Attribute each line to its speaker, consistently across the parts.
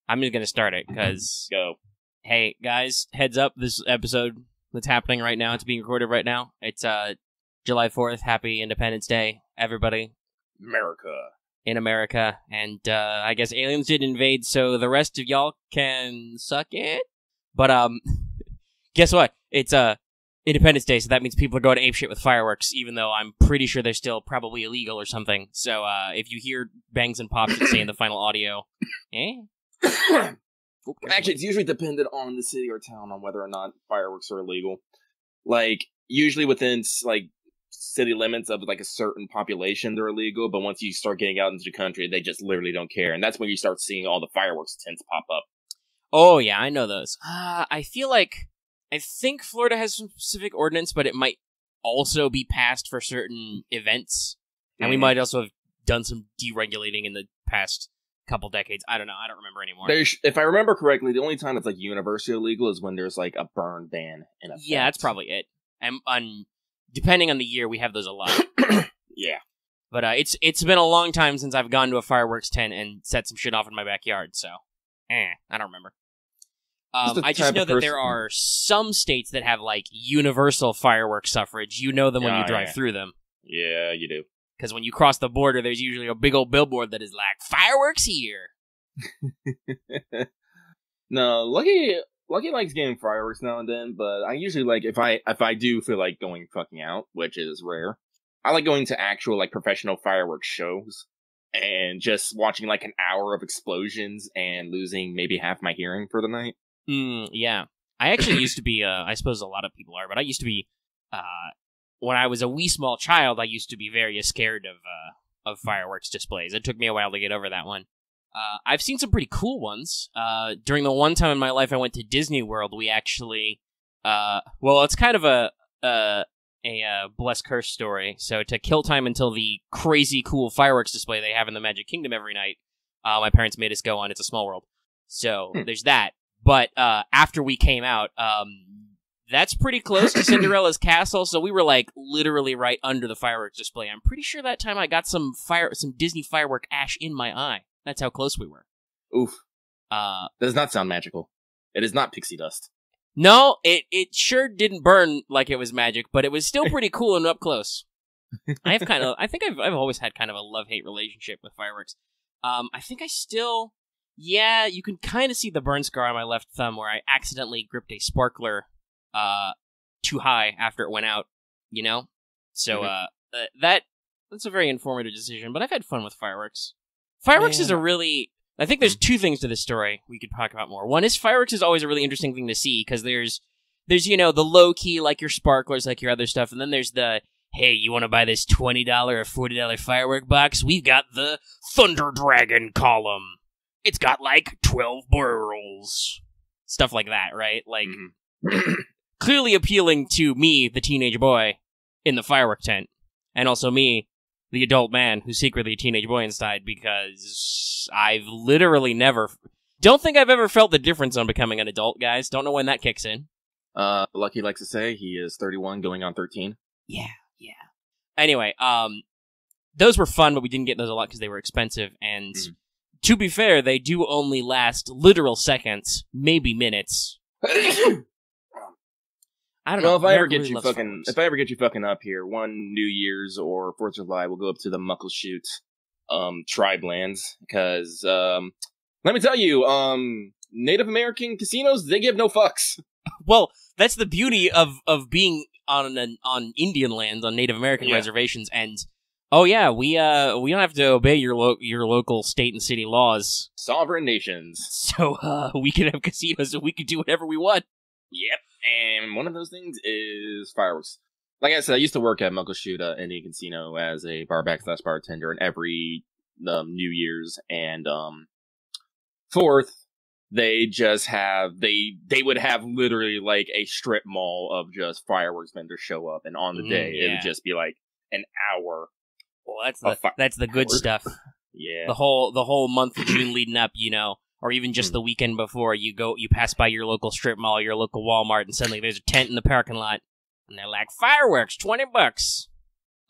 Speaker 1: I'm just gonna start it because,
Speaker 2: Go.
Speaker 1: hey guys, heads up! This episode that's happening right now, it's being recorded right now. It's July 4th. Happy Independence Day, everybody
Speaker 2: America.
Speaker 1: in America. And I guess aliens did invade, so the rest of y'all can suck it. But guess what? It's Independence Day, so that means people are going apeshit with fireworks, even though I'm pretty sure they're still probably illegal or something. So if you hear bangs and pops that say in the final audio,
Speaker 2: Actually, it's usually dependent on the city or town on whether or not fireworks are illegal. Like, usually within, like, city limits of, like, a certain population, they're illegal, but once you start getting out into the country, they just literally don't care, and that's when you start seeing all the fireworks tents pop up.
Speaker 1: Oh, yeah, I know those. I think Florida has some specific ordinance, but it might also be passed for certain events, and we might also have done some deregulating in the past couple decades. I don't know. I don't remember anymore.
Speaker 2: If I remember correctly, the only time it's like universally illegal is when there's like a burn ban in effect.
Speaker 1: Yeah, that's probably it. And depending on the year, we have those a lot.
Speaker 2: Yeah,
Speaker 1: but it's been a long time since I've gone to a fireworks tent and set some shit off in my backyard. So, I don't remember. I just know that there are some states that have like universal fireworks suffrage. You know them when you drive through them.
Speaker 2: Yeah, you do.
Speaker 1: Because when you cross the border, there's usually a big old billboard that is like, fireworks here!
Speaker 2: No, Lucky likes getting fireworks now and then, but I usually like, if I do feel like going fucking out, which is rare, I like going to actual, like, professional fireworks shows, and just watching, like, an hour of explosions and losing maybe half my hearing for the night.
Speaker 1: Yeah. I actually used to be, I suppose a lot of people are, but I used to be, when I was a wee small child, I used to be very scared of fireworks displays. It took me a while to get over that one. I've seen some pretty cool ones. During the one time in my life I went to Disney World, we actually, it's kind of a bless curse story. So to kill time until the crazy cool fireworks display they have in the Magic Kingdom every night, my parents made us go on It's a Small World. So there's that. But after we came out, that's pretty close to Cinderella's castle, so we were, like, literally right under the fireworks display. I'm pretty sure that time I got some Disney firework ash in my eye. That's how close we were.
Speaker 2: Oof. That does not sound magical. It is not pixie dust.
Speaker 1: No, it sure didn't burn like it was magic, but it was still pretty cool and up close. I think I've always had kind of a love-hate relationship with fireworks. I think I still... Yeah, you can kind of see the burn scar on my left thumb where I accidentally gripped a sparkler too high after it went out, you know? So, that's a very informative decision, but I've had fun with fireworks. Fireworks is a really... I think there's two things to this story we could talk about more. One is fireworks is always a really interesting thing to see, because there's, you know, the low-key, like your sparklers, like your other stuff, and then there's the, hey, you want to buy this $20 or $40 firework box? We've got the Thunder Dragon column. It's got, like, 12 barrels. Stuff like that, right? Like, clearly appealing to me, the teenage boy, in the firework tent. And also me, the adult man who's secretly a teenage boy inside, because I've literally never... Don't think I've ever felt the difference on becoming an adult, guys. Don't know when that kicks in.
Speaker 2: Lucky likes to say he is 31 going on 13.
Speaker 1: Yeah. Anyway, those were fun, but we didn't get those a lot because they were expensive, and... To be fair, they do only last literal seconds, maybe minutes. I don't know.
Speaker 2: Well, if I ever get you fucking up here, one New Year's or 4th of July, we'll go up to the Muckleshoot tribe lands, because let me tell you, Native American casinos, they give no fucks.
Speaker 1: Well, that's the beauty of being on Indian lands, on Native American reservations, and oh yeah, we don't have to obey your local state and city laws.
Speaker 2: Sovereign nations.
Speaker 1: So we can have casinos and we can do whatever we want.
Speaker 2: Yep, and one of those things is fireworks. Like I said, I used to work at Muckleshoot Indian Casino as a barback/bartender, and every New Year's and 4th, they just have they would have literally like a strip mall of just fireworks vendors show up, and on the day it would just be like an hour.
Speaker 1: Well, that's the good stuff.
Speaker 2: Yeah.
Speaker 1: The whole month of June leading up, you know, or even just the weekend before, you pass by your local strip mall, your local Walmart, and suddenly there's a tent in the parking lot, and they're like, fireworks, $20.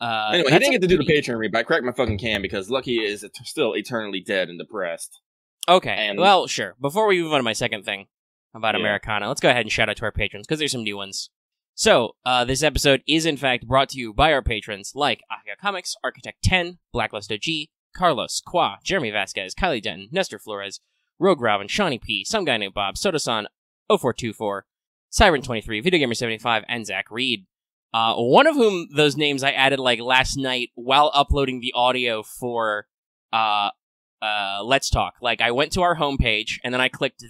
Speaker 2: Anyway, he didn't get to do the Patreon read, but I cracked my fucking can because Lucky is still eternally dead and depressed.
Speaker 1: Okay,
Speaker 2: And-
Speaker 1: well, sure. Before we move on to my second thing about
Speaker 2: Yeah.
Speaker 1: Americana, let's go ahead and shout out to our patrons, because there's some new ones. So, this episode is in fact brought to you by our patrons like Aka Comics, Architect 10, Blacklist OG, Carlos, Qua, Jeremy Vasquez, Kylie Denton, Nestor Flores, Rogue Robin, Shawnee P, Some Guy Named Bob, Sodasan, 0424, Siren23, Video Gamer 75, and Zach Reed. One of whom those names I added like last night while uploading the audio for Let's Talk. Like, I went to our homepage and then I clicked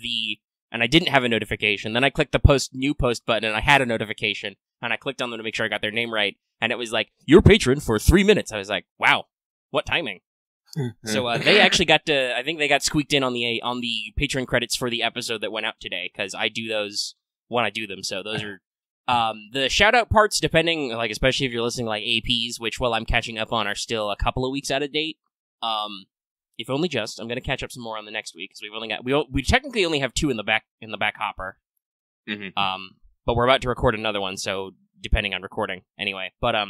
Speaker 1: and I didn't have a notification. Then I clicked the new post button and I had a notification. And I clicked on them to make sure I got their name right. And it was like, your patron for 3 minutes. I was like, wow, what timing. So they actually I think they got squeaked in on the patron credits for the episode that went out today, because I do those when I do them. So those are the shout out parts, depending, like, especially if you're listening like APs, which, while I'm catching up on, are still a couple of weeks out of date. If only just, I'm going to catch up some more on the next week, because we technically only have 2 in the back hopper.
Speaker 2: Mm-hmm.
Speaker 1: But we're about to record another one, so depending on recording. Anyway, but
Speaker 2: I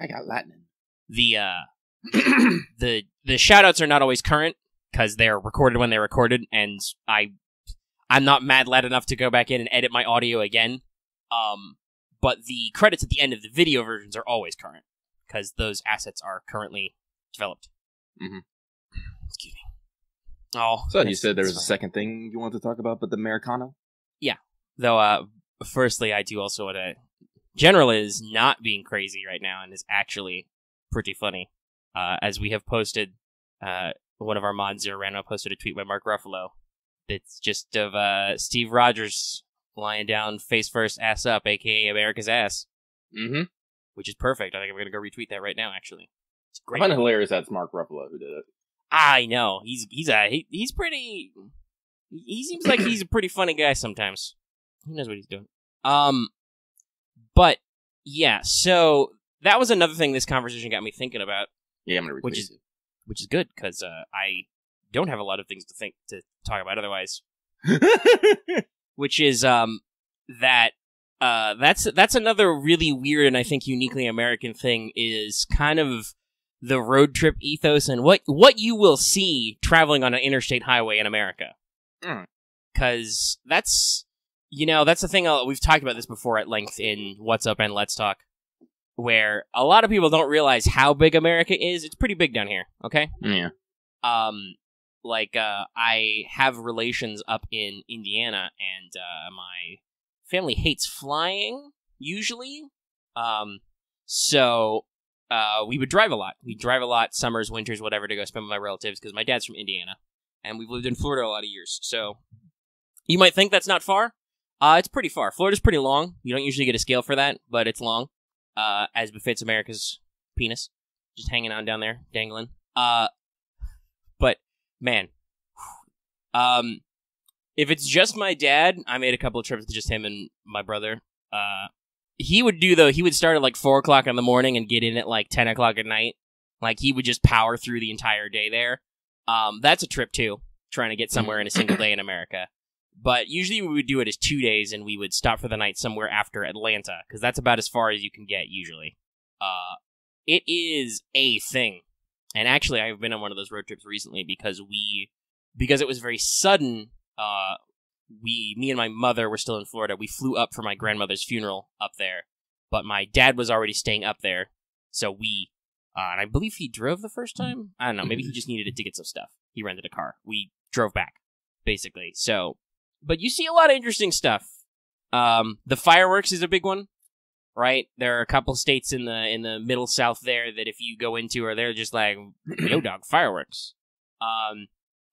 Speaker 2: got Latin.
Speaker 1: the shoutouts are not always current, because they're recorded when they're recorded, and I'm not mad lad enough to go back in and edit my audio again. But the credits at the end of the video versions are always current, because those assets are currently developed.
Speaker 2: Mm-hmm.
Speaker 1: Excuse me. Oh,
Speaker 2: So you said there was a second thing you wanted to talk about, but the Americana?
Speaker 1: Yeah. Though, firstly, I do also want to... General is not being crazy right now, and is actually pretty funny. As we have posted, one of our mods, Zero Random, posted a tweet by Mark Ruffalo. It's just of Steve Rogers lying down face first, ass up, aka America's ass.
Speaker 2: Mm-hmm.
Speaker 1: Which is perfect. I think I'm going to go retweet that right now, actually. It's
Speaker 2: I
Speaker 1: great.
Speaker 2: find it hilarious that's Mark Ruffalo who did it.
Speaker 1: I know. He's pretty... He seems like he's a pretty funny guy sometimes. He knows what he's doing. But, yeah, so that was another thing this conversation got me thinking about.
Speaker 2: Yeah, I'm going to retweet it.
Speaker 1: Which is good, because I don't have a lot of things to talk about otherwise. Which is that's another really weird and I think uniquely American thing, is kind of the road trip ethos and what you will see traveling on an interstate highway in America. Because that's the thing. We've talked about this before at length in What's Up and Let's Talk, where a lot of people don't realize how big America is. It's pretty big down here, okay?
Speaker 2: Yeah.
Speaker 1: I have relations up in Indiana, and my family hates flying, usually. So we would drive a lot. We'd drive a lot, summers, winters, whatever, to go spend with my relatives, because my dad's from Indiana, and we've lived in Florida a lot of years. So you might think that's not far. It's pretty far. Florida's pretty long. You don't usually get a scale for that, but it's long, as befits America's penis, just hanging on down there, dangling. But man, if it's just my dad, I made a couple of trips with just him and my brother. He would start at like 4 o'clock in the morning and get in at like 10 o'clock at night. Like, he would just power through the entire day there. That's a trip too, trying to get somewhere in a single day in America. But usually we would do it as 2 days, and we would stop for the night somewhere after Atlanta, because that's about as far as you can get usually. It is a thing. And actually, I've been on one of those road trips recently because it was very sudden. Me and my mother were still in Florida. We flew up for my grandmother's funeral up there, but my dad was already staying up there. So and I believe he drove the first time. I don't know. Maybe he just needed to get some stuff. He rented a car. We drove back, basically. So, but you see a lot of interesting stuff. The fireworks is a big one. Right, there are a couple states in the middle south there that if you go into, they're just like, yo dog, fireworks.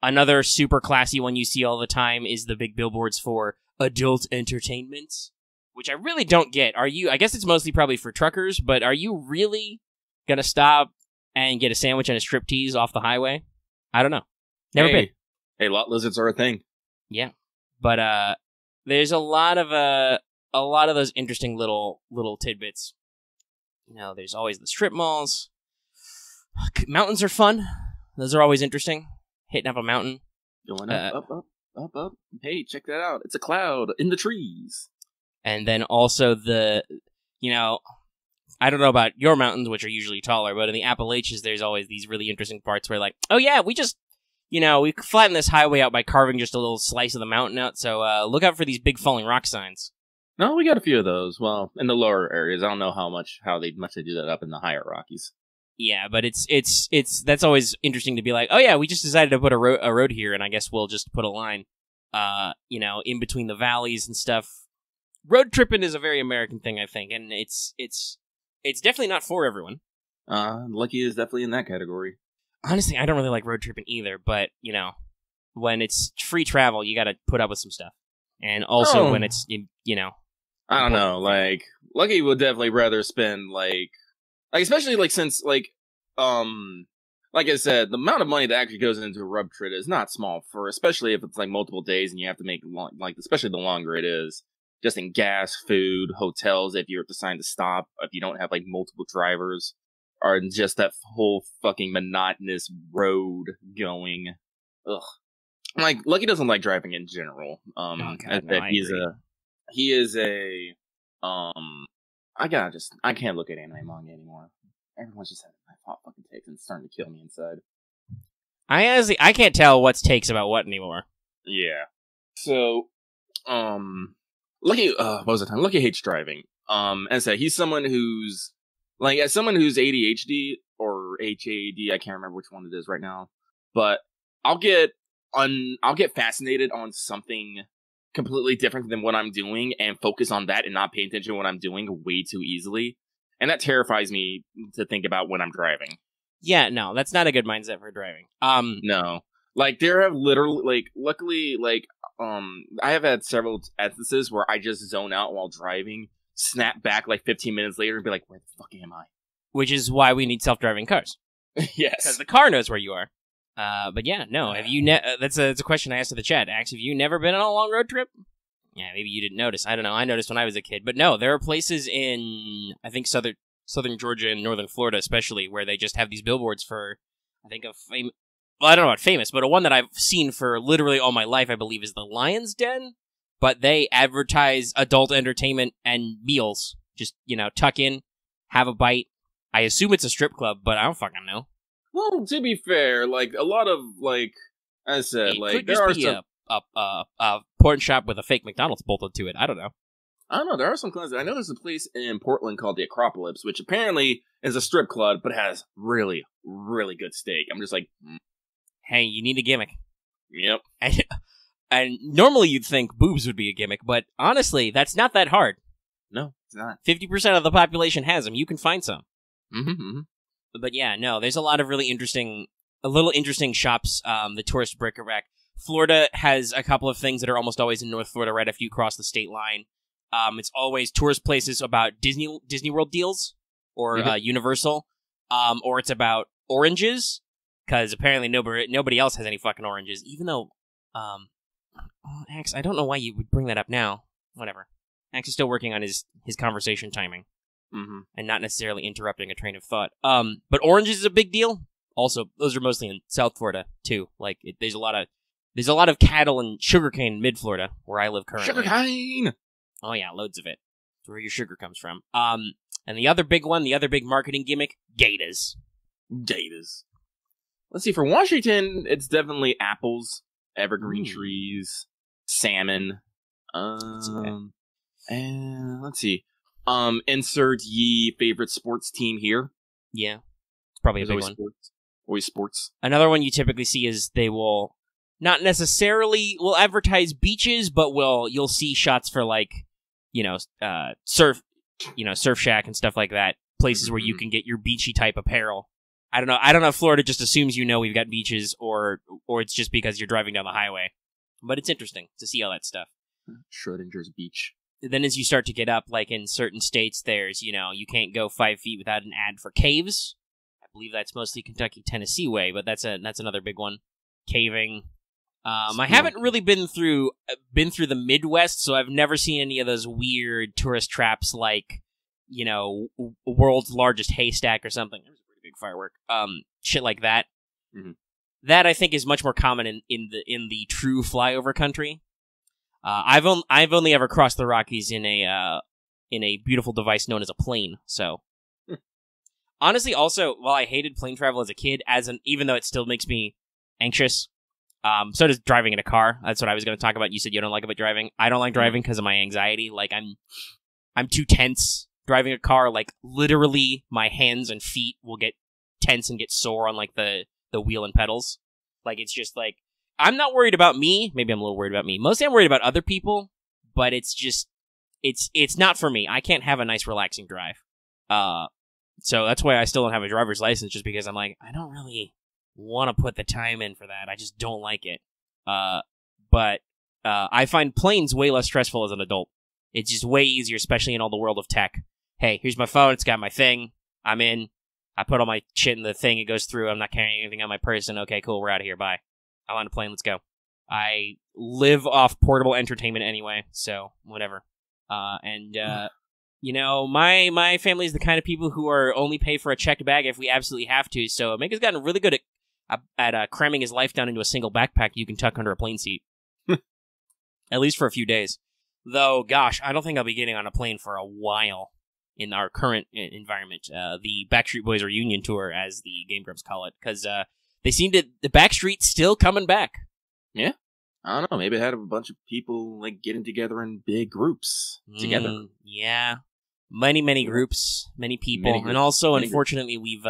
Speaker 1: Another super classy one you see all the time is the big billboards for adult entertainment, which I really don't get. I guess it's mostly probably for truckers, but are you really gonna stop and get a sandwich and a striptease off the highway? I don't know. Never been.
Speaker 2: Hey, lot lizards are a thing.
Speaker 1: Yeah, but there's a lot of those interesting little tidbits. There's always the strip malls. Mountains are fun. Those are always interesting. Hitting up a mountain.
Speaker 2: Going up. Hey, check that out. It's a cloud in the trees.
Speaker 1: And then also I don't know about your mountains, which are usually taller, but in the Appalachians, there's always these really interesting parts where, like, oh yeah, we just, we flattened this highway out by carving just a little slice of the mountain out, so look out for these big falling rock signs.
Speaker 2: No, we got a few of those. Well, in the lower areas, I don't know how they do that up in the higher Rockies.
Speaker 1: Yeah, but it's that's always interesting to be like, oh yeah, we just decided to put a road here, and I guess we'll just put a line, in between the valleys and stuff. Road tripping is a very American thing, I think, and it's definitely not for everyone.
Speaker 2: Lucky is definitely in that category.
Speaker 1: Honestly, I don't really like road tripping either, but when it's free travel, you got to put up with some stuff, and also when it's
Speaker 2: I don't know, like Lucky would definitely rather spend like especially since like I said, the amount of money that actually goes into a road trip is not small, for especially if it's like multiple days and you have to make especially the longer it is, just in gas, food, hotels, if you're deciding to stop, if you don't have like multiple drivers, or just that whole fucking monotonous road going. Ugh. Like, Lucky doesn't like driving in general. I can't look at anime manga anymore. Everyone's just having my hot fucking takes and it's starting to kill me inside.
Speaker 1: I can't tell what's takes about what anymore.
Speaker 2: Yeah. So, Lucky, what was the time? Lucky hates driving. As I said, he's someone who's, as someone who's ADHD or HAD, I can't remember which one it is right now, but I'll get fascinated on something completely different than what I'm doing and focus on that and not pay attention to what I'm doing way too easily. And that terrifies me to think about when I'm driving.
Speaker 1: Yeah, no, that's not a good mindset for driving.
Speaker 2: No. There have literally, luckily, I have had several instances where I just zone out while driving, snap back 15 minutes later and be like, where the fuck am I?
Speaker 1: Which is why we need self-driving cars.
Speaker 2: Yes.
Speaker 1: Because the car knows where you are. But yeah, no, have you that's a question I asked to the chat. Ax, have you never been on a long road trip? Yeah, maybe you didn't notice. I don't know. I noticed when I was a kid. But no, there are places in, I think, southern Georgia and northern Florida especially, where they just have these billboards for, I think, I don't know about famous, but a one that I've seen for literally all my life, I believe, is the Lion's Den. But they advertise adult entertainment and meals. Just, tuck in, have a bite. I assume it's a strip club, but I don't fucking know.
Speaker 2: Well, to be fair, a lot of, as I said, there are some...
Speaker 1: a porn shop with a fake McDonald's bolted to it. I don't know.
Speaker 2: There are some clubs. I know there's a place in Portland called the Acropolis, which apparently is a strip club, but has really, really good steak. I'm just like...
Speaker 1: Hey, you need a gimmick.
Speaker 2: Yep.
Speaker 1: And normally you'd think boobs would be a gimmick, but honestly, that's not that hard.
Speaker 2: No, it's not.
Speaker 1: 50% of the population has them. You can find some.
Speaker 2: Mm-hmm.
Speaker 1: But yeah, no, there's a lot of really interesting shops, the tourist bric-a-brac. Florida has a couple of things that are almost always in North Florida right after you cross the state line. It's always tourist places about Disney World deals, or Universal, or it's about oranges, because apparently nobody else has any fucking oranges, even though, Ax, I don't know why you would bring that up now. Whatever. Ax is still working on his conversation timing.
Speaker 2: Mm-hmm.
Speaker 1: And not necessarily interrupting a train of thought. But oranges is a big deal. Also, those are mostly in South Florida too. There's a lot of cattle and sugarcane in mid-Florida, where I live currently.
Speaker 2: Sugarcane!
Speaker 1: Oh yeah, loads of it. That's where your sugar comes from. And the other big marketing gimmick, gators.
Speaker 2: Gators. Let's see, for Washington, it's definitely apples, evergreen trees, salmon. And let's see. Insert ye favorite sports team here.
Speaker 1: Yeah. It's probably a big one.
Speaker 2: Always sports.
Speaker 1: Another one you typically see is they will not necessarily will advertise beaches, but you'll see shots for surf shack and stuff like that. Places where you can get your beachy type apparel. I don't know if Florida just assumes we've got beaches or it's just because you're driving down the highway. But it's interesting to see all that stuff.
Speaker 2: Schrodinger's beach.
Speaker 1: Then as you start to get up, in certain states, there's, you can't go 5 feet without an ad for caves. I believe that's mostly Kentucky, Tennessee way, but that's another big one. Caving. I haven't really been through the Midwest, so I've never seen any of those weird tourist traps world's largest haystack or something. There's a pretty big firework. Shit like that.
Speaker 2: Mm-hmm.
Speaker 1: That I think is much more common in the true flyover country. I've only ever crossed the Rockies in a beautiful device known as a plane. So, honestly, also, while I hated plane travel as a kid, even though it still makes me anxious, So does driving in a car. That's what I was going to talk about. You said you don't like about driving. I don't like driving because of my anxiety. Like, I'm too tense driving a car. Like, literally, my hands and feet will get tense and get sore on, like, the wheel and pedals. Like, it's just, like, I'm not worried about me. Maybe I'm a little worried about me. Mostly I'm worried about other people, but it's just, it's not for me. I can't have a nice, relaxing drive. So that's why I still don't have a driver's license, just because I'm like, I don't really want to put the time in for that. I just don't like it. But I find planes way less stressful as an adult. It's just way easier, especially in all the world of tech. Hey, here's my phone. It's got my thing. I'm in. I put all my shit in the thing. It goes through. I'm not carrying anything on my person. Okay, cool. We're out of here. Bye. I'm on a plane. Let's go. I live off portable entertainment anyway, so whatever. You know, my family is the kind of people who are only pay for a checked bag if we absolutely have to. So Mega's gotten really good at cramming his life down into a single backpack you can tuck under a plane seat. At least for a few days. Though, gosh, I don't think I'll be getting on a plane for a while in our current environment. The Backstreet Boys reunion tour, as the Game Grumps call it, because they seem to the Backstreet's still coming back.
Speaker 2: Yeah. I don't know. Maybe it had a bunch of people like getting together in big groups together.
Speaker 1: Yeah. Many groups, many people, and also, unfortunately, we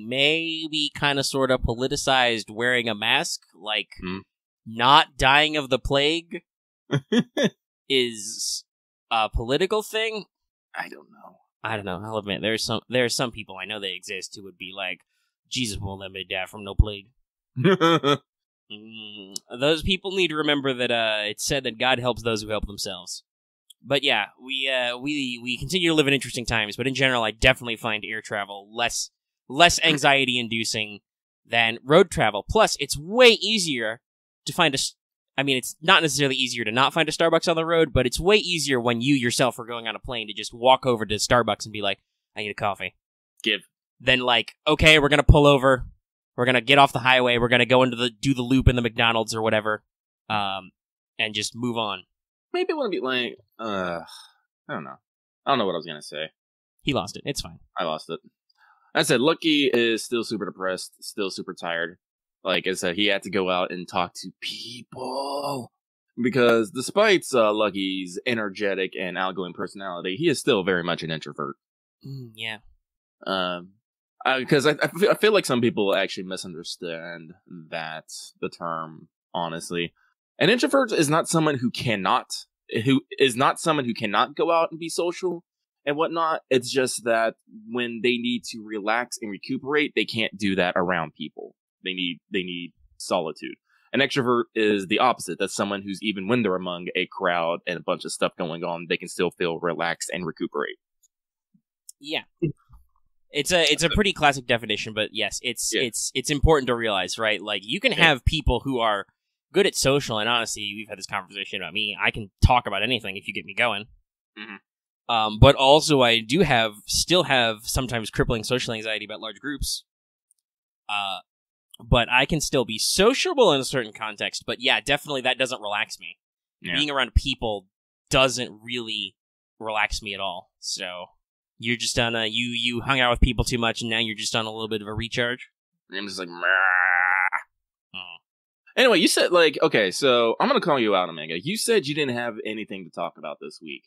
Speaker 1: may be kind of sort of politicized wearing a mask, like not dying of the plague is a political thing.
Speaker 2: I don't know.
Speaker 1: I'll admit there are some people I know they exist who would be like, Jesus won't let me die from no plague. Those people need to remember that it's said that God helps those who help themselves. But yeah, we continue to live in interesting times, but in general, I definitely find air travel less anxiety-inducing than road travel. Plus, it's way easier to find it's not necessarily easier to not find a Starbucks on the road, but it's way easier when you yourself are going on a plane to just walk over to Starbucks and be like, I need a coffee. Then like, okay, we're gonna pull over, we're gonna get off the highway, we're gonna go do the loop in the McDonald's or whatever, and just move on.
Speaker 2: Maybe it wouldn't be like, I don't know. I don't know what I was going to say.
Speaker 1: He lost it. It's fine.
Speaker 2: I lost it. I said, Lucky is still super depressed, still super tired. Like I said, he had to go out and talk to people. Because despite Lucky's energetic and outgoing personality, he is still very much an introvert.
Speaker 1: Yeah.
Speaker 2: Because I feel like some people actually misunderstand the term, honestly. An introvert is not someone who cannot go out and be social and whatnot. It's just that when they need to relax and recuperate, they can't do that around people. They need solitude. An extrovert is the opposite. That's someone who's, even when they're among a crowd and a bunch of stuff going on, they can still feel relaxed and recuperate.
Speaker 1: Yeah. It's a pretty classic definition, but yes, it's important to realize, right? Like, you can have people who are good at social, and honestly, we've had this conversation about me. I can talk about anything if you get me going. Mm-hmm. But also, I do still have sometimes crippling social anxiety about large groups. But I can still be sociable in a certain context. But yeah, definitely that doesn't relax me. Yeah. Being around people doesn't really relax me at all. So you're just on you hung out with people too much, and now you're just on a little bit of a recharge.
Speaker 2: I'm just like, Anyway, you said, like, okay, so I'm going to call you out, Omega. You said you didn't have anything to talk about this week.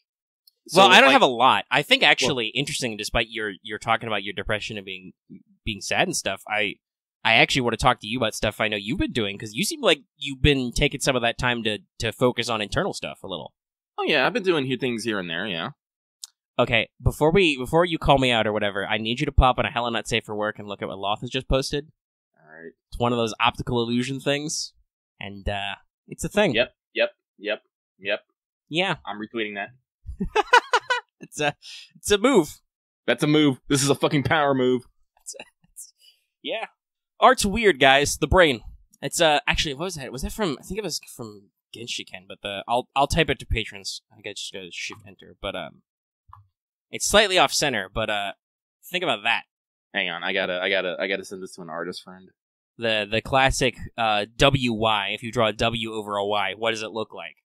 Speaker 1: So, well, I don't have a lot. I think, actually, interesting, despite your talking about your depression and being sad and stuff, I actually want to talk to you about stuff I know you've been doing, because you seem like you've been taking some of that time to focus on internal stuff a little.
Speaker 2: Oh, yeah, I've been doing things here and there, yeah.
Speaker 1: Okay, before you call me out or whatever, I need you to pop on a Hella Not Safe for Work and look at what Loth has just posted.
Speaker 2: All right.
Speaker 1: It's one of those optical illusion things. And, it's a thing.
Speaker 2: Yep.
Speaker 1: Yeah.
Speaker 2: I'm retweeting that.
Speaker 1: It's a move.
Speaker 2: That's a move. This is a fucking power move.
Speaker 1: Yeah. Art's weird, guys. The brain. It's, actually, what was that? Was that from, I think it was from Genshiken, but I'll type it to patrons. I guess just gotta shift enter, but, it's slightly off center, but, think about that.
Speaker 2: Hang on, I gotta send this to an artist friend.
Speaker 1: The classic WY. If you draw a W over a Y, what does it look like?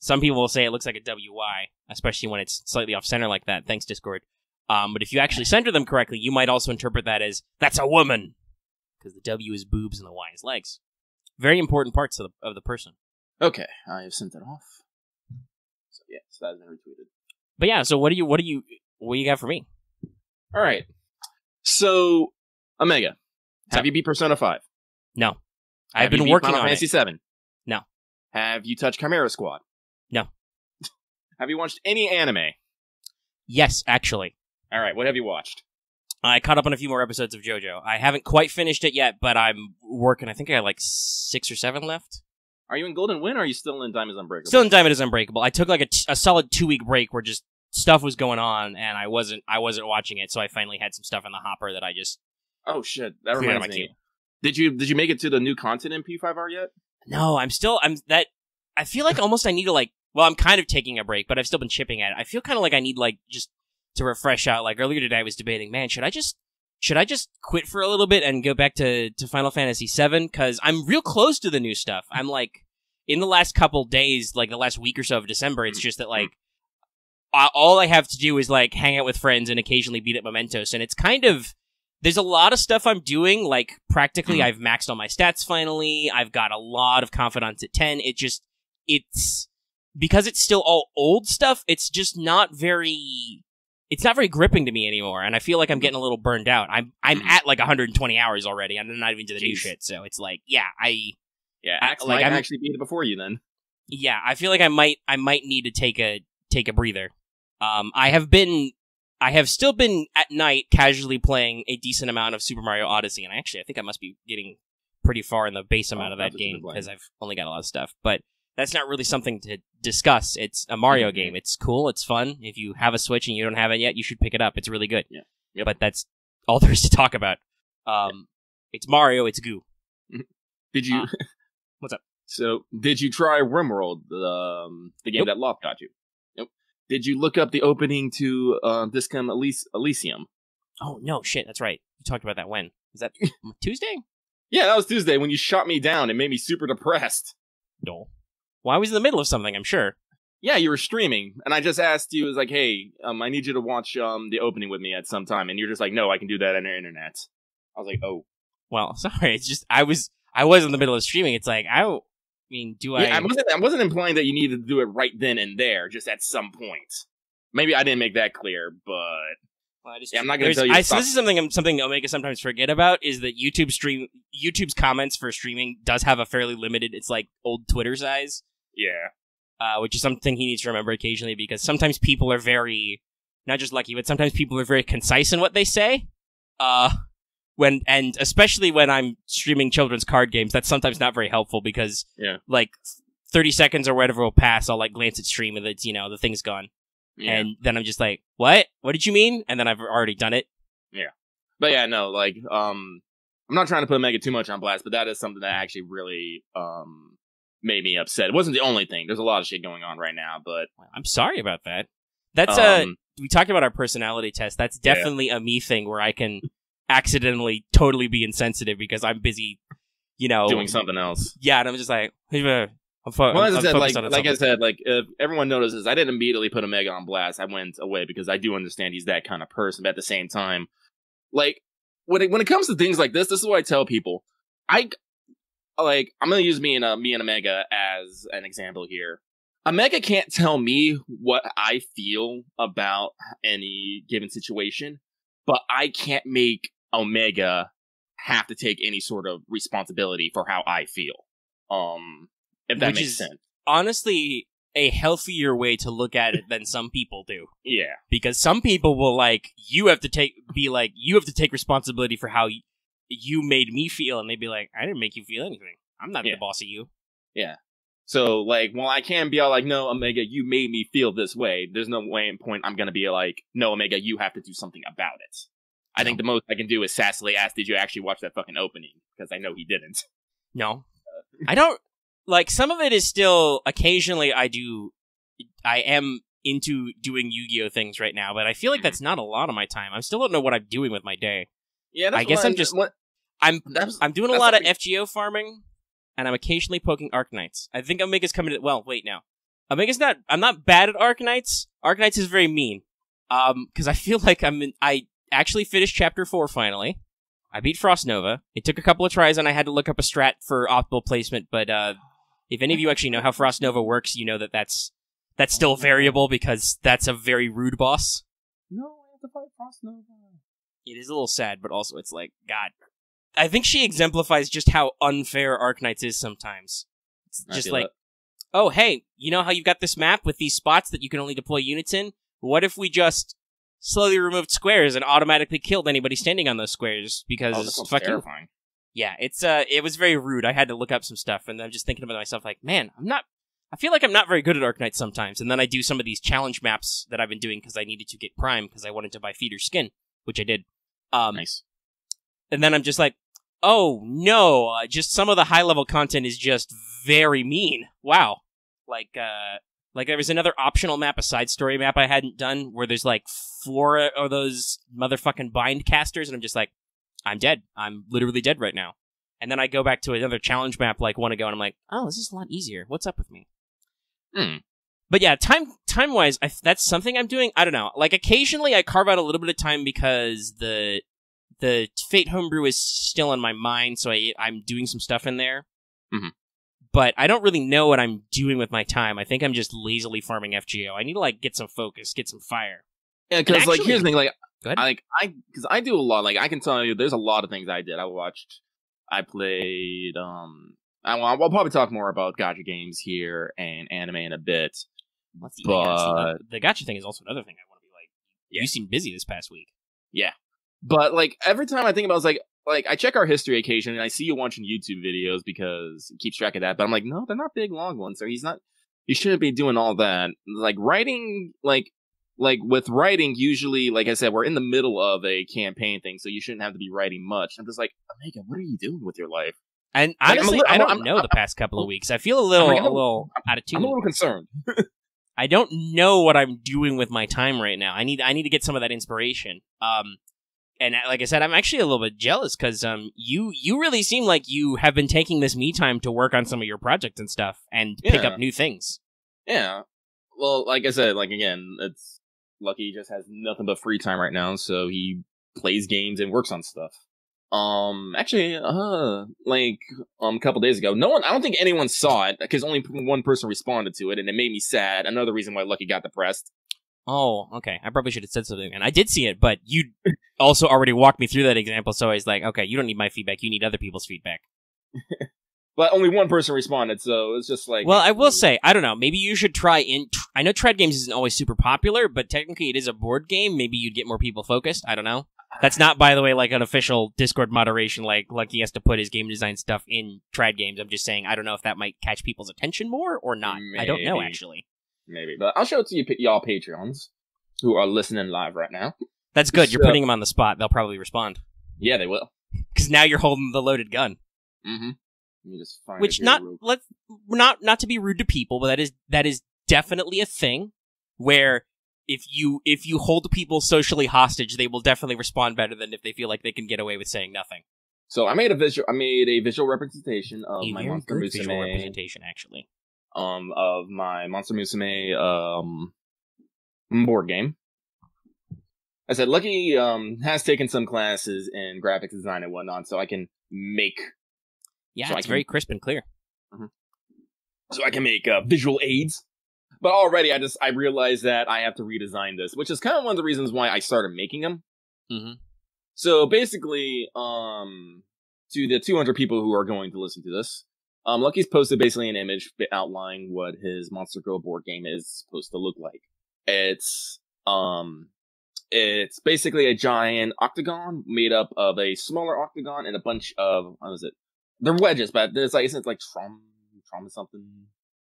Speaker 1: Some people will say it looks like a WY, especially when it's slightly off center like that. Thanks, Discord. But if you actually center them correctly, you might also interpret that as, that's a woman! Because the W is boobs and the Y is legs. very important parts of the person.
Speaker 2: Okay, I have sent that off. So yeah, so that has been retweeted.
Speaker 1: But yeah, so what do you got for me?
Speaker 2: All right. So, Omega, have you beat Persona 5?
Speaker 1: No.
Speaker 2: Have
Speaker 1: I've been
Speaker 2: you beat
Speaker 1: working
Speaker 2: Final
Speaker 1: on
Speaker 2: Fantasy
Speaker 1: it.
Speaker 2: 7?
Speaker 1: No.
Speaker 2: Have you touched Chimera Squad?
Speaker 1: No.
Speaker 2: Have you watched any anime?
Speaker 1: Yes, actually.
Speaker 2: All right, what have you watched?
Speaker 1: I caught up on a few more episodes of JoJo. I haven't quite finished it yet, but I'm working. I think I got like 6 or 7 left.
Speaker 2: Are you in Golden Wind, or are you still in Diamond is Unbreakable?
Speaker 1: Still in Diamond is Unbreakable. I took like a solid 2-week break where just stuff was going on, and I wasn't watching it, so I finally had some stuff in the hopper that I just...
Speaker 2: Oh shit, that
Speaker 1: cleared
Speaker 2: reminds
Speaker 1: my
Speaker 2: me.
Speaker 1: queue.
Speaker 2: Did you make it to the new content in P5R yet?
Speaker 1: No, I feel like almost I need to like... Well, I'm kind of taking a break, but I've still been chipping at it. I feel kind of like I need like just to refresh out. Like earlier today I was debating, man, should I just quit for a little bit and go back to Final Fantasy VII? Because I'm real close to the new stuff. I'm like... In the last couple days, like the last week or so of December, it's just that like all I have to do is like hang out with friends and occasionally beat up Mementos, and it's kind of there's a lot of stuff I'm doing. Like practically, I've maxed all my stats finally. I've got a lot of confidence at 10. It's because it's still all old stuff. It's just not very gripping to me anymore, and I feel like I'm getting a little burned out. I'm at like 120 hours already, and I'm not even to the new shit. So it's like,
Speaker 2: Axe might actually beat it before you then.
Speaker 1: Yeah, I feel like I might need to take a breather. I have still been at night casually playing a decent amount of Super Mario Odyssey, and I think I must be getting pretty far in the base amount of that game because I've only got a lot of stuff. But that's not really something to discuss. It's a Mario game. It's cool. It's fun. If you have a Switch and you don't have it yet, you should pick it up. It's really good. Yeah. Yep. But that's all there is to talk about. It's Mario. It's goo.
Speaker 2: Did you?
Speaker 1: What's up?
Speaker 2: So, did you try RimWorld, the game that Loft got you? Nope. Did you look up the opening to Discom Elysium?
Speaker 1: Oh, no, shit, that's right. You talked about that when? Was that Tuesday?
Speaker 2: Yeah, that was Tuesday when you shot me down. It made me super depressed.
Speaker 1: No. Well, I was in the middle of something, I'm sure.
Speaker 2: Yeah, you were streaming, and I just asked you, I was like, hey, I need you to watch the opening with me at some time, and you're just like, no, I can do that on the internet. I was like, oh.
Speaker 1: Well, sorry, it's just, I was in the middle of streaming. It's like, I wasn't implying that you needed to do it right then and there, just at some point. Maybe I didn't make that clear, but I'm not going to tell you. So this is something Omega sometimes forget about, is that YouTube's comments for streaming does have a fairly limited, it's like old Twitter size.
Speaker 2: Yeah.
Speaker 1: Which is something he needs to remember occasionally, because sometimes people are very, not just lucky, but sometimes people are very concise in what they say. And especially when I'm streaming children's card games, that's sometimes not very helpful because, like, 30 seconds or whatever will pass, I'll, like, glance at stream and it's, the thing's gone. Yeah. And then I'm just like, what? What did you mean? And then I've already done it.
Speaker 2: Yeah. But yeah, no, like, I'm not trying to put Omega too much on blast, but that is something that actually really, made me upset. It wasn't the only thing. There's a lot of shit going on right now, but...
Speaker 1: I'm sorry about that. That's, we talked about our personality test. That's definitely a me thing where I can... accidentally totally be insensitive because I'm busy,
Speaker 2: doing something else.
Speaker 1: Yeah, and I'm just like,
Speaker 2: as I said, if everyone notices, I didn't immediately put Omega on blast. I went away because I do understand he's that kind of person. But at the same time, like when it comes to things like this is what I tell people. I'm gonna use me and Omega as an example here. Omega can't tell me what I feel about any given situation, but I can't make Omega have to take any sort of responsibility for how I feel. If that makes sense. Honestly,
Speaker 1: a healthier way to look at it than some people do.
Speaker 2: Yeah.
Speaker 1: Because some people will you have to take responsibility for how you made me feel, and they'd be like, I didn't make you feel anything. I'm not the boss of you.
Speaker 2: Yeah. So, I can't be all like, no, Omega, you made me feel this way. There's no point I'm gonna be like, no, Omega, you have to do something about it. I think the most I can do is sassily ask, did you actually watch that fucking opening? Because I know he didn't.
Speaker 1: No. I don't, some of it is still, occasionally I am into doing Yu-Gi-Oh! Things right now, but I feel like that's not a lot of my time. I still don't know what I'm doing with my day.
Speaker 2: Yeah,
Speaker 1: I guess I'm doing a lot of FGO farming, and I'm occasionally poking Arknights. I think Omega's coming to, wait now. I'm not bad at Arknights. Arknights is very mean. Because I feel like I actually finished Chapter 4 finally. I beat Frost Nova. It took a couple of tries, and I had to look up a strat for optimal placement, but if any of you actually know how Frost Nova works, you know that that's still variable, because that's a very rude boss.
Speaker 2: No, I have to fight Frost Nova.
Speaker 1: It is a little sad, but also it's like, God. I think she exemplifies just how unfair Arknights is sometimes. It's just like, oh, hey, you know how you've got this map with these spots that you can only deploy units in? What if we just slowly removed squares and automatically killed anybody standing on those squares? Because
Speaker 2: that's terrifying.
Speaker 1: Yeah, it was very rude. I had to look up some stuff, and I'm just thinking about myself like, man, I feel like I'm not very good at Arknights sometimes, and then I do some of these challenge maps that I've been doing because I needed to get Prime, because I wanted to buy Feeder Skin, which I did.
Speaker 2: Nice.
Speaker 1: And then I'm just like, oh, no, just some of the high-level content is just very mean. Wow. Like there was another optional map, a side story map I hadn't done, where there's like 4 of those motherfucking bind casters, and I'm just like, I'm dead. I'm literally dead right now. And then I go back to another challenge map like one ago, and I'm like, oh, this is a lot easier. What's up with me? But yeah, time-wise, that's something I'm doing. I don't know. Like, occasionally I carve out a little bit of time because the Fate homebrew is still on my mind, so I'm doing some stuff in there.
Speaker 2: Mm-hmm.
Speaker 1: But I don't really know what I'm doing with my time. I think I'm just lazily farming FGO. I need to, like, get some focus, get some fire.
Speaker 2: Yeah, because, like, here's the thing, like,
Speaker 1: go ahead.
Speaker 2: because I do a lot, like, I can tell you, there's a lot of things I did. I played, I'll probably talk more about gacha games here and anime in a bit.
Speaker 1: The gacha thing is also another thing I want to be like, you seem busy this past week. Yeah.
Speaker 2: But, like, every time I think about it, it's like, I check our history occasionally, and I see you watching YouTube videos because it keeps track of that, but I'm like, no, they're not big, long ones, so he shouldn't be doing all that. Like, writing, like, with writing, usually, like I said, we're in the middle of a campaign thing, so you shouldn't have to be writing much. I'm just like, Omega, what are you doing with your life?
Speaker 1: And honestly, I don't know the past couple of weeks. I feel a little out of tune.
Speaker 2: I'm a little concerned.
Speaker 1: I don't know what I'm doing with my time right now. I need to get some of that inspiration. And like I said, I'm actually a little bit jealous because you really seem like you have been taking this me time to work on some of your projects and stuff and pick up new things.
Speaker 2: Yeah. Well, like I said, like again, it's Lucky just has nothing but free time right now, so he plays games and works on stuff. Actually, a couple days ago, I don't think anyone saw it because only one person responded to it, and it made me sad. Another reason why Lucky got depressed.
Speaker 1: Oh, okay. I probably should have said something, and I did see it, but you also already walked me through that example, so I was like, okay, you don't need my feedback, you need other people's feedback.
Speaker 2: But only one person responded, so it's just like...
Speaker 1: Well, I will say, I don't know, maybe you should try I know Trad Games isn't always super popular, but technically it is a board game, maybe you'd get more people focused, I don't know. That's not, by the way, like an official Discord moderation, like Lucky has to put his game design stuff in Trad Games. I'm just saying, I don't know if that might catch people's attention more or not. Maybe. I don't know, actually.
Speaker 2: Maybe, but I'll show it to y'all Patreons who are listening live right now.
Speaker 1: That's good. You're putting them on the spot. They'll probably respond.
Speaker 2: Yeah, they will.
Speaker 1: Because now you're holding the loaded gun.
Speaker 2: Mm-hmm. You just find
Speaker 1: Which not to be rude to people, but that is definitely a thing where if you hold people socially hostage, they will definitely respond better than if they feel like they can get away with saying nothing.
Speaker 2: So I made a visual representation of my Monster Musume
Speaker 1: visual representation, actually.
Speaker 2: Of my Monster Musume board game. I said Lucky has taken some classes in graphics design and whatnot, so I can make.
Speaker 1: Yeah, it's very crisp and clear.
Speaker 2: Mm-hmm. So I can make visual aids. But already I realized that I have to redesign this, which is kind of one of the reasons why I started making them.
Speaker 1: Mm-hmm.
Speaker 2: So basically, to the 200 people who are going to listen to this, Lucky's posted basically an image outlining what his Monster Girl board game is supposed to look like. It's basically a giant octagon made up of a smaller octagon and a bunch of, what is it? They're wedges, but there's like, isn't it like trauma something?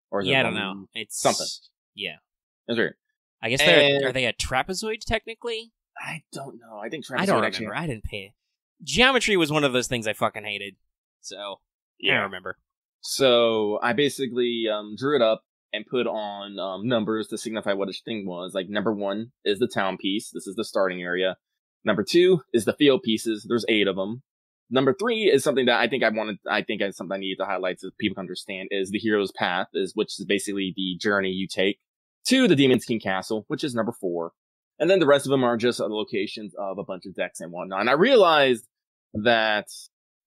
Speaker 2: Or is
Speaker 1: I don't know. It's
Speaker 2: something.
Speaker 1: Yeah.
Speaker 2: That's weird.
Speaker 1: I guess are they a trapezoid technically?
Speaker 2: I don't know. I think trapezoid.
Speaker 1: I don't remember. I didn't pay. Geometry was one of those things I fucking hated. So yeah. I don't remember.
Speaker 2: So I basically drew it up and put on numbers to signify what each thing was. Like number 1 is the town piece. This is the starting area. Number 2 is the field pieces. There's 8 of them. Number 3 is something that I think it's something I needed to highlight so people can understand is the hero's path, which is basically the journey you take to the Demon's King Castle, which is number 4. And then the rest of them are just locations of a bunch of decks and whatnot. And I realized that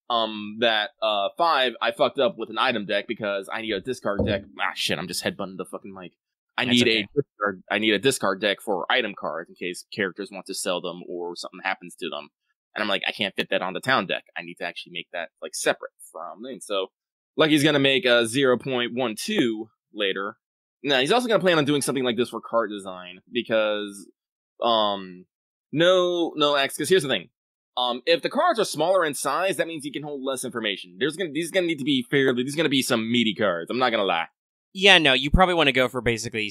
Speaker 2: 5, I fucked up with an item deck because I need a discard deck. Ah, shit, I'm just headbutting the fucking mic. I need a discard deck for item cards in case characters want to sell them or something happens to them. And I'm like, I can't fit that on the town deck. I need to actually make that like separate from things. So Lucky's gonna make a 0.12 later. Now he's also gonna plan on doing something like this for card design because no X, because here's the thing. If the cards are smaller in size, that means he can hold less information. These gonna need to be these gonna be some meaty cards. I'm not gonna lie.
Speaker 1: Yeah, no, you probably want to go for basically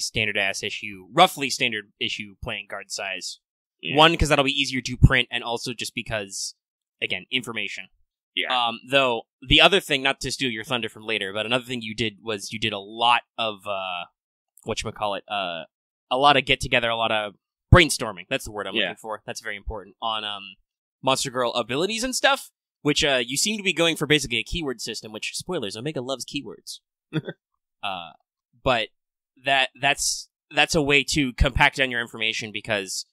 Speaker 1: roughly standard issue playing card size. Yeah. One, because that'll be easier to print, and also just because, again, information.
Speaker 2: Yeah.
Speaker 1: Though, the other thing, not to steal your thunder from later, but another thing you did was you did a lot of, whatchamacallit, a lot of get-together, a lot of brainstorming. That's the word I'm looking for. That's very important. On, Monster Girl abilities and stuff, which, you seem to be going for basically a keyword system, which, spoilers, Omega loves keywords. But that's a way to compact down your information because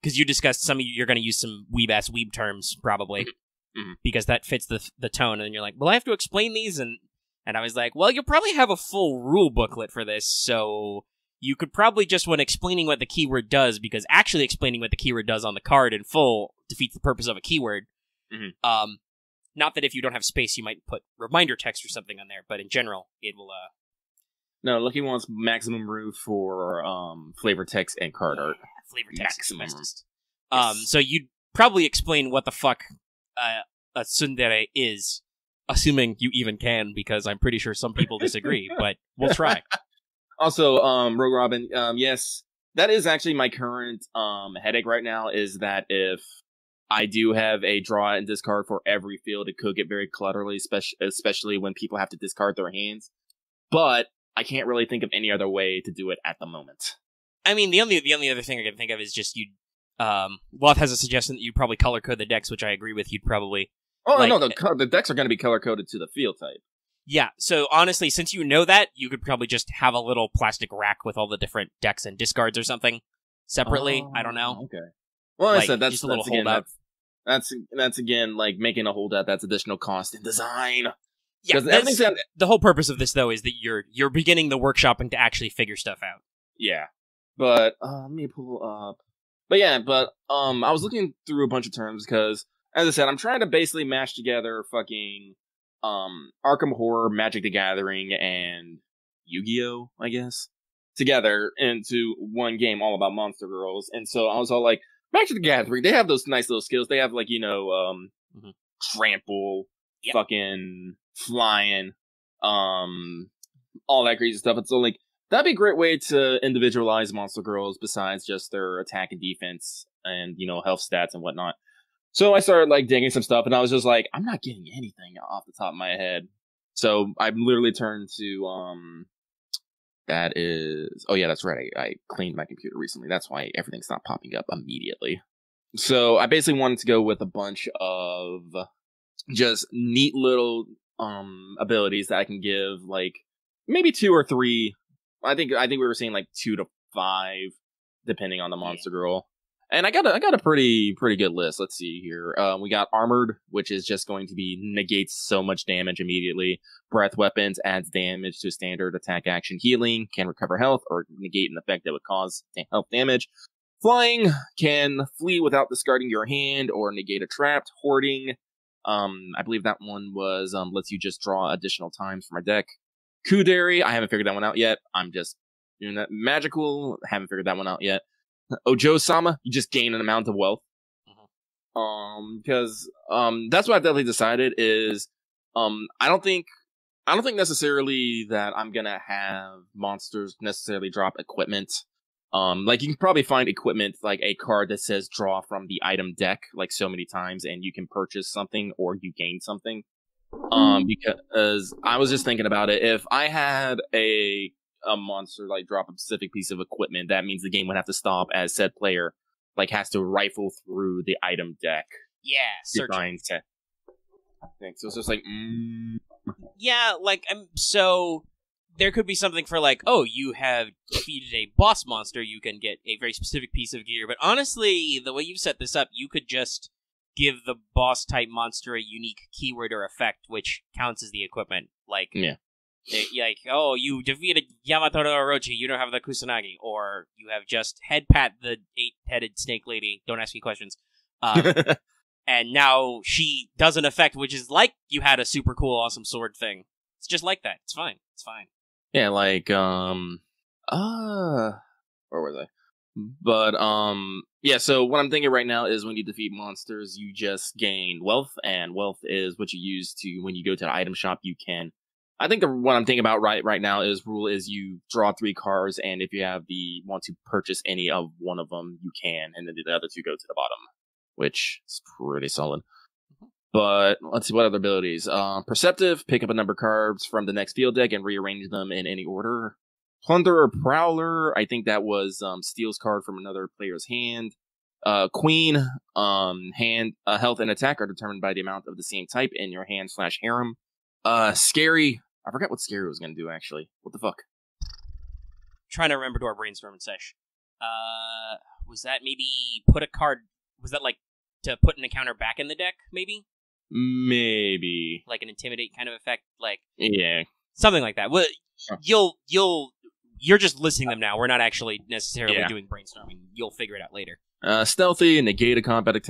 Speaker 1: you discussed you're going to use some weeb-ass weeb terms, probably, because that fits the tone, and you're like, well, I have to explain these, and I was like, well, you'll probably have a full rule booklet for this, so you could probably just, when explaining what the keyword does, because actually explaining what the keyword does on the card in full defeats the purpose of a keyword. Not that if you don't have space, you might put reminder text or something on there, but in general, it will,
Speaker 2: No, Lucky wants maximum room for, flavor text and card art.
Speaker 1: Flavor text is bestest. Yes. So you'd probably explain what the fuck, a tsundere is, assuming you even can, because I'm pretty sure some people disagree, but we'll try.
Speaker 2: Also, Rogue Robin, yes, that is actually my current, headache right now, is that if I do have a draw and discard for every field, it could get very cluttery, especially when people have to discard their hands. But I can't really think of any other way to do it at the moment.
Speaker 1: I mean, the only other thing I can think of is just Loth has a suggestion that you'd probably color code the decks, which I agree with. You'd probably.
Speaker 2: Oh no, the decks are going to be color coded to the field type.
Speaker 1: Yeah, so honestly, since you know that, you could probably just have a little plastic rack with all the different decks and discards or something separately. I don't know.
Speaker 2: Okay. Well, like, I said that's
Speaker 1: just a little
Speaker 2: again,
Speaker 1: holdout.
Speaker 2: That's again like making a holdout. That's additional cost in design.
Speaker 1: Yeah, the whole purpose of this though is that you're beginning the workshopping to actually figure stuff out.
Speaker 2: Yeah, but let me pull up. But yeah, I was looking through a bunch of terms because, as I said, I'm trying to basically mash together fucking Arkham Horror, Magic the Gathering, and Yu-Gi-Oh, I guess, together into one game all about Monster Girls. And so I was all like, Magic the Gathering, they have those nice little skills. They have like, trample, fucking flying, all that crazy stuff. And so like, that'd be a great way to individualize Monster Girls besides just their attack and defense and, health stats and whatnot. So I started like digging some stuff and I was just like, I'm not getting anything off the top of my head. So I literally turned to, that is, oh yeah, that's right. I cleaned my computer recently. That's why everything's not popping up immediately. So I basically wanted to go with a bunch of just neat little, abilities that I can give, like maybe 2 or 3. I think we were saying like 2 to 5, depending on the Monster Girl. And I got a pretty good list. Let's see here. We got Armored, which is just going to be negates so much damage immediately. Breath Weapons adds damage to standard attack action. Healing can recover health or negate an effect that would cause health damage. Flying can flee without discarding your hand or negate a trap. Hoarding, I believe that one was lets you just draw additional times from a deck. Kuderi, I haven't figured that one out yet. I'm just doing that. Magical, haven't figured that one out yet. Ojo-sama, you just gain an amount of wealth. Because that's what I've definitely decided is I don't think necessarily that I'm gonna have monsters necessarily drop equipment. Like you can probably find equipment like a card that says draw from the item deck like so many times and you can purchase something or you gain something. Because I was just thinking about it, if I had a monster like drop a specific piece of equipment, that means the game would have to stop as said player like has to rifle through the item deck.
Speaker 1: Yeah, searching.
Speaker 2: I think so. It's just like,
Speaker 1: yeah, like so there could be something for like, oh, you have defeated a boss monster, you can get a very specific piece of gear. But honestly, the way you've set this up, you could just give the boss type monster a unique keyword or effect, which counts as the equipment. Like, oh, you defeated Yamato no Orochi, you don't have the Kusanagi, or you have just head pat the 8-headed snake lady. Don't ask me questions. And now she does an effect, which is like you had a super cool, awesome sword thing. It's just like that. It's fine. It's fine.
Speaker 2: Yeah, like, where was I? But, yeah, so what I'm thinking right now is when you defeat monsters, you just gain wealth, and wealth is what you use to, when you go to the item shop, you can, I think what I'm thinking about right now is you draw 3 cards, and if you want to purchase any of one of them, you can, and then the other 2 go to the bottom, which is pretty solid. But let's see what other abilities. Perceptive, pick up a number of cards from the next field deck and rearrange them in any order. Plunderer, Prowler, I think that was steals card from another player's hand. Queen, health and attack are determined by the amount of the same type in your hand/harem. Scary, I forgot what Scary was going to do, actually. What the fuck?
Speaker 1: Trying to remember to our brainstorming sesh. Was that maybe put a card... Was that like to put an encounter back in the deck, maybe?
Speaker 2: Maybe.
Speaker 1: Like an intimidate kind of effect? Like...
Speaker 2: Yeah.
Speaker 1: Something like that. Well, you're just listing them now. We're not actually necessarily doing brainstorming. You'll figure it out later.
Speaker 2: Stealthy, negate a combat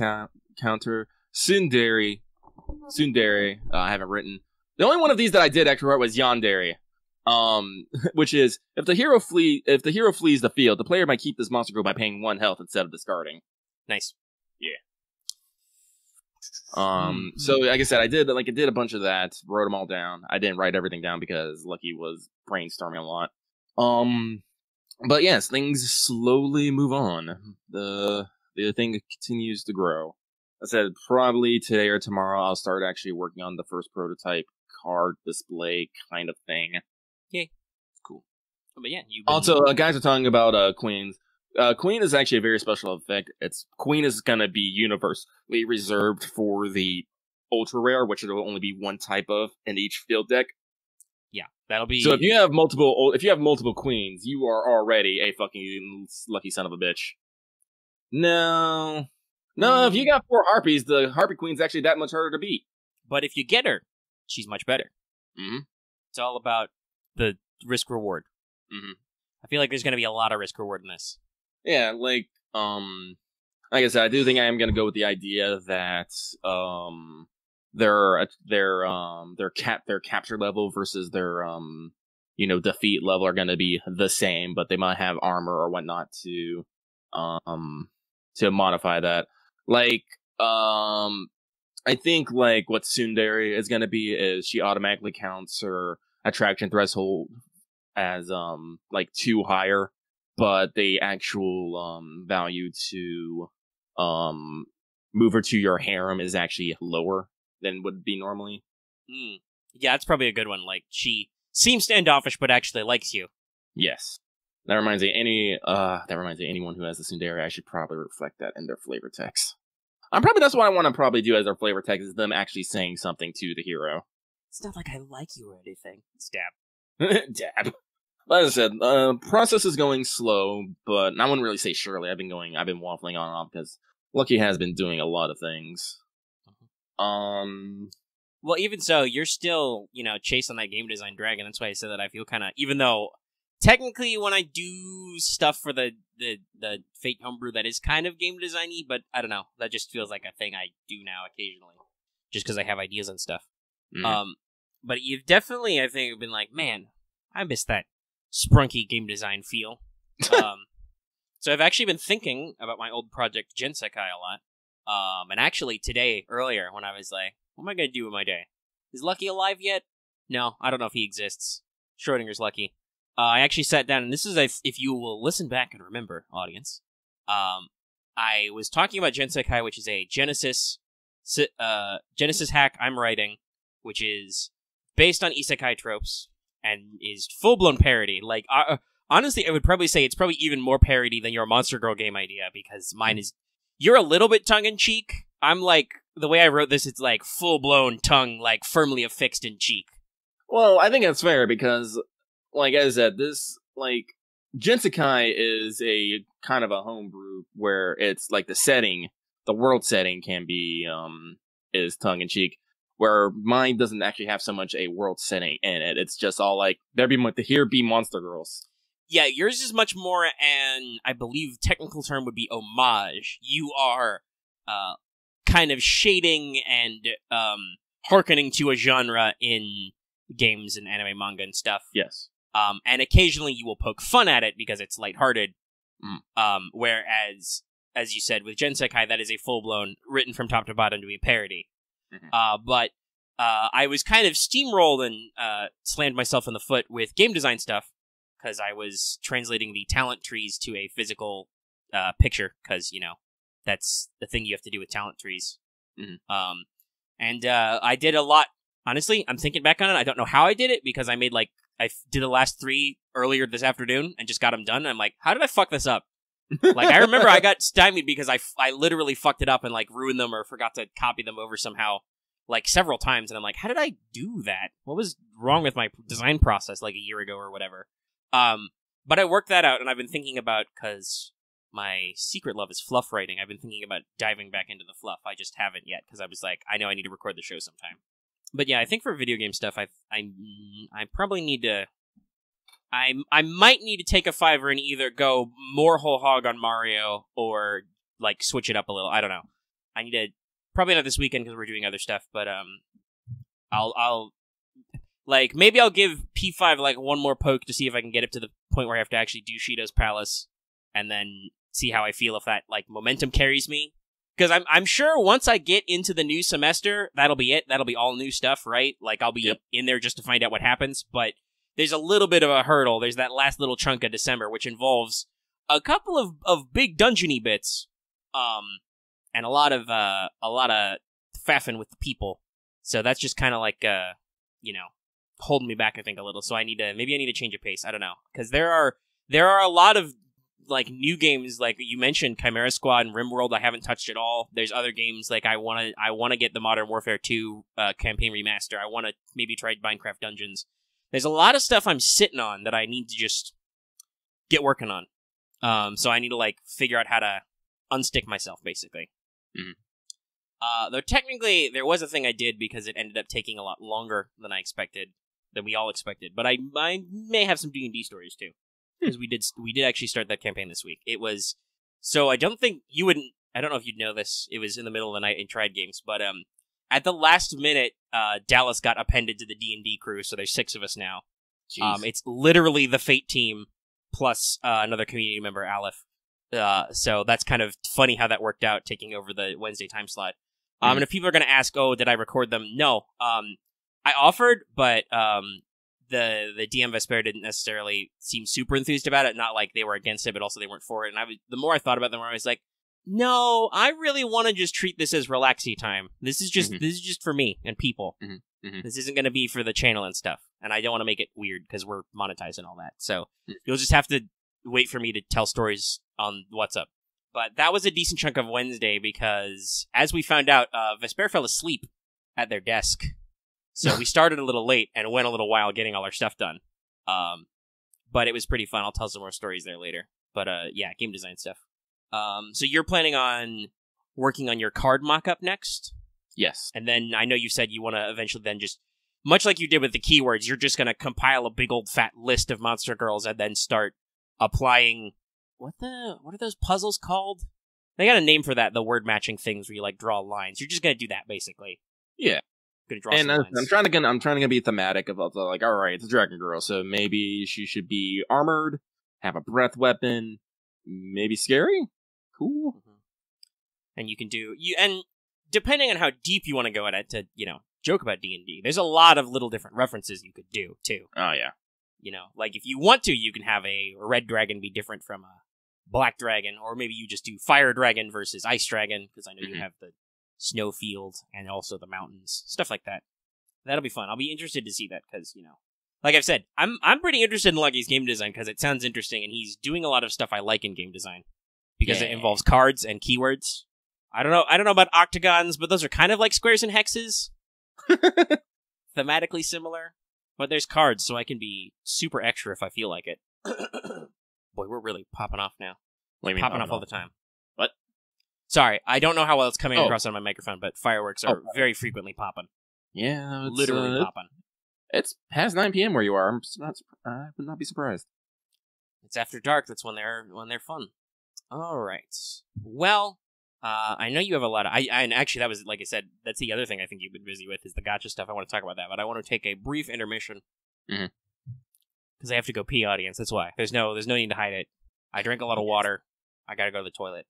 Speaker 2: counter. Tsundere, I haven't written. The only one of these that I did actually write was Yandere. Which is, if the hero flees the field, the player might keep this monster go by paying 1 health instead of discarding.
Speaker 1: Nice.
Speaker 2: Yeah. So like I said, I did a bunch of that, wrote them all down. I didn't write everything down because Lucky was brainstorming a lot. But yes, things slowly move on. The thing continues to grow. I said probably today or tomorrow I'll start actually working on the first prototype card display kind of thing.
Speaker 1: Yay. Cool. But yeah,
Speaker 2: Also, guys are talking about Queens. Queen is actually a very special effect. Queen is going to be universally reserved for the ultra rare, which will only be 1 type of in each field deck.
Speaker 1: Yeah, that'll be.
Speaker 2: So if you have multiple queens, you are already a fucking lucky son of a bitch. No, if you got 4 harpies, the harpy queen's actually that much harder to beat.
Speaker 1: But if you get her, she's much better.
Speaker 2: Mm-hmm.
Speaker 1: It's all about the risk reward.
Speaker 2: Mm-hmm.
Speaker 1: I feel like there's going to be a lot of risk reward in this.
Speaker 2: Yeah, like I said, I do think I am going to go with the idea that their capture level versus their defeat level are going to be the same, but they might have armor or whatnot to modify that. Like I think like what Tsundere is going to be is she automatically counts her attraction threshold as like 2 higher, but the actual value to move her to your harem is actually lower than would be normally.
Speaker 1: Yeah, that's probably a good one. Like, she seems standoffish, but actually likes you.
Speaker 2: Yes. That reminds me anyone who has the Tsundere, I should probably reflect that in their flavor text. That's what I want to probably do as their flavor text, is them actually saying something to the hero.
Speaker 1: It's not like I like you or anything. Stab.
Speaker 2: Dab. Like I said, process is going slow, but I wouldn't really say surely. I've been waffling on and off because Lucky has been doing a lot of things.
Speaker 1: Well, even so, you're still, chasing that game design dragon. That's why I said that I feel kind of, even though technically when I do stuff for the Fate homebrew, that is kind of game designy, but I don't know. That just feels like a thing I do now occasionally, just because I have ideas and stuff.
Speaker 2: Mm.
Speaker 1: But you've definitely, I think, been like, man, I miss that sprunky game design feel. So I've actually been thinking about my old project Gensekai a lot. And actually today, earlier, when I was like, what am I going to do with my day? Is Lucky alive yet? No, I don't know if he exists. Schrodinger's Lucky. I actually sat down, and this is if you will listen back and remember, audience. I was talking about Gensekai, which is a Genesis hack I'm writing, which is based on isekai tropes and is full-blown parody. Like, honestly, I would probably say it's probably even more parody than your Monster Girl game idea, because mine is, you're a little bit tongue-in-cheek. I'm like, the way I wrote this, it's like full-blown tongue, like firmly affixed in cheek.
Speaker 2: Well, I think that's fair because, like I said, this, like, Gensekai is a kind of a homebrew where it's like the setting the world setting can be is tongue in cheek. Where mine doesn't actually have so much a world setting in it. It's just all like here be monster girls.
Speaker 1: Yeah, yours is much more an, I believe, technical term would be homage. You are kind of shading and hearkening to a genre in games and anime, manga, and stuff.
Speaker 2: Yes.
Speaker 1: And occasionally you will poke fun at it because it's lighthearted. Whereas, as you said, with Gensekai, that is a full-blown, written from top to bottom to be a parody. But I was kind of steamrolled and slammed myself in the foot with game design stuff because I was translating the talent trees to a physical picture because, that's the thing you have to do with talent trees. And I did a lot. Honestly, I'm thinking back on it. I don't know how I did it because I did the last 3 earlier this afternoon and just got them done. And I'm like, how did I fuck this up? Like, I remember I got stymied because I literally fucked it up and, like, ruined them or forgot to copy them over somehow, like, several times. And I'm like, how did I do that? What was wrong with my design process, like, a year ago or whatever? But I worked that out, and I've been thinking about, because my secret love is fluff writing, I've been thinking about diving back into the fluff. I just haven't yet, because I was like, I know I need to record the show sometime. But yeah, I think for video game stuff, I probably need to... I might need to take a $5 and either go more whole hog on Mario or, like, switch it up a little. I don't know. I need to... Probably not this weekend because we're doing other stuff, but I'll like, maybe I'll give P5, like, one more poke to see if I can get it to the point where I have to actually do Shido's Palace, and then see how I feel if that, like, momentum carries me. Because I'm sure once I get into the new semester, that'll be it. That'll be all new stuff, right? Like, I'll be in there just to find out what happens, but there's a little bit of a hurdle. There's that last little chunk of December, which involves a couple of big dungeony bits, and a lot of faffing with the people. So that's just kind of like, holding me back, I think, a little. So maybe I need to change a pace. I don't know. Because there are a lot of, like, new games, like you mentioned, Chimera Squad and RimWorld. I haven't touched at all. There's other games, like, I want to get the Modern Warfare 2 campaign remaster. I want to maybe try Minecraft Dungeons. There's a lot of stuff I'm sitting on that I need to just get working on. So I need to, like, figure out how to unstick myself, basically. Though technically, there was a thing I did because it ended up taking a lot longer than we all expected. But I may have some D&D stories, too. Because we did actually start that campaign this week. It was... So I don't think you wouldn't... I don't know if you'd know this. It was in the middle of the night in Tried Games. But at the last minute, Dallas got appended to the D&D crew, so there's 6 of us now. It's literally the Fate team plus another community member, Aleph. So that's kind of funny how that worked out, taking over the Wednesday time slot. And if people are going to ask, oh, did I record them? No. I offered, but the DM Vesper didn't necessarily seem super enthused about it. Not like they were against it, but also they weren't for it. And the more I thought about them, I was like, no, I really want to just treat this as relaxy time. This is just for me and people. This isn't going to be for the channel and stuff. And I don't want to make it weird because we're monetizing all that. So you'll just have to wait for me to tell stories on what's up. But that was a decent chunk of Wednesday because, as we found out, Vesper fell asleep at their desk. So we started a little late and went a little while getting all our stuff done. But it was pretty fun. I'll tell some more stories there later. But yeah, game design stuff. So you're planning on working on your card mock-up next?
Speaker 2: Yes.
Speaker 1: And then I know you said you want to eventually then just, much like you did with the keywords, you're just going to compile a big old fat list of monster girls and then start applying... What are those puzzles called? They got a name for that, the word matching things where you, like, draw lines. You're just gonna do that, basically.
Speaker 2: Yeah.
Speaker 1: Gonna draw some lines.
Speaker 2: I'm trying to be thematic about the, like, alright, it's a dragon girl, so maybe she should be armored, have a breath weapon, maybe scary? Cool.
Speaker 1: And you can do... and depending on how deep you want to go at it to, joke about D&D, there's a lot of little different references you could do, too.
Speaker 2: Oh, yeah.
Speaker 1: Like, if you want to, you can have a red dragon be different from a black dragon, or maybe you just do fire dragon versus ice dragon, because I know you have the snow field and also the mountains, stuff like that. That'll be fun. I'll be interested to see that, because, like I've said, I'm pretty interested in Lucky's game design, because it sounds interesting, and he's doing a lot of stuff I like in game design, because it involves cards and keywords. I don't know about octagons, but those are kind of like squares and hexes. Thematically similar. But there's cards, so I can be super extra if I feel like it. Boy, we're really popping off now.
Speaker 2: What do you mean
Speaker 1: popping off all the time.
Speaker 2: What?
Speaker 1: Sorry, I don't know how well it's coming across on my microphone, but fireworks are very frequently popping.
Speaker 2: Yeah,
Speaker 1: literally popping.
Speaker 2: It's past 9 p.m. where you are. I would not be surprised.
Speaker 1: It's after dark. That's when they're fun. All right. Well, I know you have a lot of. And actually, that was, like I said, that's the other thing I think you've been busy with is the gacha stuff. I want to talk about that, but I want to take a brief intermission because I have to go pee. Audience, that's why. There's no need to hide it. I drink a lot of water. I gotta go to the toilet.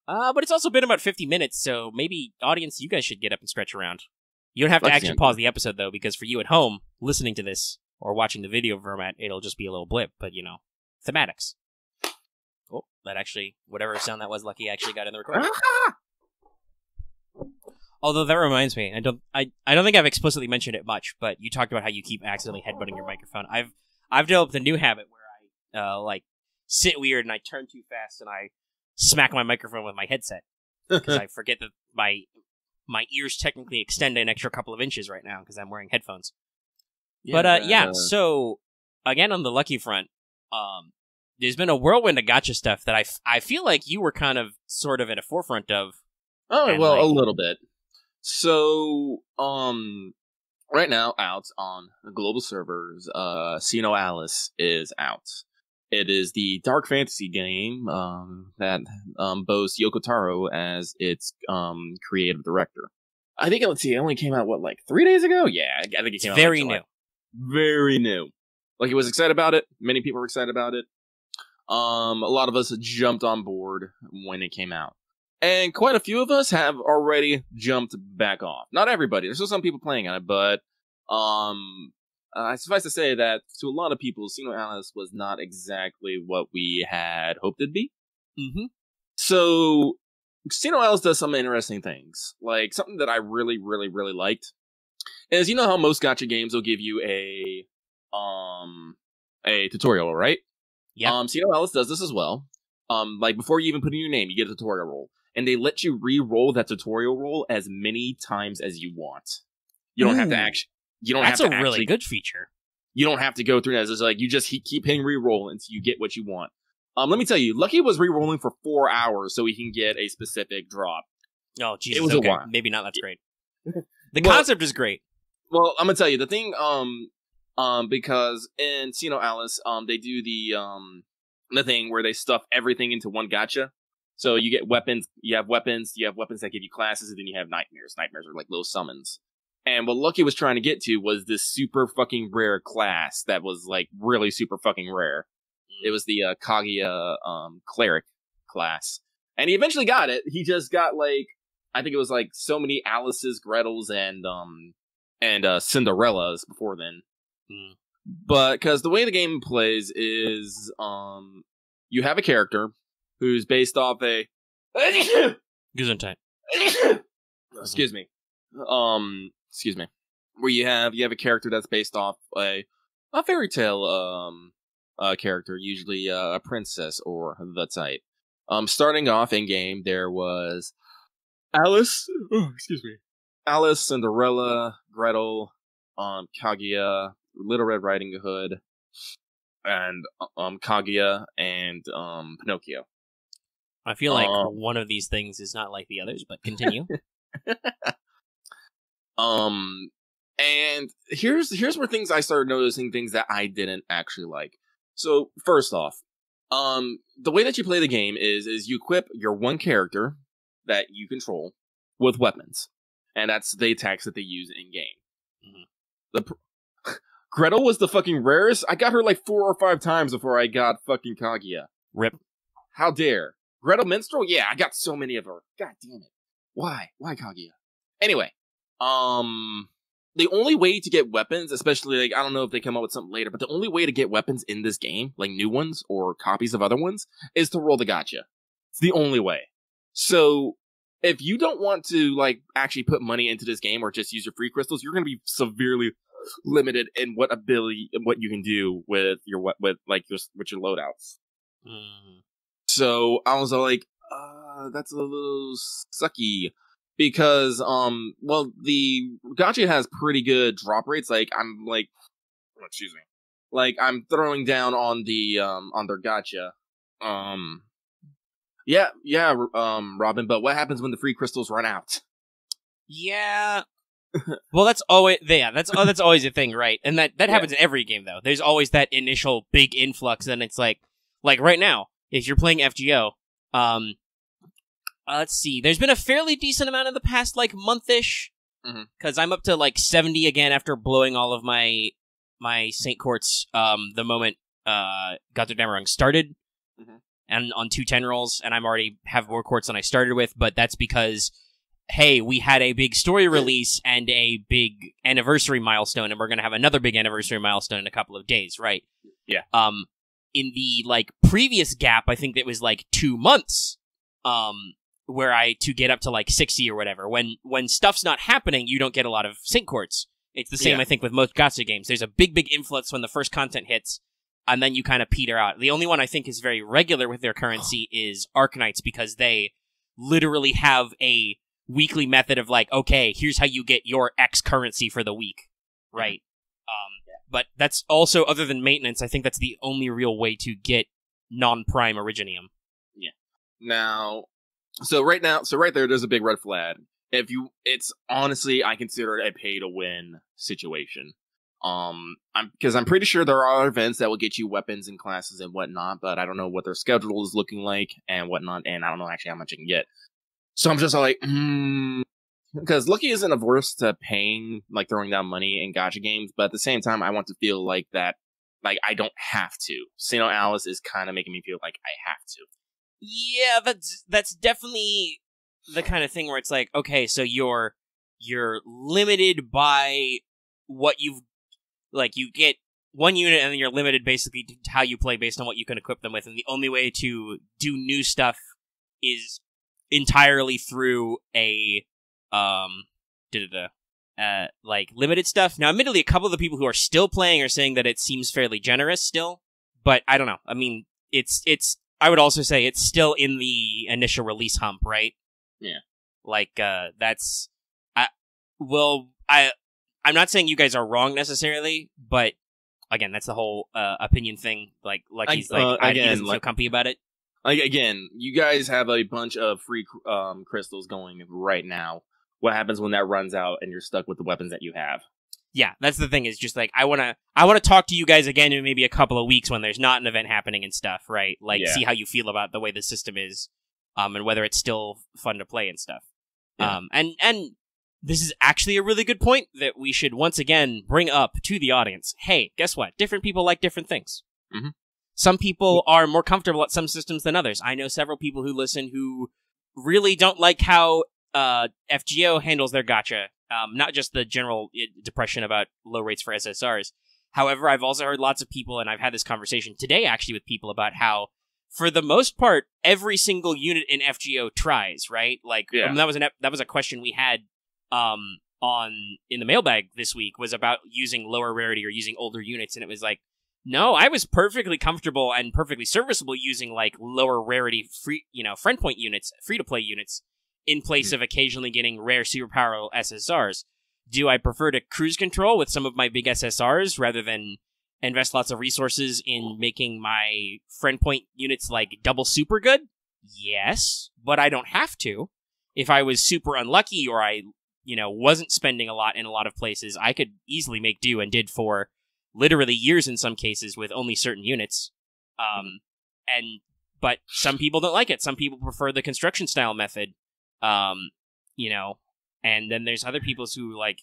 Speaker 1: But it's also been about 50 minutes, so maybe, audience, you guys should get up and stretch around. You don't have to actually pause the episode, though, because for you at home, listening to this, or watching the video format, it'll just be a little blip, but, thematics. Oh, that actually, whatever sound that was, Lucky actually got in the recording. Although, that reminds me, I don't think I've explicitly mentioned it much, but you talked about how you keep accidentally headbutting your microphone. I've developed a new habit where I, sit weird and I turn too fast and I smack my microphone with my headset because I forget that my ears technically extend an extra couple of inches right now because I'm wearing headphones. Yeah, but so again on the Lucky front, there's been a whirlwind of gacha stuff that I feel like you were kind of sort of at a forefront of.
Speaker 2: Oh well, a little bit. So right now out on the global servers, SinoAlice is out. It is the dark fantasy game that boasts Yoko Taro as its creative director. I think it only came out 3 days ago? Yeah, I think it came out
Speaker 1: very new.
Speaker 2: Very new. He was excited about it. Many people were excited about it. A lot of us jumped on board when it came out. And quite a few of us have already jumped back off. Not everybody. There's still some people playing on it, but suffice to say that to a lot of people, SinoAlice was not exactly what we had hoped it'd be.
Speaker 1: Mm-hmm.
Speaker 2: So, SinoAlice does some interesting things. Something that I really, really, really liked is, how most gacha games will give you a tutorial, right?
Speaker 1: Yeah.
Speaker 2: SinoAlice does this as well. Before you even put in your name, you get a tutorial roll. And they let you re-roll that tutorial roll as many times as you want. You don't have to actually...
Speaker 1: That's a really good feature.
Speaker 2: You don't have to go through that. It's you just keep hitting re-roll until you get what you want. Let me tell you, Lucky was re-rolling for 4 hours so he can get a specific drop.
Speaker 1: Oh, Jesus, it was okay. Maybe not, that's great. The concept is great.
Speaker 2: Well, I'm gonna tell you, the thing, because in SinoAlice, they do the thing where they stuff everything into one gacha. So you get weapons, you have weapons that give you classes, and then you have nightmares. Nightmares are like little summons. And what Lucky was trying to get to was this super fucking rare class that was really super fucking rare. It was the Kaguya cleric class. And he eventually got it. He just got I think it was so many Alices, Gretels, and Cinderellas before then.
Speaker 1: Mm.
Speaker 2: But because the way the game plays is you have a character who's based off a
Speaker 1: Gesundheit.
Speaker 2: Excuse me. Excuse me. Where you have a character that's based off a fairy tale character, usually a princess or the type. Starting off in game, there was Alice. Oh, excuse me. Alice, Cinderella, Gretel, Kaguya, Little Red Riding Hood, and Kaguya and Pinocchio.
Speaker 1: I feel like one of these things is not like the others, but continue.
Speaker 2: And here's where I started noticing things that I didn't actually like. So first off, the way that you play the game is you equip your one character that you control with weapons, and that's the attacks that they use in game. Mm-hmm. Gretel was the fucking rarest. I got her 4 or 5 times before I got fucking Kaguya.
Speaker 1: Rip.
Speaker 2: How dare. Gretel Minstrel? Yeah, I got so many of her. God damn it. Why? Why Kaguya? Anyway, the only way to get weapons, especially, I don't know if they come up with something later, but the only way to get weapons in this game, new ones or copies of other ones, is to roll the gacha. It's the only way. So, if you don't want to, actually put money into this game or just use your free crystals, you're going to be severely limited in what you can do with your loadouts.
Speaker 1: Mm.
Speaker 2: So, I was that's a little sucky. Because, the gacha has pretty good drop rates. Excuse me. I'm throwing down on the, on their gacha. Yeah, Robin. But what happens when the free crystals run out?
Speaker 1: Yeah. Well, that's always that's always a thing, right? And that happens in every game, though. There's always that initial big influx, and it's like right now, if you're playing FGO, let's see, there's been a fairly decent amount in the past like month-ish, because I'm up to like 70 again after blowing all of my Saint Courts the moment Gatcha Damarung started, and on 210 rolls, and I'm already have more courts than I started with, but that's because, hey, we had a big story release and a big anniversary milestone, and we're going to have another big anniversary milestone in a couple of days, right?
Speaker 2: Yeah.
Speaker 1: In the, like, previous gap, I think it was, like, 2 months, where to get up to, like, 60 or whatever. When stuff's not happening, you don't get a lot of sync courts. It's the same, I think, with most gacha games. There's a big influence when the first content hits, and then you kind of peter out. The only one I think is very regular with their currency is Arknights, because they literally have a weekly method of like, okay, here's how you get your X currency for the week, right? But that's also, other than maintenance, I think that's the only real way to get non-prime Originium. Yeah.
Speaker 2: Now, so right there's a big red flag. It's honestly, I consider it a pay-to-win situation. Because I'm pretty sure there are events that will get you weapons and classes and whatnot, but I don't know what their schedule is looking like and whatnot, and I don't know actually how much I can get. So I'm just like, because Lucky isn't averse to paying, like, throwing down money in gacha games, but at the same time, I want to feel like that, like, I don't have to. SinoAlice is kind of making me feel like I have to.
Speaker 1: Yeah, that's definitely the kind of thing where it's like, okay, so you're limited by what you've, like, you get one unit and then you're limited basically to how you play based on what you can equip them with, and the only way to do new stuff is entirely through a like limited stuff. Now, admittedly, a couple of the people who are still playing are saying that it seems fairly generous still, but I don't know. I mean, it's I would also say it's still in the initial release hump, right?
Speaker 2: Yeah.
Speaker 1: Like I'm not saying you guys are wrong necessarily, but again, that's the whole opinion thing. He doesn't feel comfy about it.
Speaker 2: Like, again, you guys have a bunch of free crystals going right now. What happens when that runs out and you're stuck with the weapons that you have?
Speaker 1: Yeah, that's the thing. Is just like I wanna talk to you guys again in maybe a couple of weeks when there's not an event happening and stuff, right? Like, see how you feel about the way the system is, and whether it's still fun to play and stuff. Yeah. And this is actually a really good point that we should once again bring up to the audience. Hey, guess what? Different people like different things. Mm-hmm. Some people are more comfortable at some systems than others. I know several people who listen who really don't like how FGO handles their gacha. Not just the general depression about low rates for SSRs. However, I've also heard lots of people, and I've had this conversation today actually with people about how, for the most part, every single unit in FGO tries, right? Like, that was a question we had in the mailbag this week, was about using lower rarity or using older units, and it was like, no, I was perfectly comfortable and perfectly serviceable using, like, lower rarity friend point units, free-to-play units, in place of occasionally getting rare superpower SSRs. Do I prefer to cruise control with some of my big SSRs rather than invest lots of resources in making my friend point units, like, double super good? Yes, but I don't have to. If I was super unlucky or I, wasn't spending a lot in a lot of places, I could easily make do, and did for literally years in some cases with only certain units. But some people don't like it. Some people prefer the construction style method. And then there's other people who like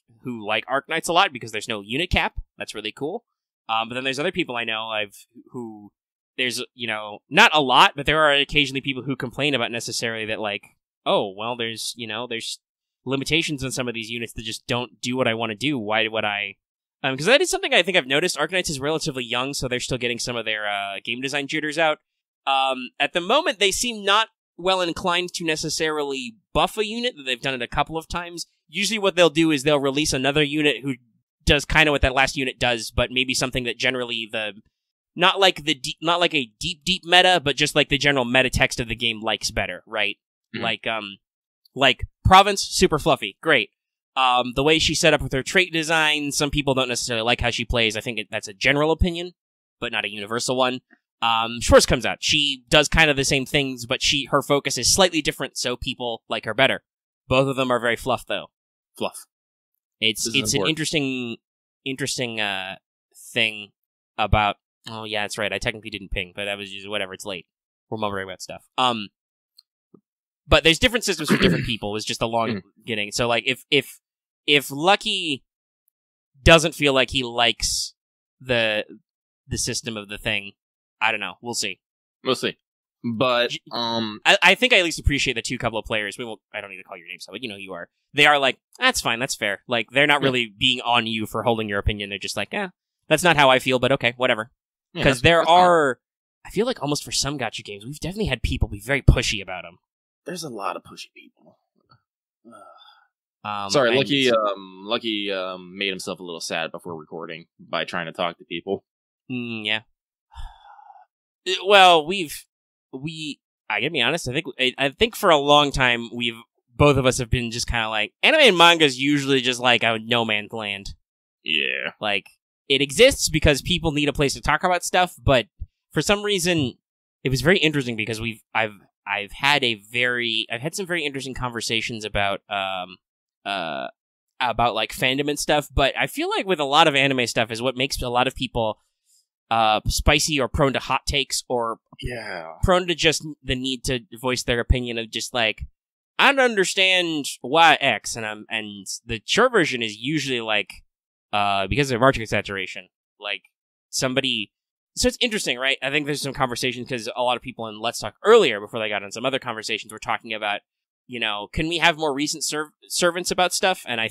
Speaker 1: Arknights a lot because there's no unit cap. That's really cool. But then there's other people I know who there's, not a lot, but there are occasionally people who complain about necessarily that, like, oh, well, there's limitations on some of these units that just don't do what I want to do. Why would I? Because that is something I think I've noticed. Arknights is relatively young, so they're still getting some of their game design jitters out. At the moment, they seem not well inclined to necessarily buff a unit. They've done it a couple of times. Usually what they'll do is they'll release another unit who does kind of what that last unit does, but maybe something that generally not like a deep meta, but just like the general meta text of the game likes better, right? Mm-hmm. Like Province, super fluffy, great. The way she set up with her trait design, some people don't necessarily like how she plays. I think that's a general opinion, but not a universal one. Schwartz comes out. She does kind of the same things, but her focus is slightly different, so people like her better. Both of them are very fluff, though.
Speaker 2: Fluff.
Speaker 1: It's an interesting thing about. Oh yeah, that's right. I technically didn't ping, but that was just whatever. It's late. We're mumbling about stuff. But there's different systems for different people. It's just a long getting. So like if Lucky doesn't feel like he likes the system of the thing, I don't know. We'll see.
Speaker 2: We'll see. But
Speaker 1: I think I at least appreciate the couple of players. I don't need to call your name, so but you know who you are. They are like, that's fine, that's fair. Like they're not really being on you for holding your opinion. They're just like, that's not how I feel, but okay, whatever. Because there are, I feel like almost for some gacha games, we've definitely had people be very pushy about them.
Speaker 2: There's a lot of pushy people. Sorry, Lucky made himself a little sad before recording by trying to talk to people.
Speaker 1: Yeah. Well, I gotta be honest, I think for a long time, both of us have been just kind of like, anime and manga is usually just like a no man's land.
Speaker 2: Yeah.
Speaker 1: Like, it exists because people need a place to talk about stuff, but for some reason, it was very interesting because I've had some very interesting conversations about like fandom and stuff, but I feel like with a lot of anime stuff is what makes a lot of people spicy or prone to hot takes or prone to just the need to voice their opinion of just like, I don't understand why X, and the short version is usually like because of margin saturation, like somebody. So it's interesting, right? I think there's some conversations because a lot of people in Let's Talk earlier, before they got on some other conversations, were talking about, can we have more recent servants about stuff? And I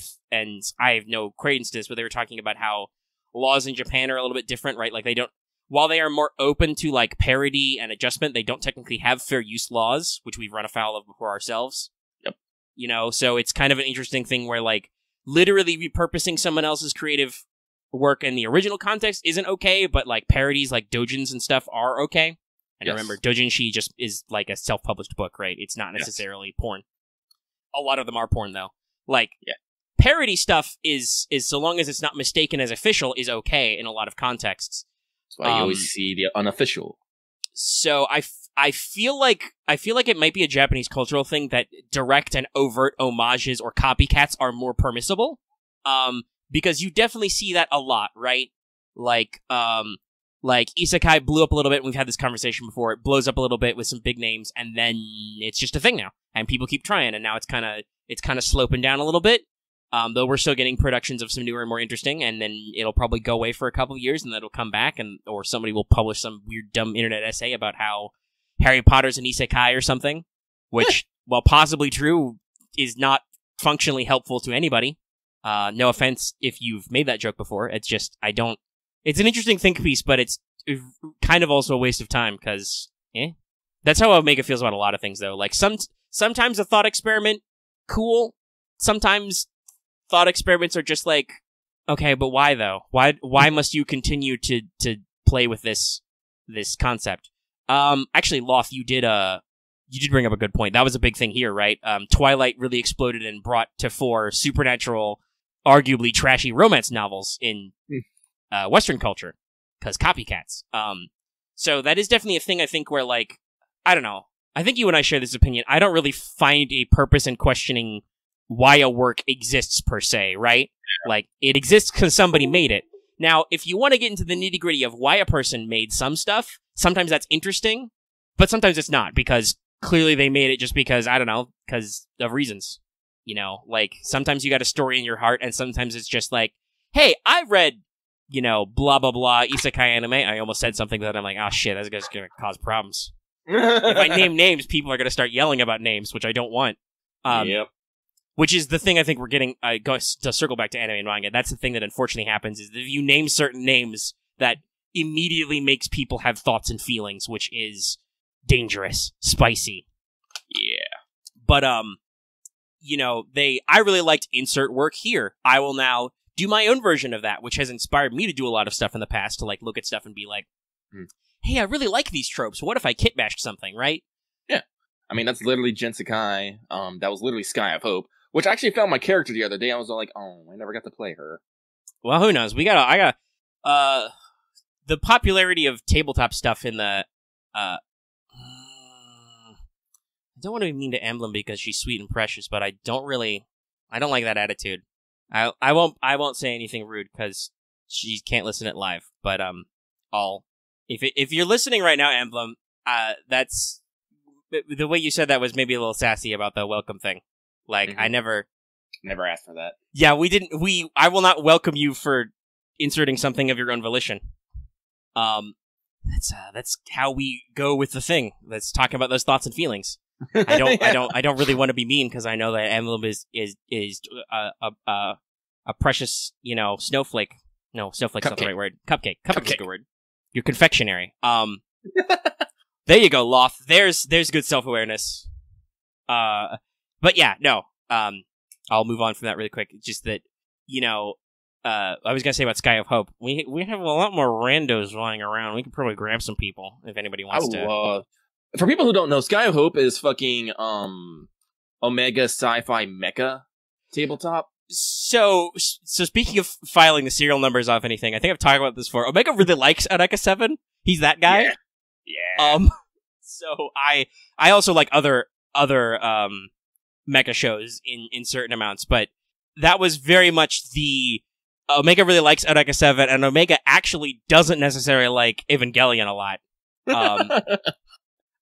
Speaker 1: have no credence to this, but they were talking about how laws in Japan are a little bit different, right? Like while they are more open to like parody and adjustment, they don't technically have fair use laws, which we've run afoul of before ourselves.
Speaker 2: Yep.
Speaker 1: So it's kind of an interesting thing where like literally repurposing someone else's creative work in the original context isn't okay, but like parodies like doujins and stuff are okay. And remember, doujinshi just is like a self-published book, right? It's not necessarily porn. A lot of them are porn, though. Like, parody stuff is so long as it's not mistaken as official, is okay in a lot of contexts.
Speaker 2: That's why you always see the unofficial.
Speaker 1: So I feel like it might be a Japanese cultural thing that direct and overt homages or copycats are more permissible. Because you definitely see that a lot, right? Like Isekai blew up a little bit, and we've had this conversation before. It blows up a little bit with some big names, and then it's just a thing now, and people keep trying, and now it's kind of sloping down a little bit. Though we're still getting productions of some newer and more interesting, and then it'll probably go away for a couple of years, and then it'll come back, or somebody will publish some weird, dumb internet essay about how Harry Potter's an isekai or something, which, while possibly true, is not functionally helpful to anybody. No offense if you've made that joke before. It's just, it's an interesting think piece, but it's kind of also a waste of time, because, That's how Omega feels about a lot of things, though. Like, sometimes a thought experiment, cool. Sometimes thought experiments are just like, okay, but why, though? Why must you continue to play with this concept? Actually, Loth, you did bring up a good point. That was a big thing here, right? Twilight really exploded and brought to fore supernatural, arguably trashy romance novels in Western culture, because copycats. So that is definitely a thing, I think, where, like, I don't know. I think you and I share this opinion. I don't really find a purpose in questioning why a work exists, per se, right? Yeah. Like, it exists because somebody made it. Now, if you want to get into the nitty-gritty of why a person made some stuff, sometimes that's interesting, but sometimes it's not, because clearly they made it just because, I don't know, because of reasons. Like, sometimes you got a story in your heart, and sometimes it's just like, hey, I read, blah, blah, blah, isekai anime. I almost said something that I'm like, oh, shit, that's going to cause problems. If I name names, people are going to start yelling about names, which I don't want.
Speaker 2: Yep.
Speaker 1: Which is the thing I think we're getting, to circle back to anime and manga, that's the thing that unfortunately happens, is that if you name certain names, that immediately makes people have thoughts and feelings, which is dangerous, spicy.
Speaker 2: Yeah.
Speaker 1: But, I really liked insert work here. I will now do my own version of that, which has inspired me to do a lot of stuff in the past, to, like, look at stuff and be like, hey, I really like these tropes. What if I kitbashed something, right?
Speaker 2: Yeah. I mean, that's literally Jinsekai. That was literally Sky of Hope, which I actually found my character the other day. I was all like, oh, I never got to play her.
Speaker 1: Well, who knows? The the popularity of tabletop stuff in the I don't want to be mean to Emblem because she's sweet and precious, but I don't like that attitude. I won't say anything rude because she can't listen it live. But if you're listening right now, Emblem, that's the way you said that was maybe a little sassy about the welcome thing. Like I never
Speaker 2: asked for that.
Speaker 1: Yeah, we didn't. I will not welcome you for inserting something of your own volition. That's how we go with the thing. Let's talk about those thoughts and feelings. I don't really want to be mean because I know that Emblem is a precious, snowflake. No, snowflake's not the right word. Cupcake. Cupcake's a good word. You're confectionery. There you go, Loth. There's good self-awareness. But yeah, no. I'll move on from that really quick. Just that, I was gonna say about Sky of Hope. We have a lot more randos flying around. We could probably grab some people if anybody wants to.
Speaker 2: For people who don't know, Sky of Hope is fucking Omega Sci-Fi Mecha tabletop.
Speaker 1: So speaking of filing the serial numbers off anything, I think I've talked about this before. Omega really likes Oneka 7. He's that guy.
Speaker 2: Yeah.
Speaker 1: So I also like other mecha shows in certain amounts, but that was very much the Omega really likes Oneka 7, and Omega actually doesn't necessarily like Evangelion a lot.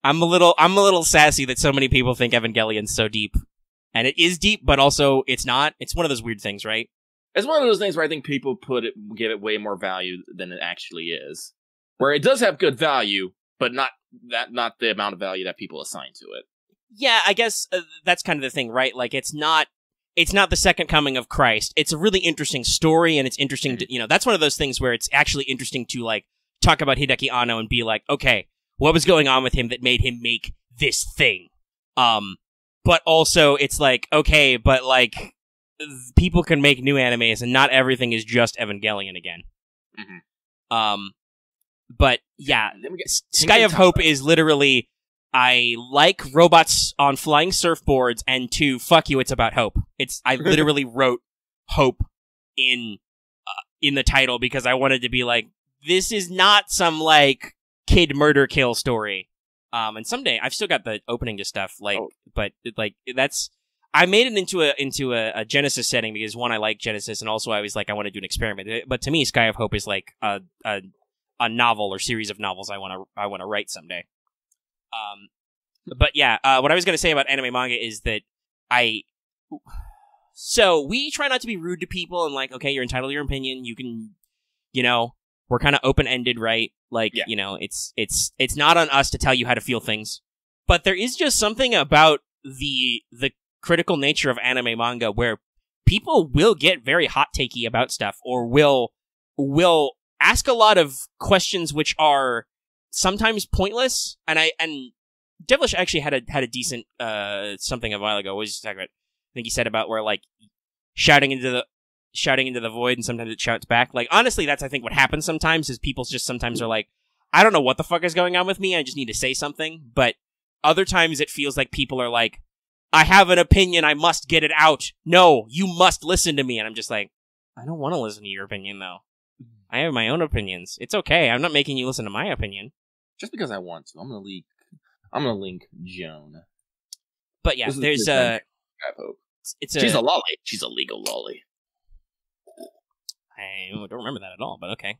Speaker 1: I'm a little sassy that so many people think Evangelion's so deep. And it is deep, but also it's not. It's one of those weird things, right?
Speaker 2: It's one of those things where I think people give it way more value than it actually is. Where it does have good value, but not the amount of value that people assign to it.
Speaker 1: Yeah, I guess that's kind of the thing, right? Like it's not the second coming of Christ. It's a really interesting story, and it's interesting to, that's one of those things where it's actually interesting to like talk about Hideaki Anno and be like, okay, what was going on with him that made him make this thing? But also, it's like, okay, but like, people can make new animes, and not everything is just Evangelion again. But yeah, Sky of Hope is literally, I like robots on flying surfboards, and fuck you, it's about hope. I literally wrote hope in the title because I wanted to be like, this is not some like kid murder kill story. And someday I've still got the opening to stuff, but I made it into a Genesis setting because one, I like Genesis, and also I was like, I want to do an experiment. But to me, Sky of Hope is like a novel or series of novels I want to write someday. But yeah, what I was gonna say about anime manga is that so we try not to be rude to people and like, okay, you're entitled to your opinion. You can, we're kind of open-ended, right? Like, it's not on us to tell you how to feel things. But there is just something about the critical nature of anime manga where people will get very hot-takey about stuff, or will ask a lot of questions which are sometimes pointless. And Devilish actually had a decent something a while ago. What was he talking about? I think he said about where like shouting into the void, and sometimes it shouts back. Like, honestly, that's, I think, what happens sometimes, is people just sometimes are like, I don't know what the fuck is going on with me, I just need to say something. But other times it feels like people are like, I have an opinion, I must get it out. No, you must listen to me. And I'm just like, I don't want to listen to your opinion, though. I have my own opinions. It's okay, I'm not making you listen to my opinion.
Speaker 2: Just because I want to. I'm gonna link Joan.
Speaker 1: But yeah, there's
Speaker 2: I hope. She's a lolly. She's a legal lolly.
Speaker 1: I don't remember that at all, but okay.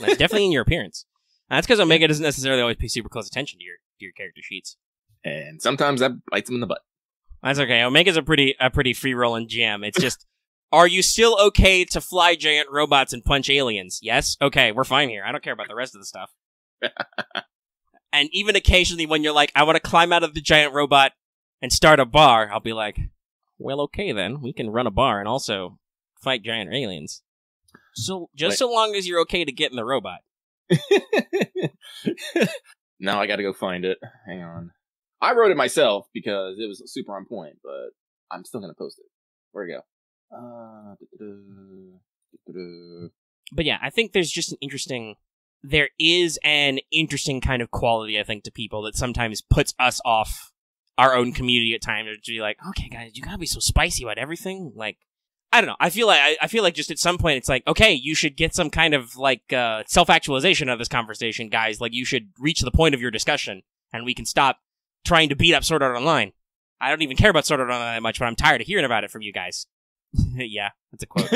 Speaker 1: That's definitely in your appearance. That's because Omega doesn't necessarily always pay super close attention to your character sheets.
Speaker 2: And sometimes that bites him in the butt.
Speaker 1: That's okay. Omega's a pretty free-rolling jam. It's just, are you still okay to fly giant robots and punch aliens? Yes? Okay, we're fine here. I don't care about the rest of the stuff. And even occasionally when you're like, I want to climb out of the giant robot and start a bar, I'll be like, well, okay then. We can run a bar and also fight giant aliens. So so long as you're okay to get in the robot.
Speaker 2: Now I gotta go find it. Hang on. I wrote it myself because it was super on point, but I'm still gonna post it. Where'd it go?
Speaker 1: But yeah, I think there is an interesting kind of quality, I think, to people that sometimes puts us off our own community at times, to be like, okay, guys, you gotta be so spicy about everything. Like, I don't know. I feel like just at some point it's like, okay, you should get some kind of like self-actualization out of this conversation, guys. Like you should reach the point of your discussion, and we can stop trying to beat up Sword Art Online. I don't even care about Sword Art Online that much, but I'm tired of hearing about it from you guys. Yeah, that's a quote.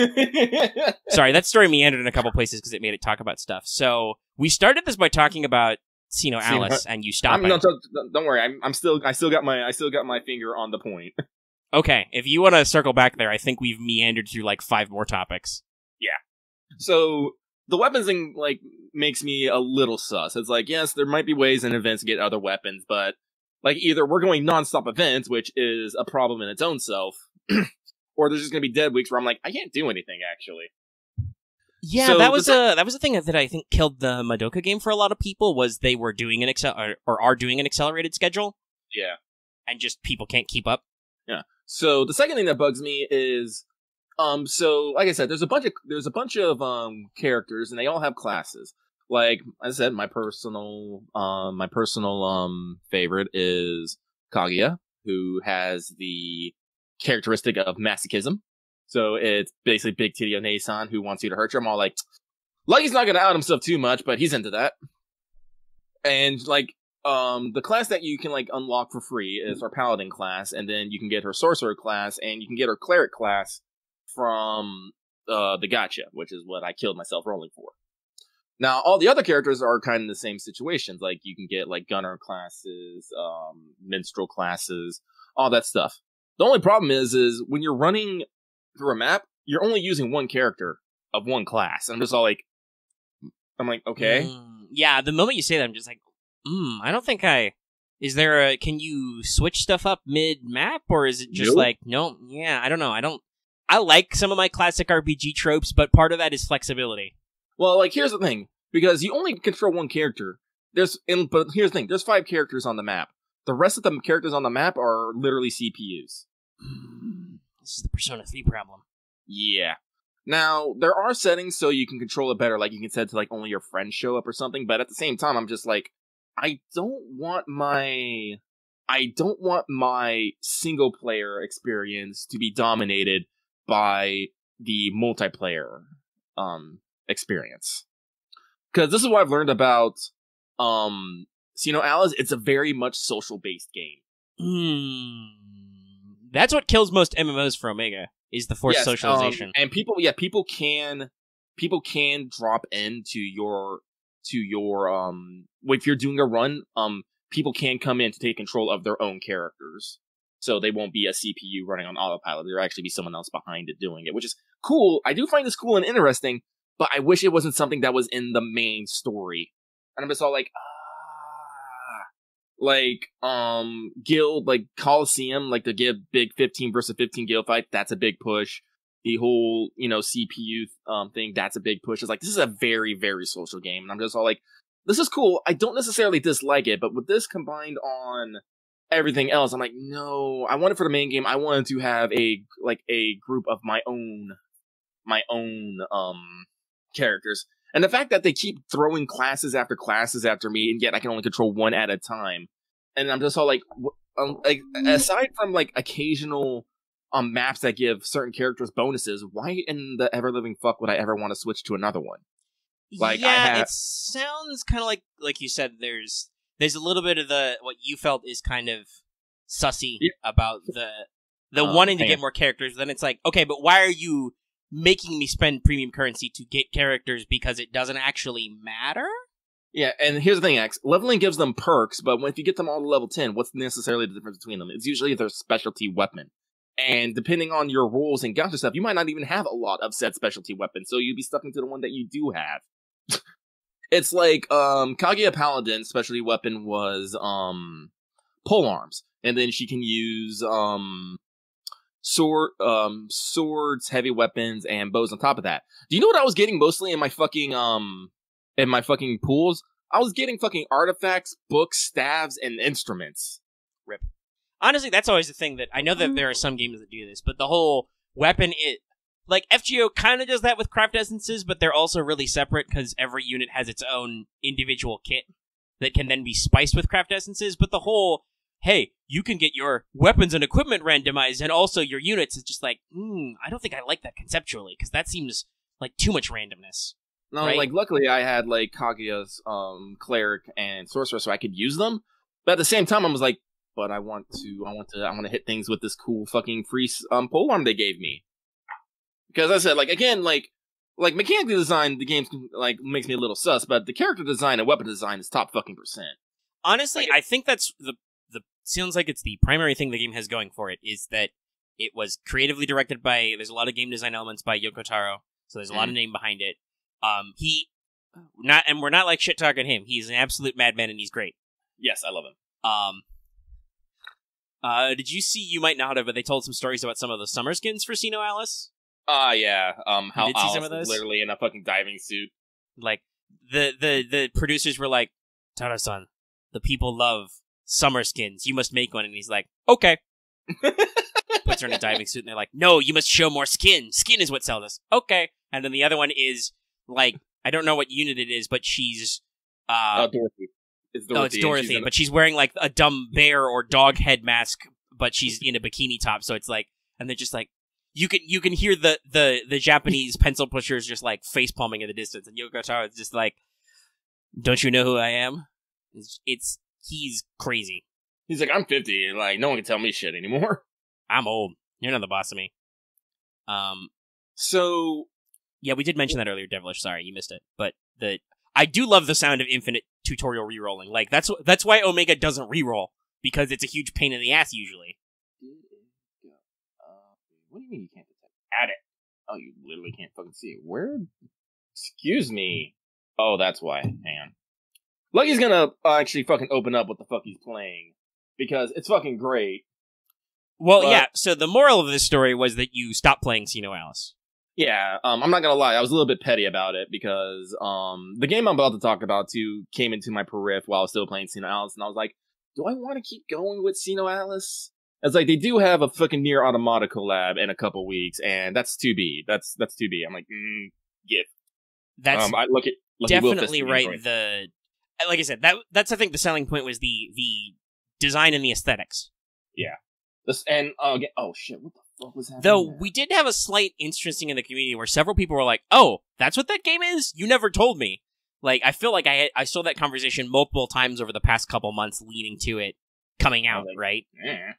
Speaker 1: Sorry, that story meandered in a couple places because it made it talk about stuff. So we started this by talking about SinoAlice, and you stopped.
Speaker 2: No, don't worry. I still got my finger on the point.
Speaker 1: Okay, if you want to circle back there, I think we've meandered through like 5 more topics.
Speaker 2: Yeah. So the weapons thing like makes me a little sus. It's like, yes, there might be ways in events to get other weapons, but like either we're going non-stop events, which is a problem in its own self, or there's just gonna be dead weeks where I'm like, I can't do anything actually.
Speaker 1: Yeah, so that was a thing that I think killed the Madoka game for a lot of people, was they were doing an are doing an accelerated schedule.
Speaker 2: Yeah.
Speaker 1: And just people can't keep up.
Speaker 2: Yeah. So the second thing that bugs me is, so like I said, there's a bunch of characters, and they all have classes. Like I said, my personal favorite is Kaguya, who has the characteristic of masochism. So it's basically Big Titty One-san who wants you to hurt you. I'm all like he's not gonna out himself too much, but he's into that. And like, the class that you can like unlock for free is our paladin class, and then you can get her sorcerer class, and you can get her cleric class from the gacha, which is what I killed myself rolling for. Now, all the other characters are kind of in the same situations. Like you can get like gunner classes, minstrel classes, all that stuff. The only problem is when you're running through a map, you're only using one character of one class. And I'm just all like, okay.
Speaker 1: Yeah, the moment you say that, I'm just like, I don't think can you switch stuff up mid-map, or is it just like, no, yeah, I don't know. I like some of my classic RPG tropes, but part of that is flexibility.
Speaker 2: Well, like, here's the thing, because you only control one character. But here's the thing, there's 5 characters on the map. The rest of the characters on the map are literally CPUs.
Speaker 1: This is the Persona 3 problem.
Speaker 2: Yeah. Now, there are settings so you can control it better, like you can set to like only your friends show up or something, but at the same time, I'm just like, I don't want my single player experience to be dominated by the multiplayer experience. Because this is what I've learned about SinoAlice. It's a very much social based game.
Speaker 1: That's what kills most MMOs for Omega, is the forced socialization.
Speaker 2: And people can drop into your if you're doing a run, people can come in to take control of their own characters. So they won't be a CPU running on autopilot. There'll actually be someone else behind it doing it, which is cool. I do find this cool and interesting, but I wish it wasn't something that was in the main story. And I'm just all like, guild, like Coliseum, like the give big 15 versus 15 guild fight, that's a big push. The whole, CPU thing, that's a big push. It's like, this is a very, very social game. And I'm just all like, this is cool. I don't necessarily dislike it, but with this combined on everything else, I'm like, no, I want it for the main game. I wanted to have a group of my own characters. And the fact that they keep throwing classes after me, and yet I can only control one at a time. And I'm just all like aside from like occasional maps that give certain characters bonuses, why in the ever-living fuck would I ever want to switch to another one? Like,
Speaker 1: it sounds kind of like you said, there's a little bit of what you felt is kind of sussy about the wanting to get more characters. Then it's like, okay, but why are you making me spend premium currency to get characters because it doesn't actually matter?
Speaker 2: Yeah, and here's the thing, X. Leveling gives them perks, but if you get them all to level 10, what's necessarily the difference between them? It's usually their specialty weapon. And depending on your rules and gacha stuff, you might not even have a lot of said specialty weapons, so you'd be stuck into the one that you do have. It's like, Kaguya Paladin's specialty weapon was, polearms. And then she can use, swords, heavy weapons, and bows on top of that. Do you know what I was getting mostly in my fucking pools? I was getting fucking artifacts, books, staves, and instruments.
Speaker 1: Rip. Honestly, that's always the thing that I know that there are some games that do this, but the whole weapon, like FGO kind of does that with craft essences, but they're also really separate because every unit has its own individual kit that can then be spiced with craft essences. But the whole hey, you can get your weapons and equipment randomized and also your units. It's just like, I don't think I like that conceptually, because that seems like too much randomness.
Speaker 2: No,
Speaker 1: right?
Speaker 2: like luckily I had like Kaguya's cleric and sorcerer, so I could use them. But at the same time, I was like, but I want to hit things with this cool fucking free polearm they gave me. Because I said, like, again, like mechanically design, the game like makes me a little sus, but the character design and weapon design is top fucking percent.
Speaker 1: Honestly, I think that's the sounds like it's the primary thing the game has going for it, is that it was creatively directed by, there's a lot of game design elements by Yoko Taro, so there's a lot of name behind it. We're not like shit talking him. He's an absolute madman and he's great.
Speaker 2: Yes, I love him.
Speaker 1: Did you see, you might not have, but they told some stories about some of the summer skins for SinoAlice?
Speaker 2: Yeah. How
Speaker 1: did see
Speaker 2: Alice
Speaker 1: some of
Speaker 2: was
Speaker 1: those?
Speaker 2: literally in a fucking diving suit.
Speaker 1: Like, the producers were like, Taro-san, the people love summer skins. You must make one. And he's like, okay. Puts her in a diving suit and they're like, no, you must show more skin. Skin is what sells us. Okay. And then the other one is, like, I don't know what unit it is, but she's...
Speaker 2: Dorothy. It's Dorothy.
Speaker 1: Oh, it's Dorothy, but she's wearing, like, a dumb bear or dog head mask, but she's in a bikini top, so it's like... And they're just like... You can hear the Japanese pencil pushers just, like, face-palming in the distance, and Yoko Taro is just like, don't you know who I am? He's crazy.
Speaker 2: He's like, I'm 50, and, like, no one can tell me shit anymore.
Speaker 1: I'm old. You're not the boss of me.
Speaker 2: So...
Speaker 1: Yeah, we did mention that earlier, Devilish. Sorry, you missed it. But I do love the sound of infinite tutorial rerolling. Like, that's why Omega doesn't reroll, because it's a huge pain in the ass usually.
Speaker 2: What do you mean you can't detect? Add it. Oh, you literally can't fucking see it. Where? Excuse me. Oh, that's why. Hang on. Lucky's gonna actually fucking open up what the fuck he's playing, because it's fucking great.
Speaker 1: Well, yeah, so the moral of this story was that you stopped playing SinoAlice.
Speaker 2: Yeah, I'm not gonna lie, I was a little bit petty about it, because the game I'm about to talk about, too, came into my periph while I was still playing SinoAlice, and I was like, do I want to keep going with SinoAlice? It's like, they do have a fucking Nier Automata collab in a couple weeks, and that's 2B. That's 2B. I'm like, give.
Speaker 1: That's
Speaker 2: Lucky
Speaker 1: definitely right. Like I said, that's I think the selling point was the design and the aesthetics.
Speaker 2: Yeah. Oh shit, what the fuck was happening?
Speaker 1: Though we did have a slight interesting in the community where several people were like, "Oh, that's what that game is? You never told me." Like, I feel like I saw that conversation multiple times over the past couple months leading to it coming out, right?
Speaker 2: Yeah.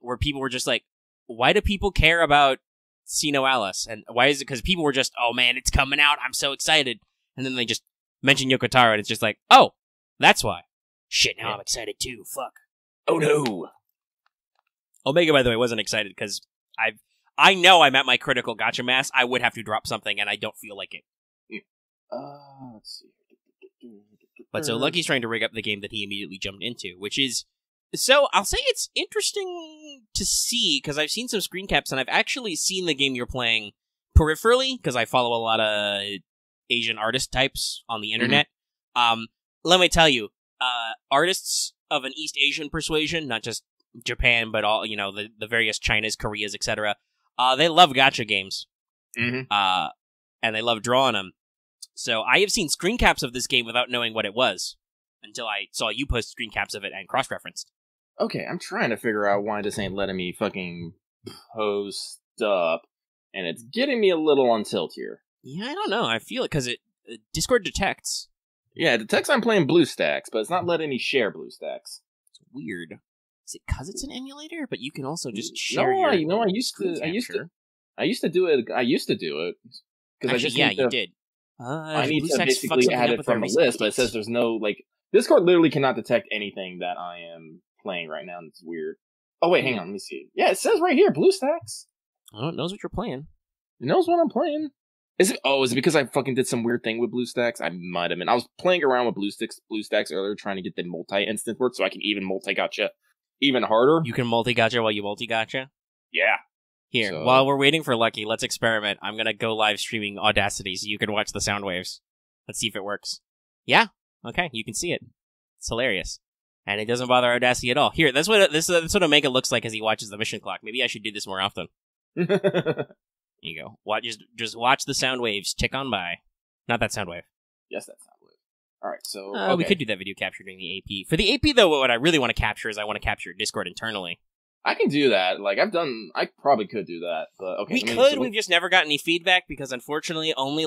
Speaker 1: Where people were just like, "Why do people care about SinoAlice?" And why is it? Because people were just, "Oh man, it's coming out! I'm so excited!" And then they just mention Yoko Taro, and it's just like, "Oh, that's why." Shit, now I'm excited too. Fuck.
Speaker 2: Oh no.
Speaker 1: Omega, by the way, wasn't excited because I know I'm at my critical gacha mass. I would have to drop something, and I don't feel like it.
Speaker 2: Let's see.
Speaker 1: But so Lucky's trying to rig up the game that he immediately jumped into, which is... So I'll say it's interesting to see, because I've seen some screen caps, and I've actually seen the game you're playing peripherally, because I follow a lot of Asian artist types on the internet. Mm-hmm. Let me tell you, artists of an East Asian persuasion, not just Japan, but all, you know, the various Chinas, Koreas, etc. They love gacha games.
Speaker 2: Mm-hmm.
Speaker 1: And they love drawing them. So I have seen screen caps of this game without knowing what it was, until I saw you post screen caps of it and cross-referenced.
Speaker 2: Okay, I'm trying to figure out why this ain't letting me fucking post up, and it's getting me a little on tilt here.
Speaker 1: Yeah, I don't know. I feel it, because Discord detects.
Speaker 2: Yeah, it detects I'm playing BlueStacks, but it's not letting me share BlueStacks.
Speaker 1: It's weird. Is it because it's an emulator? But you can also just share
Speaker 2: I used to do it. Because
Speaker 1: you did.
Speaker 2: I need to basically add it from the list, but it says there's no, like, Discord literally cannot detect anything that I am playing right now, and it's weird. Oh, wait, hang on, let me see. Yeah, it says right here, BlueStacks.
Speaker 1: Oh, it knows what you're playing.
Speaker 2: It knows what I'm playing. Is it because I fucking did some weird thing with BlueStacks? I might have been. I was playing around with BlueStacks earlier, trying to get the multi-instant work so I can even multi-gacha even harder.
Speaker 1: You can multi-gacha while you multi-gacha?
Speaker 2: Yeah.
Speaker 1: Here, while we're waiting for Lucky, let's experiment. I'm gonna go live streaming Audacity so you can watch the sound waves. Let's see if it works. Yeah? Okay, you can see it. It's hilarious. And it doesn't bother Audacity at all. Here, that's what Omega looks like as he watches the mission clock. Maybe I should do this more often. Here you go. Just watch the sound waves tick on by. Not that sound wave.
Speaker 2: Yes, that sound wave. All right, so okay.
Speaker 1: We could do that video capture during the AP. For the AP, though, what I really want to capture is I want to capture Discord internally.
Speaker 2: I can do that. Like, I probably could do that, but okay.
Speaker 1: We could, we've just never gotten any feedback, because unfortunately only,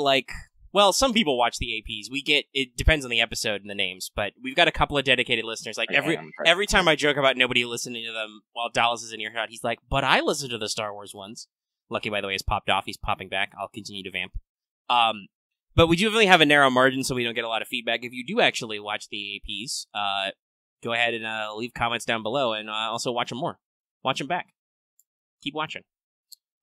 Speaker 1: well, some people watch the APs. It depends on the episode and the names, but we've got a couple of dedicated listeners. Like, every time I joke about nobody listening to them while Dallas is in earshot, he's like, but I listen to the Star Wars ones. Lucky, by the way, has popped off. He's popping back. I'll continue to vamp. But we do really have a narrow margin, so we don't get a lot of feedback. If you do actually watch the APs, go ahead and leave comments down below, and also watch them more. Watch them back. Keep watching.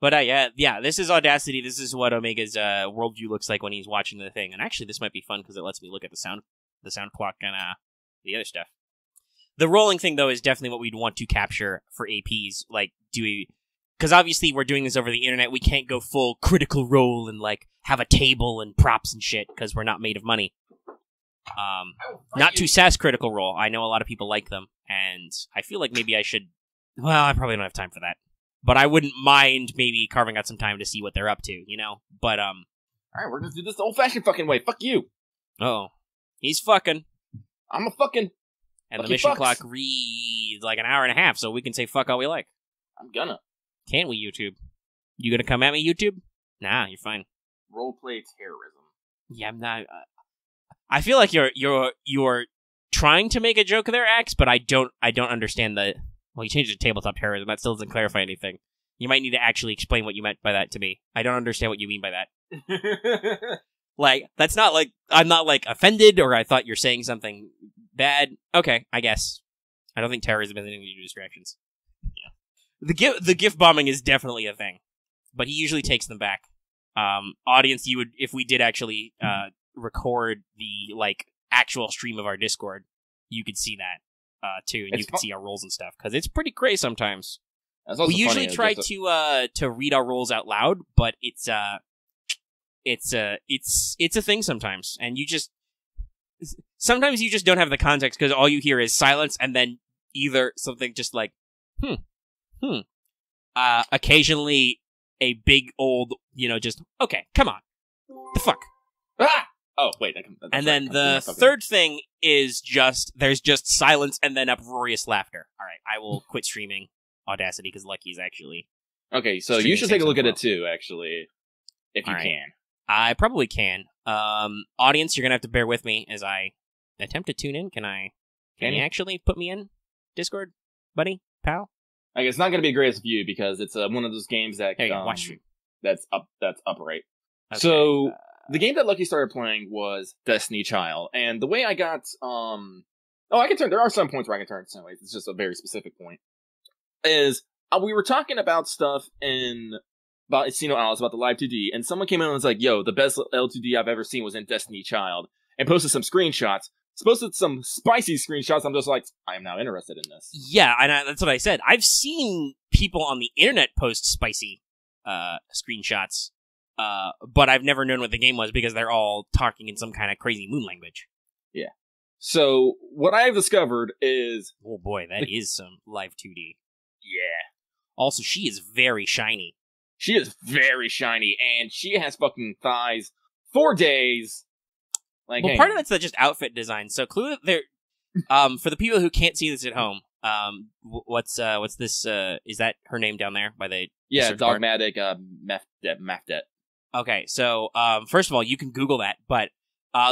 Speaker 1: But yeah, this is Audacity. This is what Omega's worldview looks like when he's watching the thing. And actually, this might be fun because it lets me look at the sound clock and the other stuff. The rolling thing, though, is definitely what we'd want to capture for APs. Like, because obviously we're doing this over the internet. We can't go full Critical Role and have a table and props and shit because we're not made of money. Not too sass Critical Role. I know a lot of people like them, and I feel like maybe I should. Well, I probably don't have time for that. But I wouldn't mind maybe carving out some time to see what they're up to, you know? But,
Speaker 2: Alright, we're gonna do this the old-fashioned fucking way. Fuck you!
Speaker 1: Oh. He's fucking.
Speaker 2: I'm a fucking...
Speaker 1: And the mission clock reads like an hour and a half, so we can say fuck all we like.
Speaker 2: I'm gonna.
Speaker 1: Can't we, YouTube? You gonna come at me, YouTube? Nah, you're fine.
Speaker 2: Roleplay terrorism.
Speaker 1: Yeah, I'm not... I feel like you're trying to make a joke there, Axe, but I don't understand the... Well, you changed it to tabletop terrorism. That still doesn't clarify anything. You might need to actually explain what you meant by that to me. I don't understand what you mean by that. That's not I'm not offended or I thought you're saying something bad. Okay, I guess. I don't think terrorism has anything to do with distractions. Yeah. The gift bombing is definitely a thing, but he usually takes them back. Audience, if we did actually record the actual stream of our Discord, you could see that. Too, and you can see our rolls and stuff because it's pretty crazy sometimes. We usually try to read our rolls out loud, but it's a thing sometimes, and sometimes you just don't have the context because all you hear is silence, and then either something just occasionally a big old just okay, come on, the fuck.
Speaker 2: Ah! Oh, wait.
Speaker 1: And then the third thing is there's just silence and then uproarious laughter. All right, I will quit streaming Audacity because Lucky's actually...
Speaker 2: Okay, so you should take a look at it too, actually, if you can.
Speaker 1: I probably can. Audience, you're going to have to bear with me as I attempt to tune in. Can you actually put me in Discord, buddy, pal?
Speaker 2: It's not going to be a greatest view because it's one of those games that...
Speaker 1: Hey, watch stream.
Speaker 2: That's upright.
Speaker 1: Okay.
Speaker 2: So... The game that Lucky started playing was Destiny Child, and the way I got, I can turn, there are some points where I can turn it anyways, it's just a very specific point, is, we were talking about stuff about SinoAlice, about the live 2D, and someone came in and was like, yo, the best L2D I've ever seen was in Destiny Child, and posted some screenshots, posted some spicy screenshots. I'm just like, I am now interested in this.
Speaker 1: Yeah, and that's what I said. I've seen people on the internet post spicy screenshots, but I've never known what the game was because they're all talking in some kind of crazy moon language.
Speaker 2: Yeah. So, what I've discovered is...
Speaker 1: Oh boy, that is some live 2D.
Speaker 2: Yeah.
Speaker 1: Also, she is very shiny.
Speaker 2: She is very shiny, and she has fucking thighs for days.
Speaker 1: Part of that's just outfit design. So, clue there. For the people who can't see this at home, what's this? Is that her name down there by the?
Speaker 2: Yeah, Dogmatic Mafdet.
Speaker 1: Okay, so first of all, you can Google that, but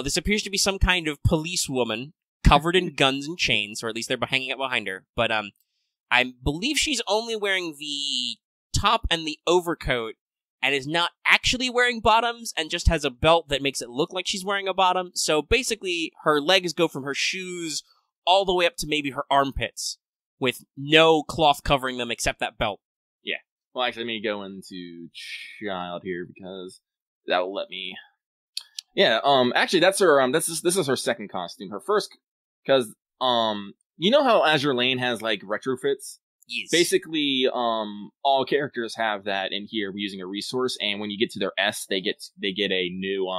Speaker 1: this appears to be some kind of police woman covered in guns and chains, or at least they're hanging out behind her. But I believe she's only wearing the top and the overcoat, and is not actually wearing bottoms, and just has a belt that makes it look like she's wearing a bottom. So basically, her legs go from her shoes all the way up to maybe her armpits, with no cloth covering them except that belt.
Speaker 2: Yeah. Well, actually, let me go into Child here, because that will let me... Yeah, actually, that's her, this is her second costume. Her first, because, you know how Azure Lane has, retrofits?
Speaker 1: Yes.
Speaker 2: Basically, all characters have that in here using a resource, and when you get to their S, they get a new,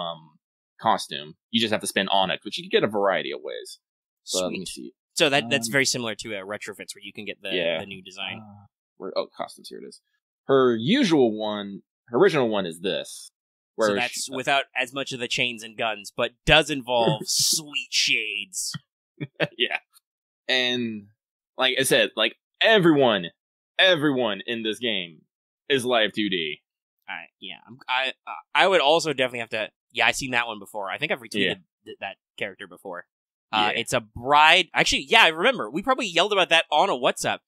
Speaker 2: costume. You just have to spend on it, which you can get a variety of ways.
Speaker 1: Sweet. Let me see. So that's very similar to retrofits, where you can get the new design.
Speaker 2: Costumes, here it is. Her original one is this.
Speaker 1: So that's without as much of the chains and guns, but does involve sweet shades.
Speaker 2: Yeah. And like I said, like everyone in this game is live 2D.
Speaker 1: I would also definitely have to. Yeah, I've seen that one before. I think I've retweeted that character before. It's a bride. Actually, yeah, I remember. We probably yelled about that on a WhatsApp.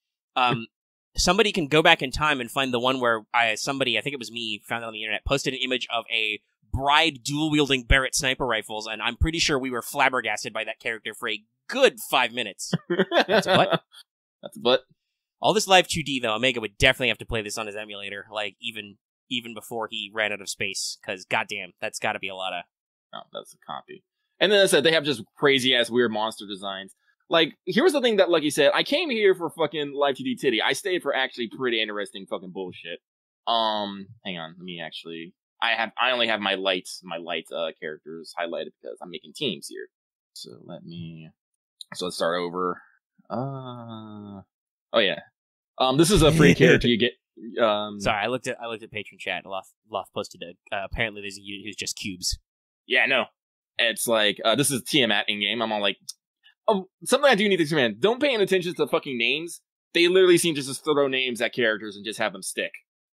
Speaker 1: Somebody can go back in time and find the one where somebody, I think it was me, found it on the internet, posted an image of a bride dual-wielding Barrett sniper rifles, and I'm pretty sure we were flabbergasted by that character for a good 5 minutes. That's a butt.
Speaker 2: That's a butt.
Speaker 1: All this live 2D, though, Omega would definitely have to play this on his emulator, like, even before he ran out of space, because, goddamn, that's gotta be a lot of...
Speaker 2: Oh, that's a copy. And then I said, they have just crazy-ass weird monster designs. Like, here's the thing that Lucky said, I came here for fucking live 2D titty. I stayed for actually pretty interesting fucking bullshit. Hang on, let me actually... I only have my light characters highlighted because I'm making teams here. So let's start over. Oh yeah. This is a free character you get.
Speaker 1: Sorry, I looked at patron chat. Loth posted apparently there's a unit who's just cubes.
Speaker 2: Yeah, no. It's like this is Tiamat in game. I'm all like, something I do need to expand. Don't pay any attention to fucking names. They literally seem to just throw names at characters and just have them stick.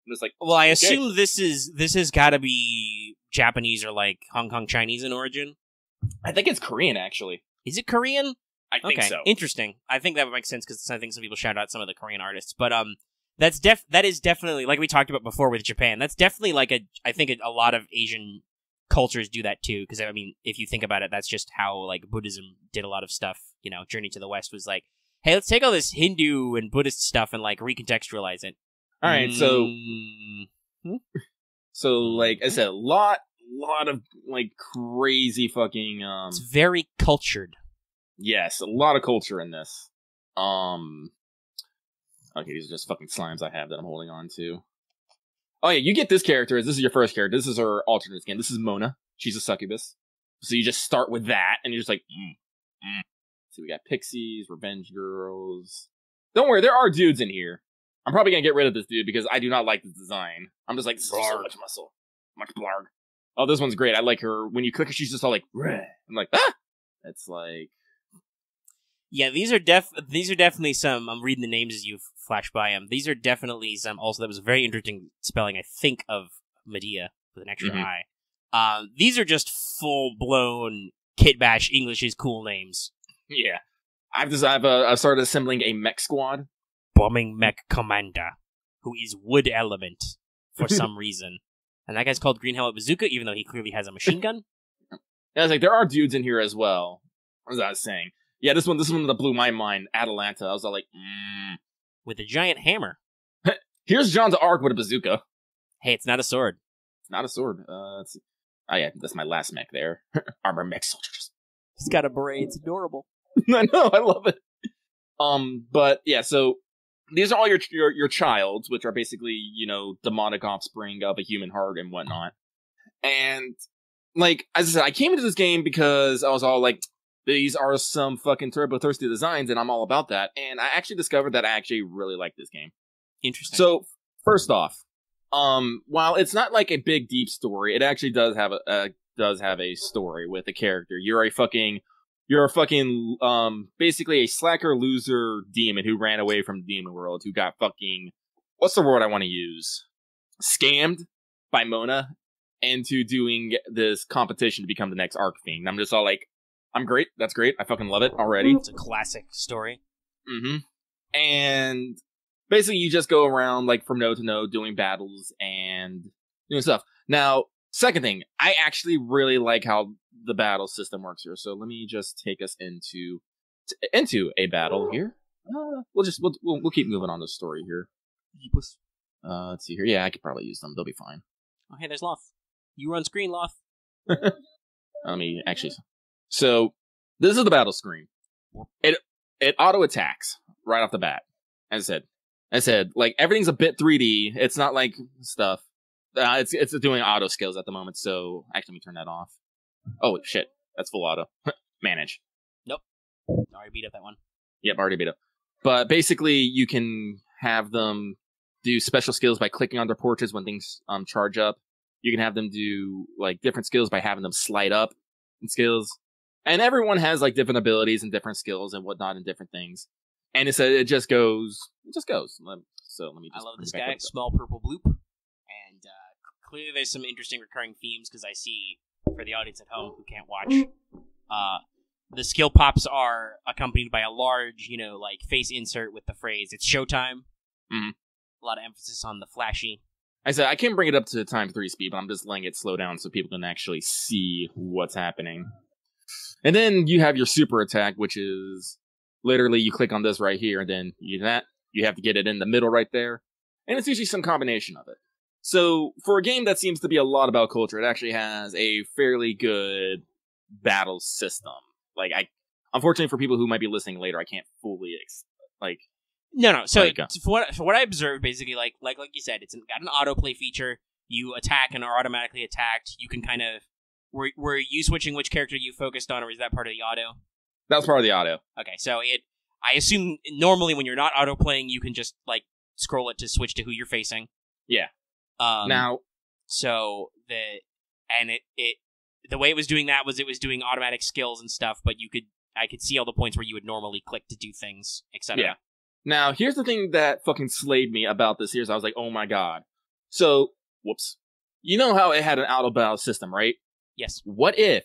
Speaker 2: And it's like,
Speaker 1: well, I assume this has got to be Japanese or like Hong Kong Chinese in origin.
Speaker 2: I think it's Korean, actually.
Speaker 1: Is it Korean?
Speaker 2: I think so.
Speaker 1: Interesting. I think that would make sense because I think some people shout out some of the Korean artists, but that is definitely, like we talked about before with Japan. That's definitely like I think a lot of Asian cultures do that too. Because I mean, if you think about it, that's just how like Buddhism did a lot of stuff. You know, Journey to the West was like, hey, let's take all this Hindu and Buddhist stuff and like recontextualize it.
Speaker 2: All right, so like I said, a lot of like crazy fucking.
Speaker 1: It's very cultured.
Speaker 2: Yes, a lot of culture in this. Okay, these are just fucking slimes I have that I'm holding on to. Oh yeah, you get this character. This is your first character. This is her alternate skin. This is Mona. She's a succubus. So you just start with that, and you're just like, So we got pixies, revenge girls. Don't worry, there are dudes in here. I'm probably gonna get rid of this dude because I do not like the design. I'm just like, so much muscle, much blarg. Oh, this one's great. I like her. When you click her, she's just all like, Reh. I'm like, ah. It's like,
Speaker 1: yeah, these are definitely some. I'm reading the names as you flash by them. These are definitely some. Also, that was a very interesting spelling. I think of Medea with an extra I. These are just full blown Kit Bash English is cool names.
Speaker 2: Yeah, I've started assembling a mech squad.
Speaker 1: Bombing mech commander, who is wood element for some reason, and that guy's called Green Helmet Bazooka, even though he clearly has a machine gun.
Speaker 2: And I was like, there are dudes in here as well. As I was saying, yeah, this one that blew my mind. Atalanta, I was all like,
Speaker 1: with a giant hammer.
Speaker 2: Here's John d'Arc with a bazooka.
Speaker 1: Hey, it's not a sword.
Speaker 2: It's not a sword. Let's see. Oh yeah, that's my last mech there. Armor mech soldiers.
Speaker 1: He's got a beret. It's adorable.
Speaker 2: I know, I love it. But yeah, so. These are all your childs, which are basically, you know, demonic offspring of a human heart and whatnot. And, like, as I said, I came into this game because I was all like, these are some fucking turbo-thirsty designs, and I'm all about that. And I actually discovered that I actually really like this game.
Speaker 1: Interesting.
Speaker 2: So, first off, while it's not like a big, deep story, it actually does have a story with a character. You're a fucking, basically a slacker loser demon who ran away from the demon world, who got fucking, what's the word I want to use? Scammed by Mona into doing this competition to become the next Arc Fiend. I'm just all like, I'm great. That's great. I fucking love it already.
Speaker 1: It's a classic story.
Speaker 2: Mm-hmm. And basically you just go around like from node to node doing battles and doing stuff. Now, second thing, I actually really like how the battle system works here. So let me just take us into a battle here. We'll keep moving on the story here. Let's see here. Yeah, I could probably use them. They'll be fine.
Speaker 1: Oh, hey, there's Loth. You were on screen, Loth.
Speaker 2: Let me actually. So this is the battle screen. It auto attacks right off the bat. As I said, like everything's a bit 3D. It's not like stuff. It's doing auto skills at the moment. So actually, let me turn that off. Oh shit, that's full auto. Manage.
Speaker 1: Nope. Already beat up that one.
Speaker 2: Yep, already beat up. But basically, you can have them do special skills by clicking on their portraits when things charge up. You can have them do like different skills by having them slide up in skills. And everyone has like different abilities and different skills and whatnot and different things. And it just goes. So let me just.
Speaker 1: I love this guy, small purple bloop. And clearly there's some interesting recurring themes because I see, for the audience at home who can't watch, the skill pops are accompanied by a large, like face insert with the phrase, "It's showtime."
Speaker 2: Mm-hmm.
Speaker 1: A lot of emphasis on the flashy.
Speaker 2: I said I can't bring it up to times 3 speed, but I'm just letting it slow down so people can actually see what's happening. And then you have your super attack, which is literally you click on this right here, and then you have to get it in the middle right there. And it's usually some combination of it. So for a game that seems to be a lot about culture, it actually has a fairly good battle system. Like, unfortunately for people who might be listening later, I can't fully
Speaker 1: No. So for what I observed, basically, like you said, it's got an autoplay feature. You attack and are automatically attacked. You can kind of were you switching which character you focused on, or is that part of the auto?
Speaker 2: That was part of the auto.
Speaker 1: Okay, so I assume normally when you're not auto playing, you can just like scroll it to switch to who you're facing.
Speaker 2: Yeah. Now,
Speaker 1: so the way it was doing that was it was doing automatic skills and stuff, but I could see all the points where you would normally click to do things, etc.
Speaker 2: Yeah. Now, here's the thing that fucking slayed me about this. I was like, oh my god. So, whoops. You know how it had an auto battle system, right?
Speaker 1: Yes.
Speaker 2: What if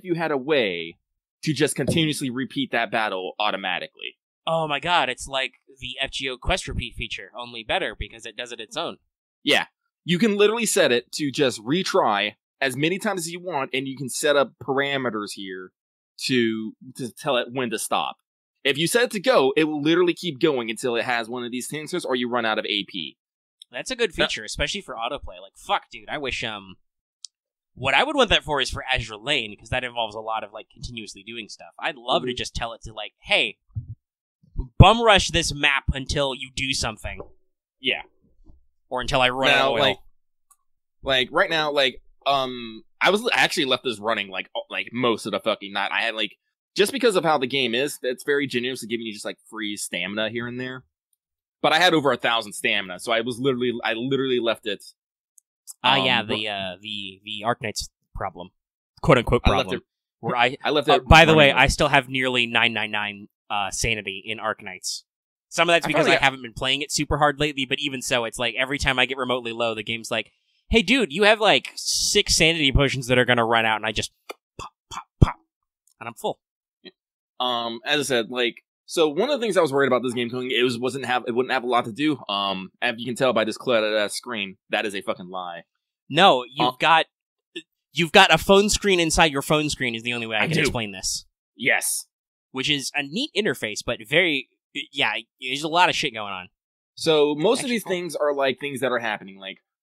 Speaker 2: you had a way to just continuously repeat that battle automatically?
Speaker 1: Oh my god, it's like the FGO quest repeat feature, only better because it does it its own.
Speaker 2: Yeah. You can literally set it to just retry as many times as you want, and you can set up parameters here to tell it when to stop. If you set it to go, it will literally keep going until it has one of these sensors or you run out of AP.
Speaker 1: That's a good feature, especially for autoplay. Like, fuck, dude, I wish, what I would want that for is for Azure Lane, because that involves a lot of, like, continuously doing stuff. I'd love to just tell it to, like, hey, bum rush this map until you do something.
Speaker 2: Yeah.
Speaker 1: Or until I run out of oil.
Speaker 2: Like, right now, I actually left this running, like most of the fucking night. I had, just because of how the game is, it's very generous at giving you just, free stamina here and there. But I had over 1,000 stamina, so I literally left it.
Speaker 1: The Arknight's problem. Quote-unquote problem.
Speaker 2: I left it
Speaker 1: by the way, I still have nearly 999 sanity in Arknights. Some of that's because I haven't been playing it super hard lately, but even so, it's like every time I get remotely low, the game's like, hey dude, you have 6 sanity potions that are gonna run out, and I just pop, and I'm full.
Speaker 2: As I said, so one of the things I was worried about this game coming, it wouldn't have a lot to do. As you can tell by this cluttered screen, that is a fucking lie.
Speaker 1: No, you've got a phone screen inside your phone screen is the only way I can explain this.
Speaker 2: Yes.
Speaker 1: Which is a neat interface, but there's a lot of shit going on.
Speaker 2: So most of these things are things that are happening.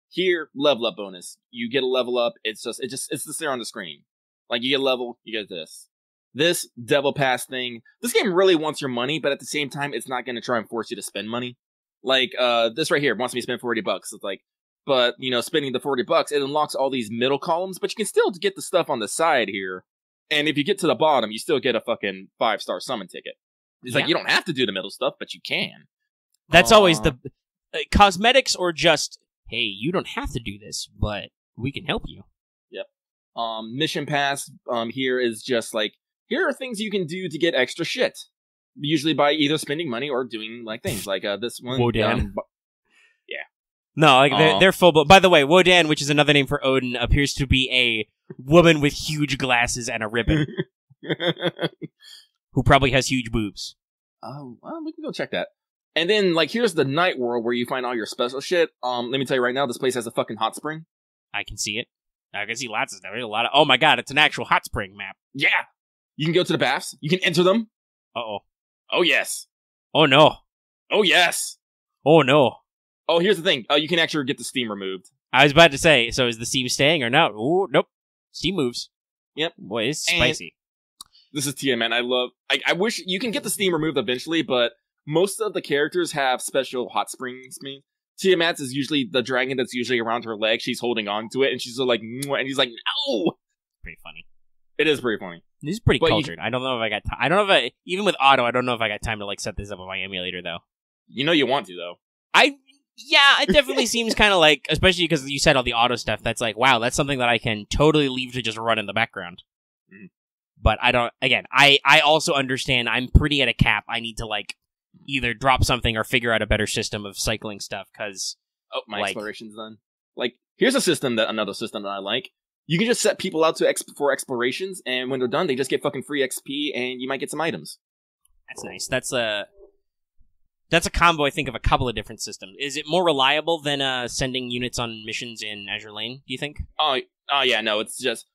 Speaker 2: Here, level up bonus. You get a level up. It's just there on the screen. You get a level, you get this. This Devil Pass thing. This game really wants your money, but at the same time, it's not going to try and force you to spend money. This right here wants me to spend $40. It's but spending the $40, it unlocks all these middle columns, but you can still get the stuff on the side here. And if you get to the bottom, you still get a fucking 5-star summon ticket. It's you don't have to do the middle stuff, but you can.
Speaker 1: That's always the cosmetics, or just, hey, you don't have to do this, but we can help you.
Speaker 2: Yep. Mission Pass here is just here are things you can do to get extra shit. Usually by either spending money or doing things this one.
Speaker 1: Wodan.
Speaker 2: Yeah.
Speaker 1: No, they're full. But by the way, Wodan, which is another name for Odin, appears to be a woman with huge glasses and a ribbon, who probably has huge boobs.
Speaker 2: Oh, well, we can go check that. And then here's the night world where you find all your special shit. Let me tell you right now, this place has a fucking hot spring.
Speaker 1: I can see it. I can see lots of stuff. There's a lot of. Oh my god, it's an actual hot spring map.
Speaker 2: Yeah. You can go to the baths. You can enter them.
Speaker 1: Uh-oh.
Speaker 2: Oh, yes.
Speaker 1: Oh, no.
Speaker 2: Oh, yes.
Speaker 1: Oh, no.
Speaker 2: Oh, here's the thing. You can actually get the steam removed.
Speaker 1: I was about to say, so is the steam staying or not? Ooh, nope. Steam moves.
Speaker 2: Yep.
Speaker 1: Boy, it's spicy.
Speaker 2: This is TM, man. I wish you can get the steam removed eventually, but most of the characters have special hot springs. Tiamat is usually the dragon that's usually around her leg. She's holding on to it, and she's and he's like, no!
Speaker 1: Pretty funny.
Speaker 2: It is pretty funny.
Speaker 1: This is pretty cultured. I don't know if I got time. I don't know even with auto, I don't know if I got time to set this up on my emulator, though.
Speaker 2: You want to, though.
Speaker 1: I Yeah, it definitely seems kind of like, especially because you said all the auto stuff, that's like, wow, that's something that I can totally leave to just run in the background.
Speaker 2: Mhm.
Speaker 1: But I don't, again, I also understand I'm pretty at a cap. I need to, like, either drop something or figure out a better system of cycling stuff, because...
Speaker 2: Oh, my exploration's done. Like, here's another system that I like. You can just set people out for explorations, and when they're done, they just get fucking free XP, and you might get some items.
Speaker 1: That's nice. That's a combo, I think, of a couple of different systems. Is it more reliable than sending units on missions in Azure Lane, do you think?
Speaker 2: Oh yeah, no, it's just...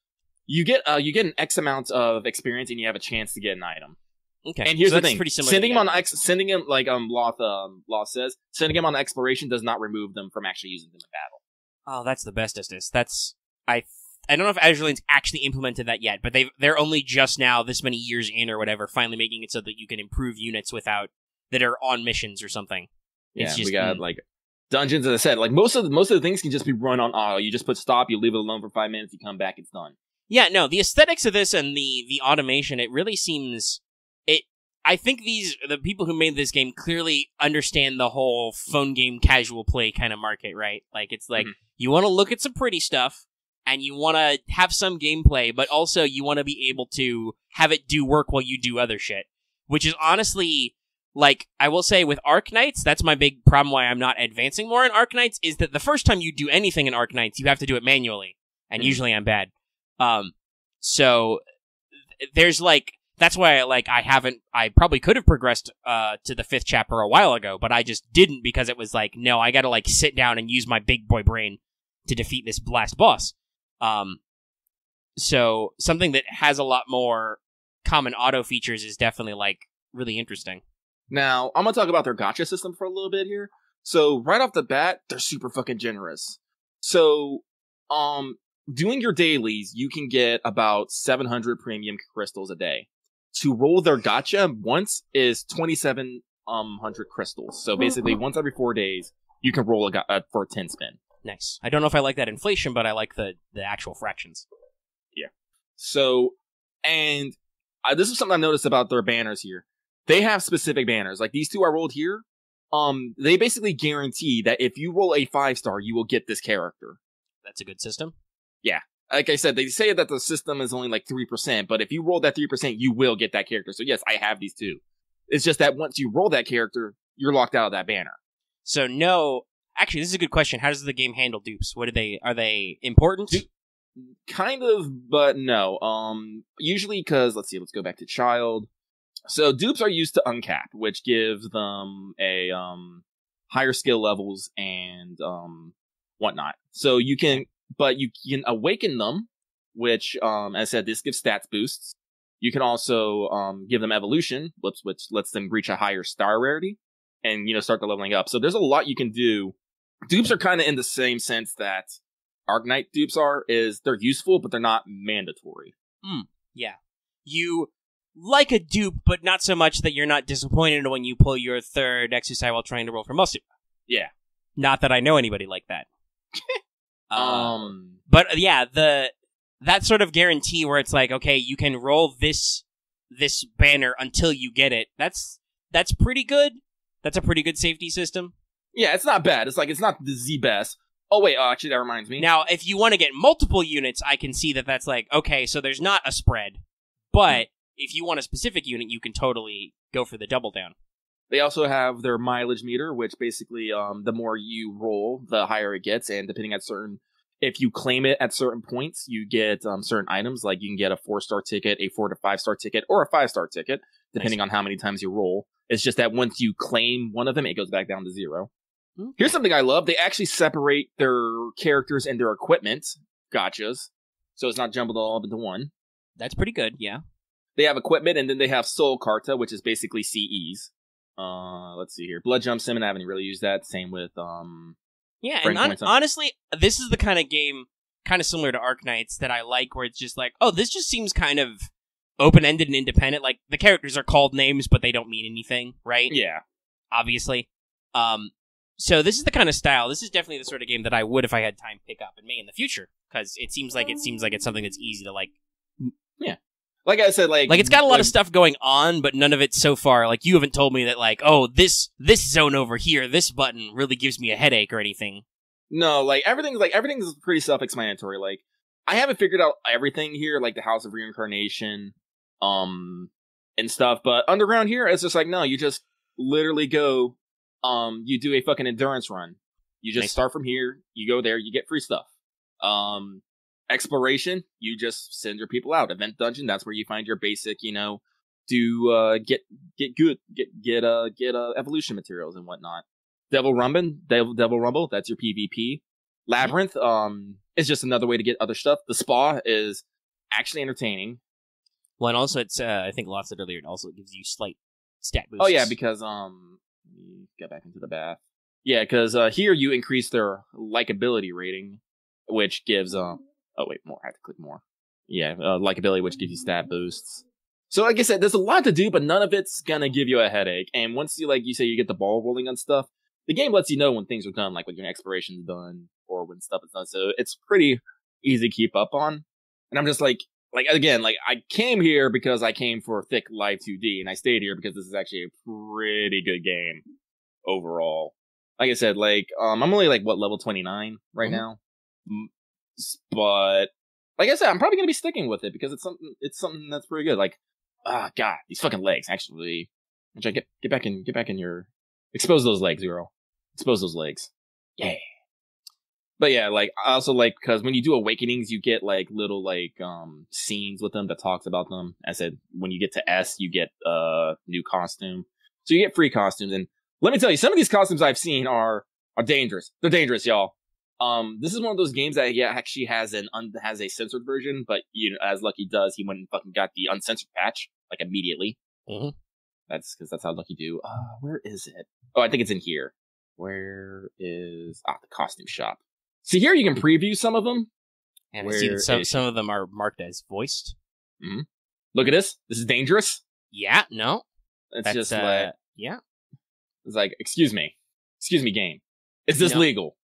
Speaker 2: You get an X amount of experience, and you have a chance to get an item.
Speaker 1: Okay,
Speaker 2: and here's
Speaker 1: so
Speaker 2: the
Speaker 1: that's
Speaker 2: thing:
Speaker 1: pretty similar
Speaker 2: sending him on sending him like Loth says, sending him on exploration does not remove them from actually using them in battle.
Speaker 1: Oh, that's the bestest. That's I don't know if Azure Lane's actually implemented that yet, but they're only just now, this many years in or whatever, finally making it so that you can improve units that are on missions or something.
Speaker 2: Yeah, we got like dungeons, as I said, like most of the things can just be run on auto. You just put stop, you leave it alone for 5 minutes, you come back, it's done.
Speaker 1: Yeah, no, the aesthetics of this and the automation, it really seems... I think the people who made this game clearly understand the whole phone game casual play kind of market, right? Like, it's like, you want to look at some pretty stuff, and you want to have some gameplay, but also you want to be able to have it do work while you do other shit. Which is honestly, like, I will say with Arknights, that's my big problem why I'm not advancing more in Arknights, is that the first time you do anything in Arknights, you have to do it manually. And usually I'm bad. So, there's like... That's why, I probably could have progressed to the 5th chapter a while ago, but I just didn't because it was like, no, I gotta, like, sit down and use my big boy brain to defeat this last boss. So, something that has a lot more common auto features is definitely, like, really interesting.
Speaker 2: Now, I'm gonna talk about their gacha system for a little bit here. So, right off the bat, they're super fucking generous. So, doing your dailies, you can get about 700 premium crystals a day. To roll their gacha once is 2,700 crystals. So basically, once every 4 days, you can roll for a 10 spin.
Speaker 1: Nice. I don't know if I like that inflation, but I like the actual fractions.
Speaker 2: Yeah. So, and this is something I noticed about their banners here. They have specific banners. Like these two I rolled here. They basically guarantee that if you roll a 5-star, you will get this character.
Speaker 1: That's a good system.
Speaker 2: Yeah. Like I said, they say that the system is only like 3%, but if you roll that 3%, you will get that character. So yes, I have these two. It's just that once you roll that character, you're locked out of that banner.
Speaker 1: So no, actually, this is a good question. How does the game handle dupes? Are they important?
Speaker 2: Kind of, but no. Usually because, let's go back to Child. So dupes are used to uncap, which gives them a higher skill levels and whatnot. So you can awaken them, which, as I said, this gives stats boosts. You can also give them evolution, which lets them reach a higher star rarity, and start the leveling up. So there's a lot you can do. Dupes are kind of in the same sense that Arknight dupes are. Is they're useful, but they're not mandatory.
Speaker 1: Yeah, you like a dupe, but not so much that you're not disappointed when you pull your 3rd exercise while trying to roll for muscle.
Speaker 2: Yeah,
Speaker 1: not that I know anybody like that. But yeah, that sort of guarantee where it's like, okay, you can roll this banner until you get it. That's pretty good. That's a pretty good safety system.
Speaker 2: Yeah, it's not bad. It's not the best. Oh wait, actually that reminds me.
Speaker 1: Now, if you want to get multiple units, I can see that's like, okay, so there's not a spread. But if you want a specific unit, you can totally go for the double down.
Speaker 2: They also have their mileage meter, which basically, the more you roll, the higher it gets, and depending on if you claim it at certain points, you get certain items, like you can get a 4-star ticket, a 4 to 5-star ticket, or a 5-star ticket, depending on how many times you roll. It's just that once you claim one of them, it goes back down to 0. Okay. Here's something I love. They actually separate their characters and their equipment, gachas, so it's not jumbled all up into one.
Speaker 1: That's pretty good, yeah.
Speaker 2: They have equipment, and then they have Soul Carta, which is basically CEs. Let's see here. Blood Jump Sim, I haven't really used that. Same with,
Speaker 1: yeah, and honestly, this is the kind of game, kind of similar to Arknights, that I like, where it's just like, oh, this just seems kind of open-ended and independent. Like, the characters are called names, but they don't mean anything, right?
Speaker 2: Yeah.
Speaker 1: Obviously. So this is the kind of style, this is definitely the sort of game that I would, if I had time, pick up and may in the future, because it seems like it's something that's easy to, like...
Speaker 2: Yeah. Like I said,
Speaker 1: like it's got a lot of stuff going on, but none of it so far. Like you haven't told me that, like, oh, this zone over here, this button really gives me a headache or anything.
Speaker 2: No, like everything's pretty self-explanatory. Like I haven't figured out everything here, like the House of Reincarnation, and stuff. But underground here, it's just like no, you just literally go, you do a fucking endurance run. You just start from here, you go there, you get free stuff. Exploration, you just send your people out. Event dungeon, that's where you find your basic, get evolution materials and whatnot. Devil Rumble, that's your PvP. Labyrinth, is just another way to get other stuff. The spa is actually entertaining.
Speaker 1: Well, and also it's I think Lost said earlier, it also gives you slight stat boosts.
Speaker 2: Oh yeah, because let me get back into the bath. Yeah, because here you increase their likability rating, which gives oh wait, more. I have to click more. Yeah, likability, which gives you stat boosts. So like I said, there's a lot to do, but none of it's gonna give you a headache. And once you say you get the ball rolling on stuff, the game lets you know when things are done, like when your exploration's done or when stuff is done. So it's pretty easy to keep up on. And I'm just like again, like I came here because I came for Thick Live 2D, and I stayed here because this is actually a pretty good game overall. Like I said, I'm only level 29 right now. But like I said, I'm probably gonna be sticking with it because it's something that's pretty good. Like, God, these fucking legs. Actually, get back in your expose those legs, girl. Expose those legs. Yeah. But yeah, I also because when you do awakenings, you get little scenes with them that talks about them. I said when you get to S, you get new costume, so you get free costumes. And let me tell you, some of these costumes I've seen are dangerous. They're dangerous, y'all. This is one of those games that actually has a censored version, but as Lucky does, he went and fucking got the uncensored patch immediately. Mm-hmm. That's because that's how Lucky do. Where is it? Oh, I think it's in here. Where is the costume shop? See here, you can preview some of them.
Speaker 1: And I see that some of them are marked as voiced.
Speaker 2: Mm-hmm. Look at this. This is dangerous.
Speaker 1: Yeah. No.
Speaker 2: It's just
Speaker 1: yeah.
Speaker 2: It's like, excuse me, game. Is this legal?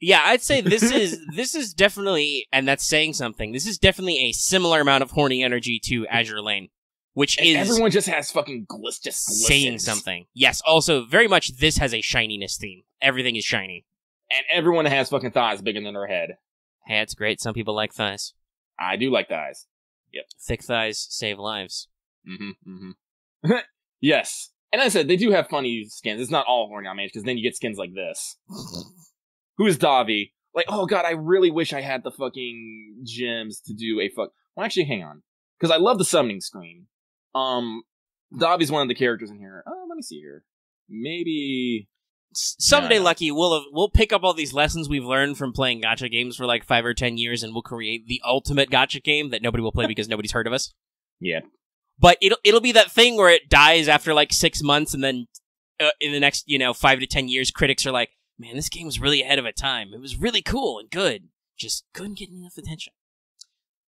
Speaker 1: Yeah, I'd say this is definitely, and that's saying something. This is definitely a similar amount of horny energy to Azure Lane, which is
Speaker 2: everyone just has fucking
Speaker 1: saying something. Yes, also very much this has a shininess theme. Everything is shiny,
Speaker 2: and everyone has fucking thighs bigger than their head.
Speaker 1: Hey, it's great. Some people like thighs.
Speaker 2: I do like thighs. Yep,
Speaker 1: thick thighs save lives.
Speaker 2: Mm-hmm. Yes, and I said they do have funny skins. It's not all horny on mage because then you get skins like this. Who is Davi? Oh god, I really wish I had the fucking gems to do a fuck. Well, actually, hang on, because I love the summoning screen. Davi's one of the characters in here. Let me see here. Maybe
Speaker 1: someday, Lucky, we'll pick up all these lessons we've learned from playing gacha games for 5 or 10 years, and we'll create the ultimate gacha game that nobody will play because nobody's heard of us.
Speaker 2: Yeah,
Speaker 1: but it'll be that thing where it dies after 6 months, and then in the next 5 to 10 years, critics are like, man, this game was really ahead of its time. It was really cool and good. Just couldn't get enough attention.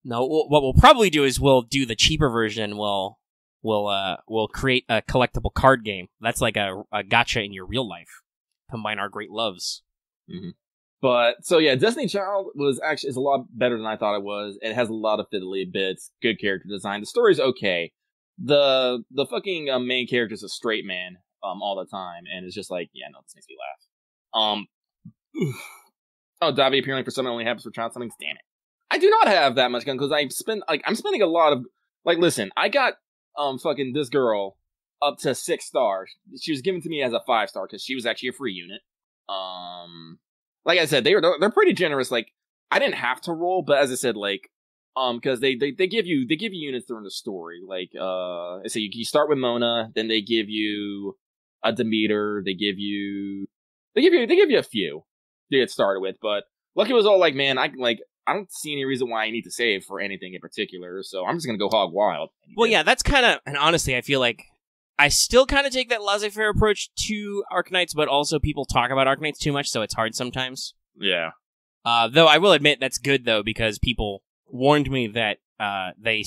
Speaker 1: No, what we'll probably do is we'll do the cheaper version. We'll create a collectible card game. That's like a gacha in your real life. Combine our great loves.
Speaker 2: Mm-hmm. But so yeah, Destiny Child is a lot better than I thought it was. It has a lot of fiddly bits, good character design. The story's okay. The fucking main character is a straight man all the time, and it's just this makes me laugh. Davi apparently for summon only happens for child summons. Damn it! I do not have that much gun because I'm spending a lot of listen. I got fucking this girl up to 6 stars. She was given to me as a 5-star because she was actually a free unit. Like I said, they're pretty generous. I didn't have to roll, but as I said, because they give you units during the story. So you start with Mona, then they give you a Demeter. They give you a few to get started with, but Lucky was all man, I don't see any reason why I need to save for anything in particular, so I'm just gonna go hog wild.
Speaker 1: Well, yeah, that's kind of, and honestly, I feel like I still kind of take that laissez-faire approach to Arknights, but also people talk about Arknights too much, so it's hard sometimes.
Speaker 2: Yeah.
Speaker 1: Though I will admit that's good though, because people warned me that they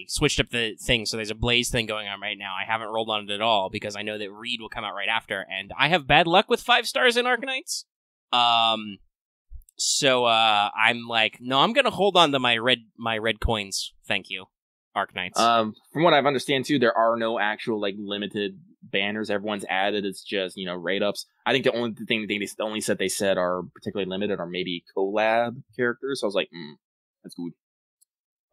Speaker 1: switched up the thing, so there's a Blaze thing going on right now. I haven't rolled on it at all because I know that Reed will come out right after, and I have bad luck with 5 stars in Arknights. So I'm no, I'm gonna hold on to my red coins. Thank you. Arknights.
Speaker 2: From what I've understand too, there are no actual like limited banners. Everyone's added. It's just raid ups. I think the only thing they only said they said are particularly limited are maybe collab characters. So I was like, that's good.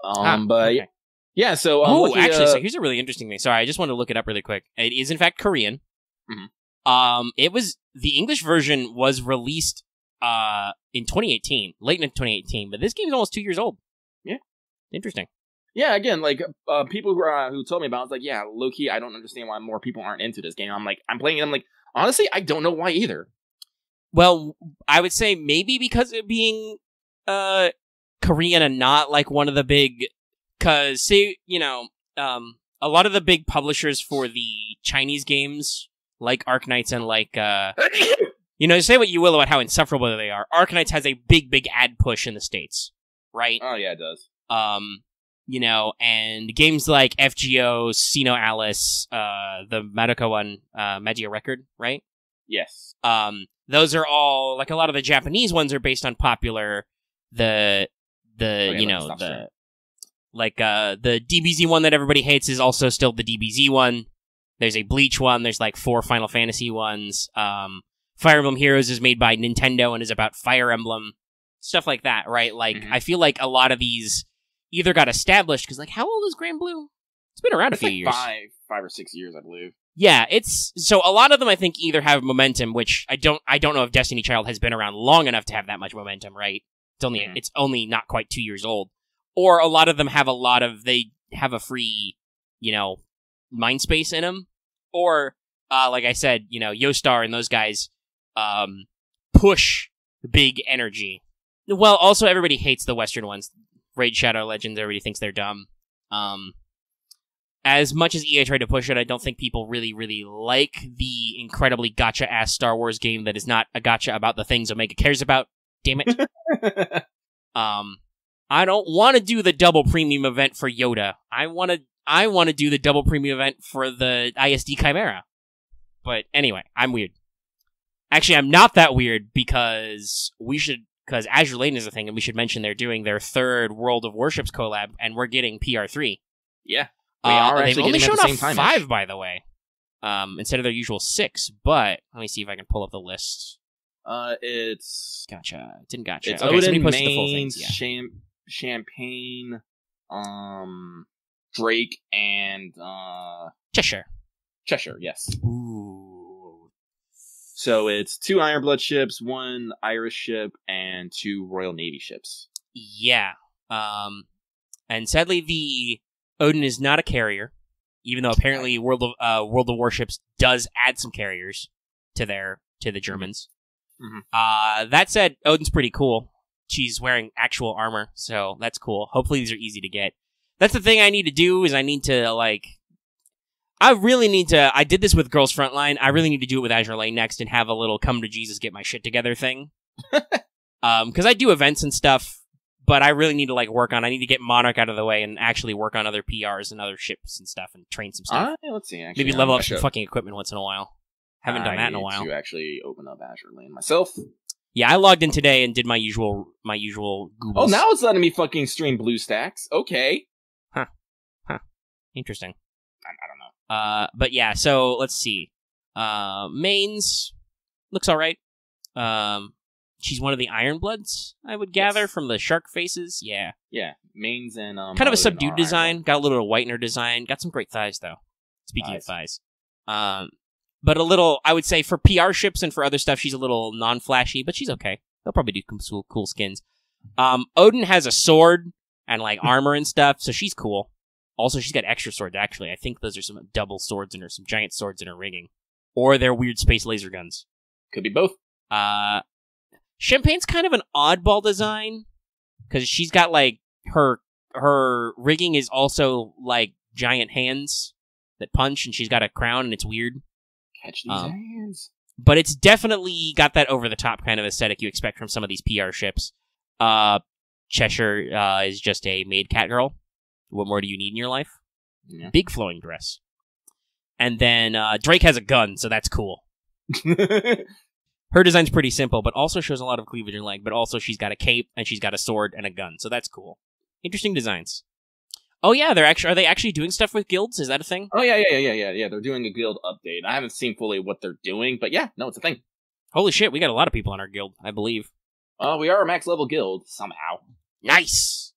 Speaker 2: But
Speaker 1: okay.
Speaker 2: yeah. So
Speaker 1: actually, so here's a really interesting thing. Sorry, I just wanted to look it up really quick. It is in fact Korean.
Speaker 2: Mm-hmm.
Speaker 1: It was the English version was released in 2018, late in 2018, but this game's almost 2 years old.
Speaker 2: Yeah,
Speaker 1: interesting.
Speaker 2: Yeah, again, like people who told me about it, was like, yeah, low key, I don't understand why more people aren't into this game. I'm like, I'm playing it. I'm like, honestly, I don't know why either.
Speaker 1: Well, I would say maybe because it being Korean and not like one of the big, because say a lot of the big publishers for the Chinese games like Arknights and like say what you will about how insufferable they are. Arknights has a big ad push in the States, right?
Speaker 2: Oh yeah, it does.
Speaker 1: And games like FGO, SinoAlice, the Madoka one, Magia Record, right?
Speaker 2: Yes.
Speaker 1: Those are all, like, a lot of the Japanese ones are based on popular, the DBZ one that everybody hates is also still the DBZ one. There's a Bleach one, there's like 4 Final Fantasy ones. Fire Emblem Heroes is made by Nintendo and is about Fire Emblem. Stuff like that, right? Like, I feel like a lot of these either got established, because, like, how old is Grand Blue? It's been around a few years.
Speaker 2: 5 or 6 years, I believe.
Speaker 1: Yeah, so a lot of them, I think, either have momentum, which I don't know if Destiny Child has been around long enough to have that much momentum, right? It's only not quite 2 years old. Or a lot of them have they have a free, mind space in them. Or, like I said, Yostar and those guys, push big energy. Well, also everybody hates the Western ones. Raid Shadow Legends, everybody thinks they're dumb. As much as EA tried to push it, I don't think people really, really like the incredibly gacha-ass Star Wars game that is not a gacha about the things Omega cares about. Damn it. I don't want to do the double premium event for Yoda. I want to do the double premium event for the ISD Chimera. But anyway, I'm weird. Actually, I'm not that weird because Azure Lane is a thing, and we should mention they're doing their 3rd World of Warships collab, and we're getting PR3.
Speaker 2: Yeah.
Speaker 1: They've only shown off 5, by the way, instead of their usual 6, but let me see if I can pull up the list.
Speaker 2: It's...
Speaker 1: Gotcha. It didn't gotcha.
Speaker 2: It's
Speaker 1: okay,
Speaker 2: Odin,
Speaker 1: so let me push
Speaker 2: Main,
Speaker 1: the full things. Yeah.
Speaker 2: Champagne, Drake, and...
Speaker 1: Cheshire.
Speaker 2: Cheshire, yes.
Speaker 1: Ooh.
Speaker 2: So it's 2 Ironblood ships, 1 Irish ship, and 2 Royal Navy ships.
Speaker 1: Yeah. And sadly, the Odin is not a carrier, even though apparently World of Warships does add some carriers to the Germans. Mm-hmm. That said, Odin's pretty cool. She's wearing actual armor, so that's cool. Hopefully these are easy to get. That's the thing I need to do, is I did this with Girls Frontline. I really need to do it with Azure Lane next and have a little come to Jesus, get my shit together thing. Because I do events and stuff, but I really need to I need to get Monarch out of the way and actually work on other PRs and other ships and stuff and train some stuff.
Speaker 2: Let's see. Actually,
Speaker 1: maybe level up some fucking equipment once in a while. Haven't done that in a while.
Speaker 2: To actually open up Azure Lane myself.
Speaker 1: Yeah, I logged in today and did my usual Googles.
Speaker 2: Oh, now it's letting me fucking stream BlueStacks. Okay.
Speaker 1: Huh. Interesting.
Speaker 2: I don't know.
Speaker 1: But yeah, so let's see. Mains looks alright. She's one of the Ironbloods, I would gather, from the shark faces. Yeah.
Speaker 2: Yeah, Mains and
Speaker 1: kind of a subdued design. Got a little white in her design. Got some great thighs though. Speaking of thighs. But a little, I would say, for PR ships and for other stuff, she's a little non-flashy, but she's okay. They'll probably do some cool skins. Odin has a sword and armor and stuff, so she's cool. Also, she's got extra swords, actually. I think those are some double swords in her, some giant swords in her rigging. Or they're weird space laser guns.
Speaker 2: Could be both.
Speaker 1: Champagne's kind of an oddball design, because she's got, her rigging is also, giant hands that punch, and she's got a crown, and it's weird.
Speaker 2: Catch these hands.
Speaker 1: But it's definitely got that over-the-top kind of aesthetic you expect from some of these PR ships. Cheshire is just a maid cat girl. What more do you need in your life? Yeah. Big flowing dress. And then Drake has a gun, so that's cool. Her design's pretty simple, but also shows a lot of cleavage in leg. But also she's got a cape, and she's got a sword and a gun, so that's cool. Interesting designs. Oh yeah, are they actually doing stuff with guilds? Is that a thing?
Speaker 2: Oh yeah. They're doing a guild update. I haven't seen fully what they're doing, but yeah, no, it's a thing.
Speaker 1: Holy shit, we got a lot of people in our guild, I believe.
Speaker 2: We are a max level guild somehow.
Speaker 1: Nice.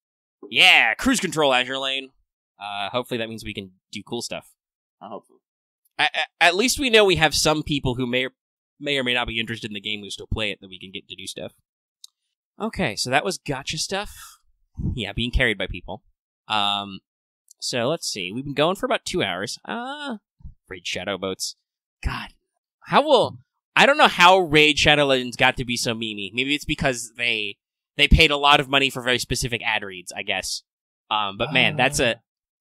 Speaker 1: Yeah, cruise control, Azure Lane. Hopefully that means we can do cool stuff.
Speaker 2: I hope so.
Speaker 1: At least we know we have some people who may or may not be interested in the game who still play it that we can get to do stuff. Okay, so that was gacha stuff. Yeah, being carried by people. So let's see. We've been going for about 2 hours. Raid Shadow Boats. God. I don't know how Raid Shadow Legends got to be so memey. Maybe it's because they paid a lot of money for very specific ad reads, I guess. But man,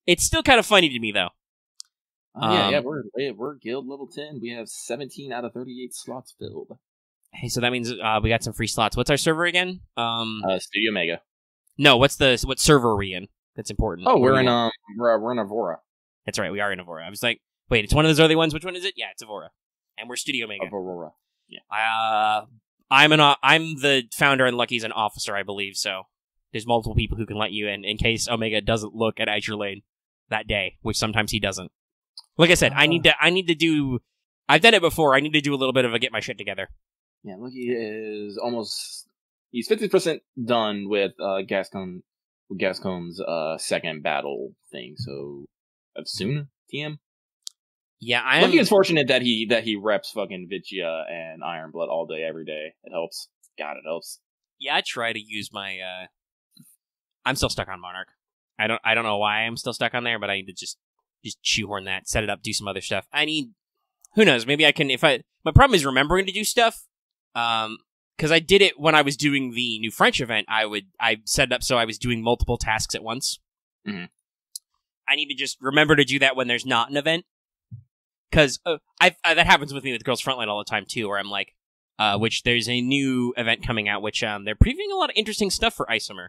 Speaker 1: it's still kind of funny to me though.
Speaker 2: We're guild level 10. We have 17 out of 38 slots filled.
Speaker 1: Hey, so that means we got some free slots. What's our server again?
Speaker 2: Studio Mega.
Speaker 1: No, what server are we in? That's important.
Speaker 2: Oh, we're in Avora.
Speaker 1: That's right, we are in Avora. I was like, wait, it's one of those early ones. Which one is it? Yeah, it's Avora, and we're Studio Mega.
Speaker 2: Of Aurora.
Speaker 1: Yeah. I'm the founder, and Lucky's an officer, I believe. So there's multiple people who can let you in case Omega doesn't look at Azure Lane that day, which sometimes he doesn't. Like I said, I need to do. I've done it before. I need to do a little bit of a get my shit together.
Speaker 2: Yeah, Lucky is almost. He's 50% done with Gascom's second battle thing. So, soon TM.
Speaker 1: Yeah,
Speaker 2: Lucky is fortunate that he reps fucking Vicia and Ironblood all day, every day. It helps. God, it helps.
Speaker 1: Yeah, I try to use my. I'm still stuck on Monarch. I don't know why I'm still stuck on there, but I need to just shoehorn that, set it up, do some other stuff. Who knows? Maybe I can. My problem is remembering to do stuff. Because I did it when I was doing the New French event. I set it up so I was doing multiple tasks at once.
Speaker 2: Mm-hmm.
Speaker 1: I need to just remember to do that when there's not an event. Because that happens with me with Girls Frontline all the time, too, where I'm like, which there's a new event coming out, which they're previewing a lot of interesting stuff for Isomer.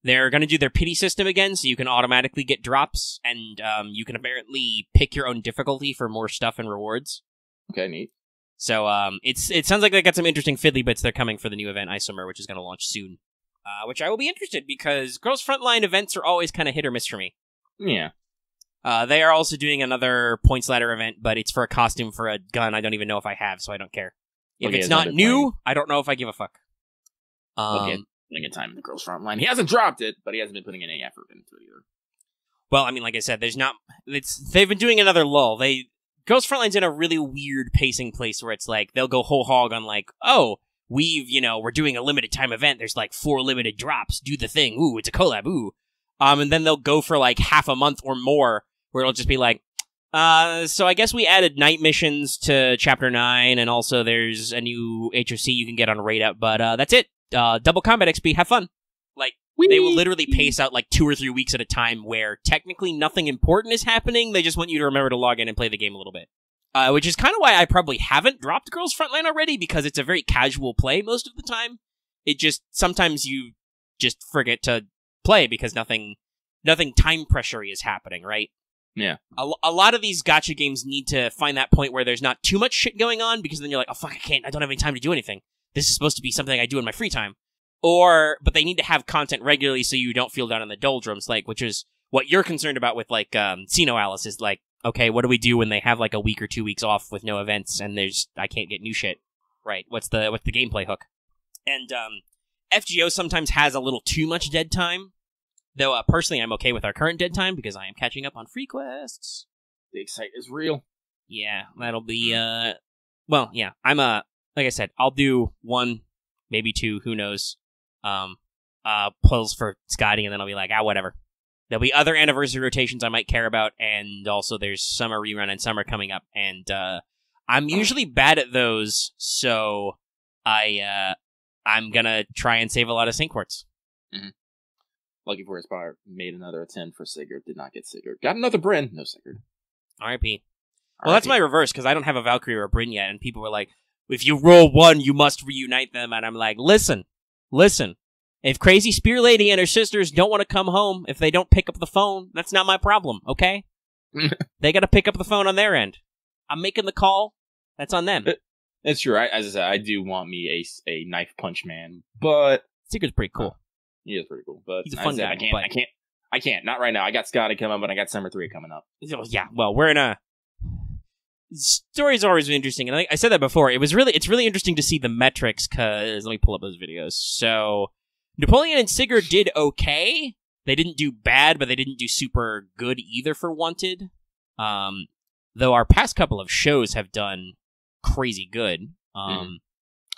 Speaker 1: They're going to do their pity system again, so you can automatically get drops, and you can apparently pick your own difficulty for more stuff and rewards.
Speaker 2: Okay, neat.
Speaker 1: So it sounds like they got some interesting fiddly bits they're coming for the new event, Isomer, which is going to launch soon. Which I will be interested, because Girls Frontline events are always kind of hit or miss for me.
Speaker 2: Yeah.
Speaker 1: They are also doing another points ladder event, but it's for a costume for a gun I don't even know if I have, so I don't care. If it's not new, I don't know if I give a fuck.
Speaker 2: Putting in time in the Girls Frontline. He hasn't dropped it, but he hasn't been putting any effort into it either.
Speaker 1: Well, I mean, like I said, they've been doing another lull. Girls Frontline's in a really weird pacing place where it's like, they'll go whole hog on like, oh, we're doing a limited time event. There's like 4 limited drops. Do the thing. Ooh, it's a collab. Ooh. And then they'll go for like half a month or more where it'll just be like, so I guess we added night missions to Chapter 9, and also there's a new HOC you can get on Raid Up, but that's it. Double combat XP. Have fun. Like, they will literally pace out like 2 or 3 weeks at a time where technically nothing important is happening. They just want you to remember to log in and play the game a little bit. Which is kind of why I probably haven't dropped Girls Frontline already, because it's a very casual play most of the time. It just, sometimes you just forget to play because nothing time pressure is happening, right?
Speaker 2: Yeah.
Speaker 1: A lot of these gacha games need to find that point where there's not too much shit going on, because then you're like, oh fuck, I don't have any time to do anything. This is supposed to be something I do in my free time. But they need to have content regularly so you don't feel down in the doldrums, which is what you're concerned about with, SinoAlice is like, okay, what do we do when they have, like, a week or 2 weeks off with no events and I can't get new shit? Right, what's the gameplay hook? And, FGO sometimes has a little too much dead time, though, personally, I'm okay with our current dead time because I am catching up on free quests.
Speaker 2: The excite is real.
Speaker 1: Yeah, that'll be, well, yeah, like I said, I'll do 1, maybe 2, who knows, pulls for Scotty, and then I'll be like, whatever. There'll be other anniversary rotations I might care about, and also there's summer rerun and summer coming up, and I'm usually bad at those, so I'm gonna try and save a lot of sync quartz.
Speaker 2: Mm-hmm. Lucky for his power, made another attempt for Sigurd, did not get Sigurd. Got another Bryn, no Sigurd.
Speaker 1: R.I.P. Well, that's my reverse, because I don't have a Valkyrie or a Bryn yet, and people were like, if you roll 1, you must reunite them, and I'm like, listen. If Crazy Spear Lady and her sisters don't want to come home, if they don't pick up the phone, that's not my problem, okay? They gotta pick up the phone on their end. I'm making the call, that's on them.
Speaker 2: It's true, as I said, I do want me a knife punch man, but...
Speaker 1: Sigurd's pretty cool.
Speaker 2: He is pretty cool, but
Speaker 1: he's a fun guy,
Speaker 2: I can't. Not right now. I got Scotty coming up, and I got Summer 3 coming up.
Speaker 1: Yeah, well, we're in a... Story's always been interesting, and I said that before. It's really interesting to see the metrics, because... Let me pull up those videos. So, Napoleon and Sigurd did okay. They didn't do bad, but they didn't do super good either for Wanted. Though our past couple of shows have done crazy good.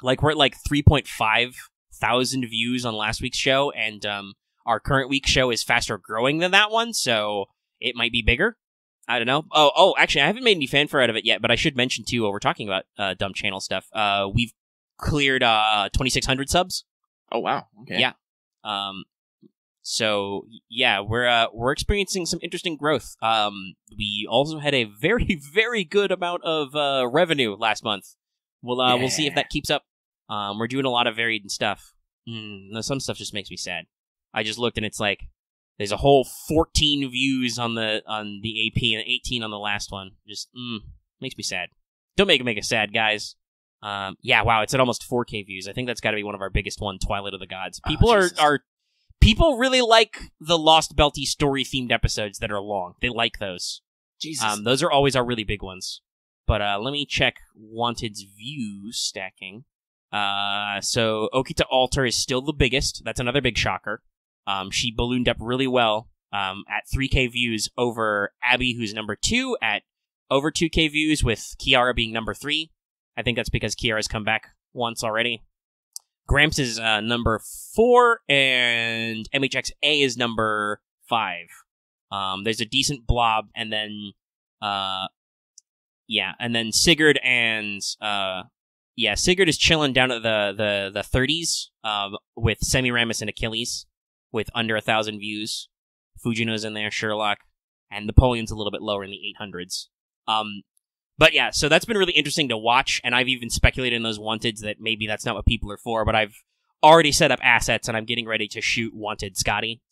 Speaker 1: Like, we're at like 3.5 thousand views on last week's show, and our current week's show is faster growing than that one, so it might be bigger. I don't know. Oh, actually, I haven't made any fanfare out of it yet, but I should mention, too, while we're talking about dumb channel stuff, we've cleared 2,600 subs.
Speaker 2: Oh, wow. Okay.
Speaker 1: Yeah. So, yeah, we're experiencing some interesting growth. We also had a very, very good amount of revenue last month. We'll see if that keeps up. We're doing a lot of varied stuff. Some stuff just makes me sad. I just looked and it's like there's a whole 14 views on the AP and 18 on the last one. Just makes me sad. Don't make us sad, guys. Yeah, wow, it's at almost 4K views. I think that's got to be one of our biggest one, Twilight of the Gods. People really like the Lost Belty story themed episodes that are long. They like those.
Speaker 2: Jesus.
Speaker 1: Those are always our really big ones. But let me check Wanted's view stacking. So Okita Alter is still the biggest. That's another big shocker. She ballooned up really well at 3K views over Abby, who's number 2, at over 2K views, with Kiara being number 3. I think that's because Kiara's come back once already. Gramps is number 4, and MHXA is number 5. There's a decent blob, and then Sigurd and Sigurd is chilling down at the 30s with Semiramis and Achilles with under 1,000 views. Fujino's in there, Sherlock, and Napoleon's a little bit lower in the 800s. But yeah, so that's been really interesting to watch, and I've even speculated in those Wanteds that maybe that's not what people are for, but I've already set up assets, and I'm getting ready to shoot Wanted Scotty,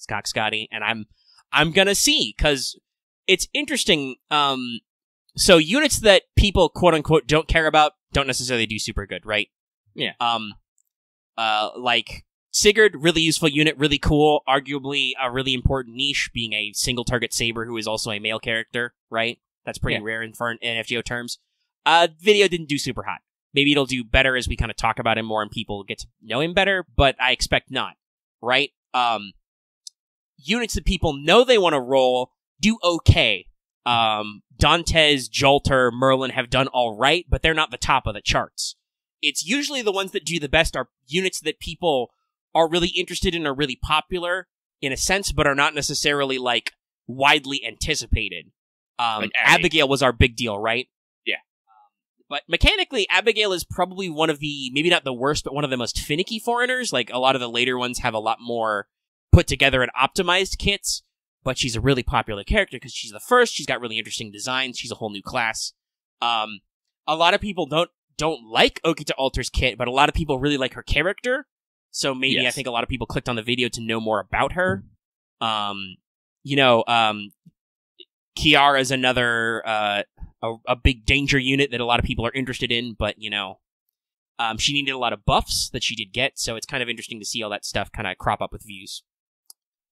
Speaker 1: and I'm gonna see, because it's interesting. So units that people, quote-unquote, don't care about don't necessarily do super good, right?
Speaker 2: Yeah.
Speaker 1: Like, Sigurd, really useful unit, really cool, arguably a really important niche, being a single-target saber who is also a male character, right? That's pretty rare in FGO terms. Video didn't do super hot. Maybe it'll do better as we kind of talk about him more and people get to know him better, but I expect not, right? Units that people know they want to roll do okay. Dantes, Jolter, Merlin have done all right, but they're not the top of the charts. It's usually the ones that do the best are units that people are really interested in, are really popular in a sense, but are not necessarily like widely anticipated. Like Abigail was our big deal, right?
Speaker 2: Yeah.
Speaker 1: But mechanically, Abigail is probably one of the, maybe not the worst, but one of the most finicky foreigners. Like, a lot of the later ones have a lot more put together and optimized kits, but she's a really popular character because she's the first. She's got really interesting designs. She's a whole new class. A lot of people don't like Okita Alter's kit, but a lot of people really like her character. So maybe I think a lot of people clicked on the video to know more about her. Kiara is another a big danger unit that a lot of people are interested in, but she needed a lot of buffs that she did get, so it's kind of interesting to see all that stuff kind of crop up with views.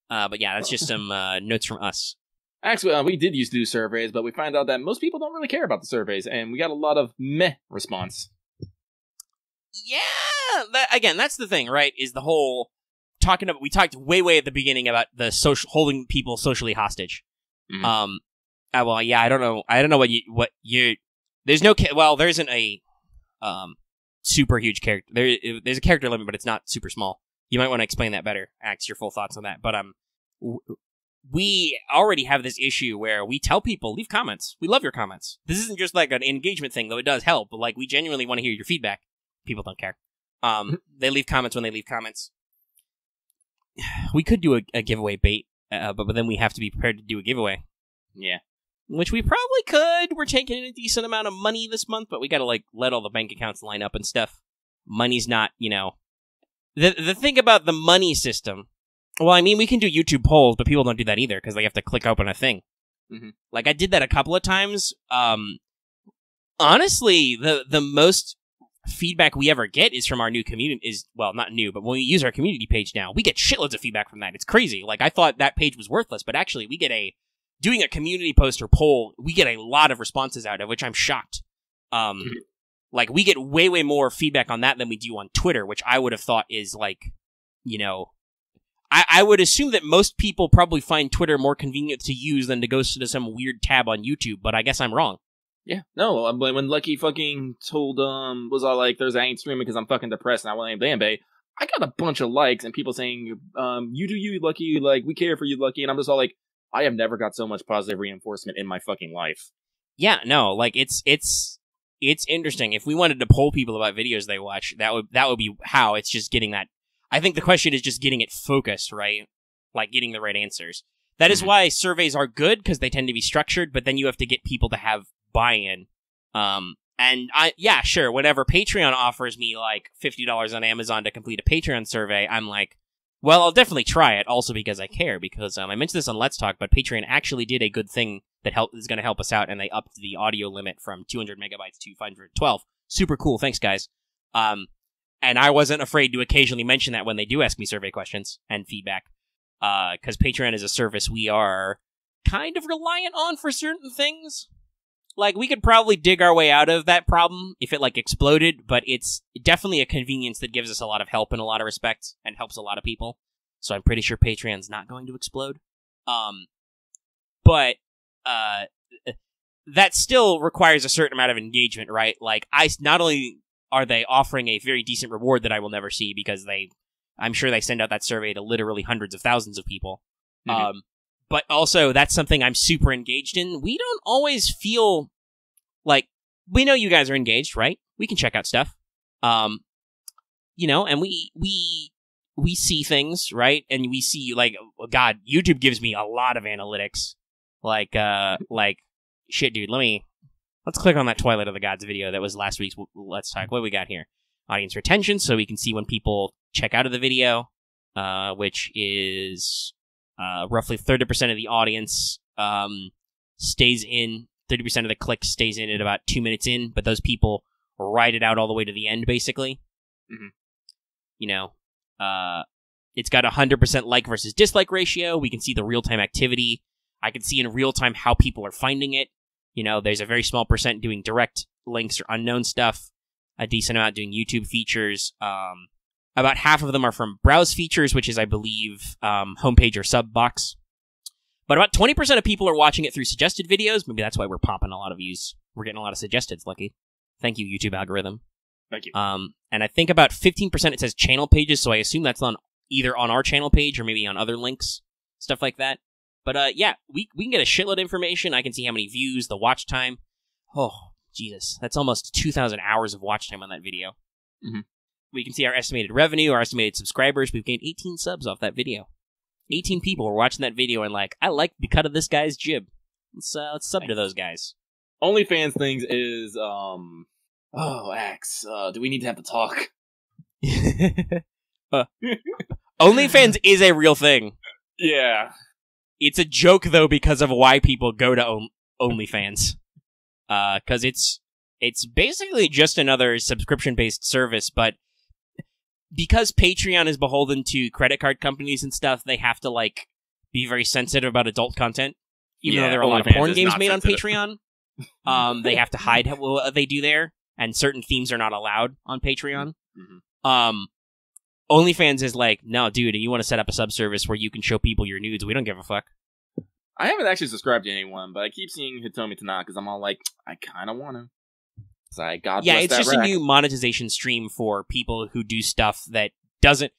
Speaker 1: But yeah, that's just some notes from us.
Speaker 2: Actually, we did used to do surveys, but we found out that most people don't really care about the surveys, and we got a lot of meh response.
Speaker 1: Yeah, again, that's the thing, right? Is the whole we talked way at the beginning about the holding people socially hostage.
Speaker 2: Mm-hmm.
Speaker 1: Well, yeah, I don't know what you. There's no there isn't a super huge character. There's a character limit, but it's not super small. You might want to explain that better. Axe your full thoughts on that. But we already have this issue where we tell people, leave comments. We love your comments. This isn't just like an engagement thing, though it does help. But like, we genuinely want to hear your feedback. People don't care. They leave comments when they leave comments. We could do a giveaway bait, but then we have to be prepared to do a giveaway.
Speaker 2: Yeah.
Speaker 1: Which we probably could. We're taking in a decent amount of money this month, but we gotta let all the bank accounts line up and stuff. Money's not, The thing about the money system, well, I mean, we can do YouTube polls, but people don't do that either, because they have to click open a thing.
Speaker 2: Mm-hmm.
Speaker 1: Like, I did that a couple of times. Honestly, the most feedback we ever get is from our new community. Well, not new, but when we use our community page now, we get shitloads of feedback from that. It's crazy. Like, I thought that page was worthless, but actually we get doing a community post or poll, we get a lot of responses out of, which I'm shocked. Like, we get way, way more feedback on that than we do on Twitter, which I would have thought is, like, you know, I would assume that most people probably find Twitter more convenient to use than to go to some weird tab on YouTube, but I guess I'm wrong.
Speaker 2: Yeah, no, when Lucky fucking told, was all like, I ain't streaming because I'm fucking depressed and I want to Bambi, I got a bunch of likes and people saying, you do you, Lucky, like, we care for you, Lucky, and I'm just all like, I have never got so much positive reinforcement in my fucking life.
Speaker 1: Yeah, no, like, it's interesting. If we wanted to poll people about videos they watch, that would be how. It's just getting that. I think the question is just getting it focused, right? Like, getting the right answers. That is why surveys are good, because they tend to be structured, but then you have to get people to have buy-in. And yeah, sure, whenever Patreon offers me, like, $50 on Amazon to complete a Patreon survey, I'm like, well, I'll definitely try it, also because I care, because I mentioned this on Let's Talk, but Patreon actually did a good thing that is going to help us out, and they upped the audio limit from 200 megabytes to 512. Super cool, thanks, guys. And I wasn't afraid to occasionally mention that when they do ask me survey questions and feedback, because Patreon is a service we are kind of reliant on for certain things. Like, we could probably dig our way out of that problem if it, like, exploded, but it's definitely a convenience that gives us a lot of help in a lot of respects and helps a lot of people. So I'm pretty sure Patreon's not going to explode. But that still requires a certain amount of engagement, right? Like, not only are they offering a very decent reward that I will never see because I'm sure they send out that survey to literally hundreds of thousands of people. Mm-hmm. But also, that's something I'm super engaged in. We don't always feel like, we know you guys are engaged, right? We can check out stuff. You know, and we see things, right? And we see, like, oh God, YouTube gives me a lot of analytics. Like, shit, dude, let's click on that Twilight of the Gods video that was last week's Let's Talk. What do we got here? Audience retention, so we can see when people check out of the video, which is roughly 30% of the audience stays in. 30% of the clicks stays in at about 2 minutes in, but those people ride it out all the way to the end, basically. Mm-hmm. You know, it's got a 100% like versus dislike ratio. We can see the real-time activity. I can see in real time how people are finding it. You know, there's a very small percent doing direct links or unknown stuff, a decent amount doing YouTube features. About half of them are from browse features, which is, I believe, homepage or sub box. But about 20% of people are watching it through suggested videos. Maybe that's why we're popping a lot of views. We're getting a lot of suggesteds, Lucky. Thank you, YouTube algorithm.
Speaker 2: Thank you.
Speaker 1: And I think about 15% it says channel pages, so I assume that's either on our channel page or maybe on other links, stuff like that. But yeah, we can get a shitload of information. I can see how many views, the watch time. Oh, Jesus. That's almost 2,000 hours of watch time on that video. Mm-hmm. We can see our estimated revenue, our estimated subscribers. We've gained 18 subs off that video. 18 people were watching that video and like, I like the cut of this guy's jib. Let's sub to those guys.
Speaker 2: OnlyFans things is, Axe, do we need to have to talk?
Speaker 1: OnlyFans is a real thing.
Speaker 2: Yeah.
Speaker 1: It's a joke, though, because of why people go to OnlyFans. Because it's basically just another subscription-based service, but because Patreon is beholden to credit card companies and stuff, they have to, like, be very sensitive about adult content. Even though there are a lot of porn games made on Patreon. They have to hide what they do there, and certain themes are not allowed on Patreon. Mm-hmm. OnlyFans is like, no, dude, you want to set up a sub-service where you can show people your nudes. We don't give a fuck.
Speaker 2: I haven't actually subscribed to anyone, but I keep seeing Hitomi Tanaka because I'm all like, I kind of want to.
Speaker 1: Yeah, it's just a new monetization stream for people who do stuff that doesn't...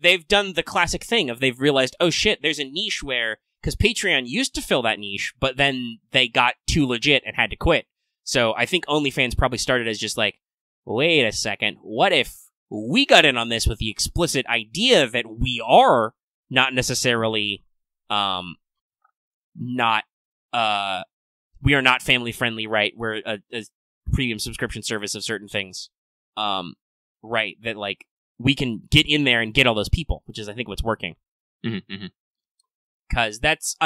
Speaker 1: They've done the classic thing of they've realized, oh shit, there's a niche where... Because Patreon used to fill that niche, but then they got too legit and had to quit. So I think OnlyFans probably started as just like, wait a second, what if we got in on this with the explicit idea that we are not necessarily, we are not family friendly, right? We're a premium subscription service of certain things, right? That like we can get in there and get all those people, which is I think what's working. Mm-hmm. Because that's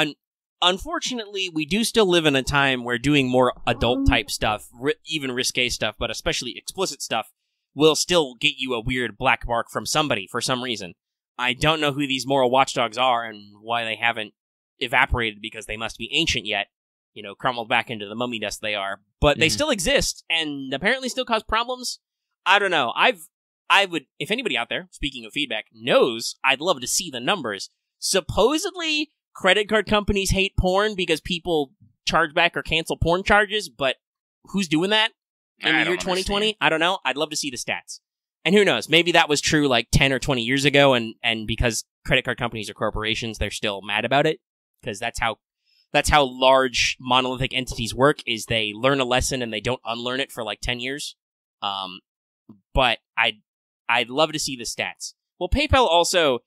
Speaker 1: unfortunately we do still live in a time where doing more adult type stuff, even risque stuff, but especially explicit stuff, will still get you a weird black mark from somebody for some reason. I don't know who these moral watchdogs are and why they haven't evaporated, because they must be ancient yet, crumbled back into the mummy dust they are. But they still exist, and apparently still cause problems. I don't know. I would, if anybody out there, speaking of feedback, knows, I'd love to see the numbers. Supposedly, credit card companies hate porn because people charge back or cancel porn charges, but who's doing that in the year 2020? Understand. I don't know. I'd love to see the stats. And who knows, maybe that was true like 10 or 20 years ago, and because credit card companies are corporations, they're still mad about it, because that's how large monolithic entities work, is they learn a lesson and they don't unlearn it for like 10 years. But I'd love to see the stats. Well, PayPal also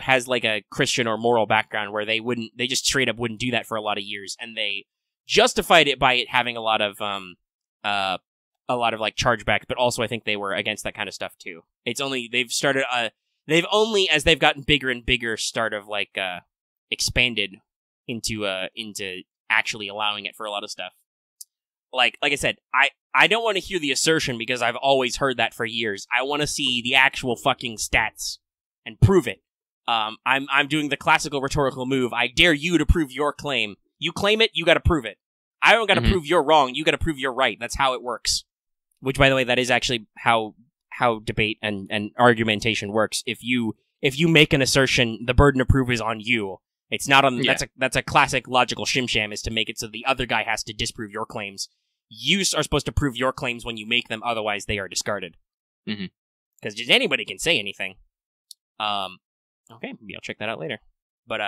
Speaker 1: has like a Christian or moral background where they just straight up wouldn't do that for a lot of years, and they justified it by it having a lot of like chargeback, but also I think they were against that kind of stuff too. It's only they've only as they've gotten bigger and bigger expanded into actually allowing it for a lot of stuff. Like I said, I don't want to hear the assertion because I've always heard that for years. I want to see the actual fucking stats and prove it. I'm doing the classical rhetorical move. I dare you to prove your claim. You claim it, you got to prove it. I don't got to prove you're wrong. You got to prove you're right. That's how it works. Which, by the way, that is actually how debate and argumentation works. If you make an assertion, the burden of proof is on you. It's not on. Yeah. That's a classic logical shim-sham, is to make it so the other guy has to disprove your claims. You are supposed to prove your claims when you make them. Otherwise, they are discarded. Because just anybody can say anything. Okay, maybe I'll check that out later. But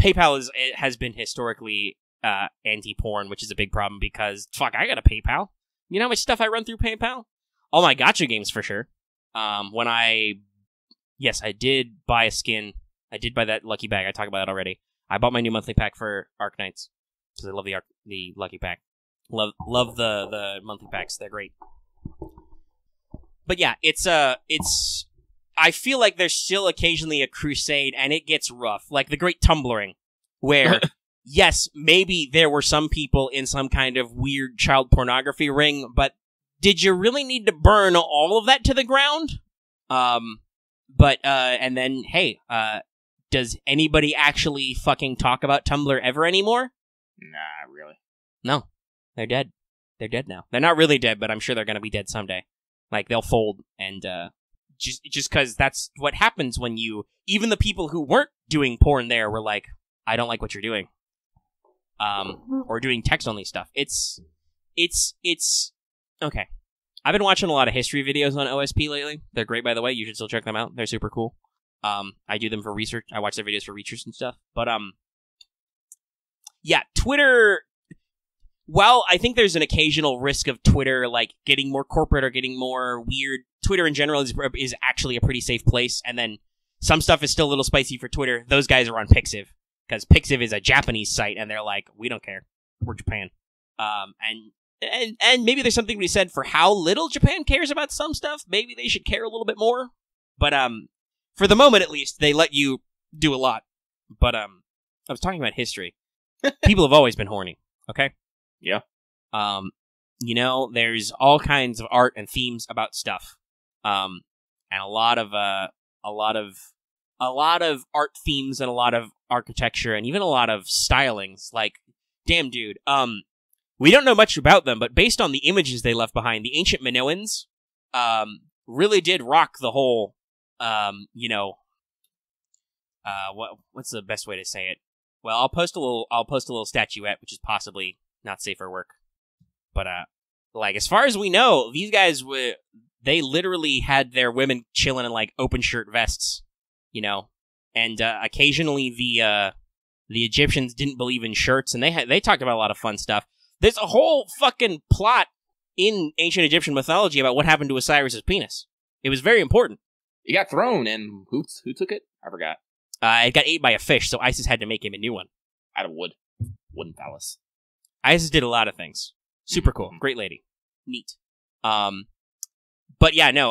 Speaker 1: PayPal has been historically anti-porn, which is a big problem because fuck, I got a PayPal. You know how much stuff I run through PayPal? All my gacha games for sure. I did buy a skin. I did buy that lucky bag. I talked about that already. I bought my new monthly pack for Arknights because I love the lucky pack. Love the monthly packs. They're great. But yeah, it's I feel like there's still occasionally a crusade, and it gets rough. Like the Great Tumblring, where yes, maybe there were some people in some kind of weird child pornography ring, but did you really need to burn all of that to the ground? And then, hey, does anybody actually fucking talk about Tumblr ever anymore?
Speaker 2: Nah, really.
Speaker 1: No. They're dead. They're dead now. They're not really dead, but I'm sure they're gonna be dead someday. Like, they'll fold, and, just because that's what happens when even the people who weren't doing porn there were like, I don't like what you're doing. Or doing text-only stuff. It's okay. I've been watching a lot of history videos on OSP lately. They're great, by the way. You should still check them out. They're super cool. I do them for research. I watch their videos for research and stuff. But, yeah, Twitter, while I think there's an occasional risk of Twitter, like, getting more corporate or getting more weird, Twitter in general is actually a pretty safe place. And then some stuff is still a little spicy for Twitter. Those guys are on Pixiv, because Pixiv is a Japanese site, and they're like, we don't care. We're Japan. And maybe there's something to be said for how little Japan cares about some stuff. Maybe they should care a little bit more. But, for the moment, at least, they let you do a lot. But, I was talking about history. People have always been horny, okay?
Speaker 2: Yeah.
Speaker 1: There's all kinds of art and themes about stuff. And a lot of art themes and a lot of architecture and even a lot of stylings. Like, damn, dude, we don't know much about them, but based on the images they left behind, the ancient Minoans, really did rock the whole, what's the best way to say it? Well, I'll post a little statuette, which is possibly not safe for work. But, as far as we know, these guys they literally had their women chilling in, like, open shirt vests, and, occasionally the Egyptians didn't believe in shirts, and they talked about a lot of fun stuff. There's a whole fucking plot in ancient Egyptian mythology about what happened to Osiris' penis. It was very important.
Speaker 2: It got thrown, and who took it? I forgot.
Speaker 1: It got ate by a fish, so Isis had to make him a new one.
Speaker 2: Out of wood. Wooden phallus.
Speaker 1: Isis did a lot of things. Super cool. Great lady. Neat. But yeah, no,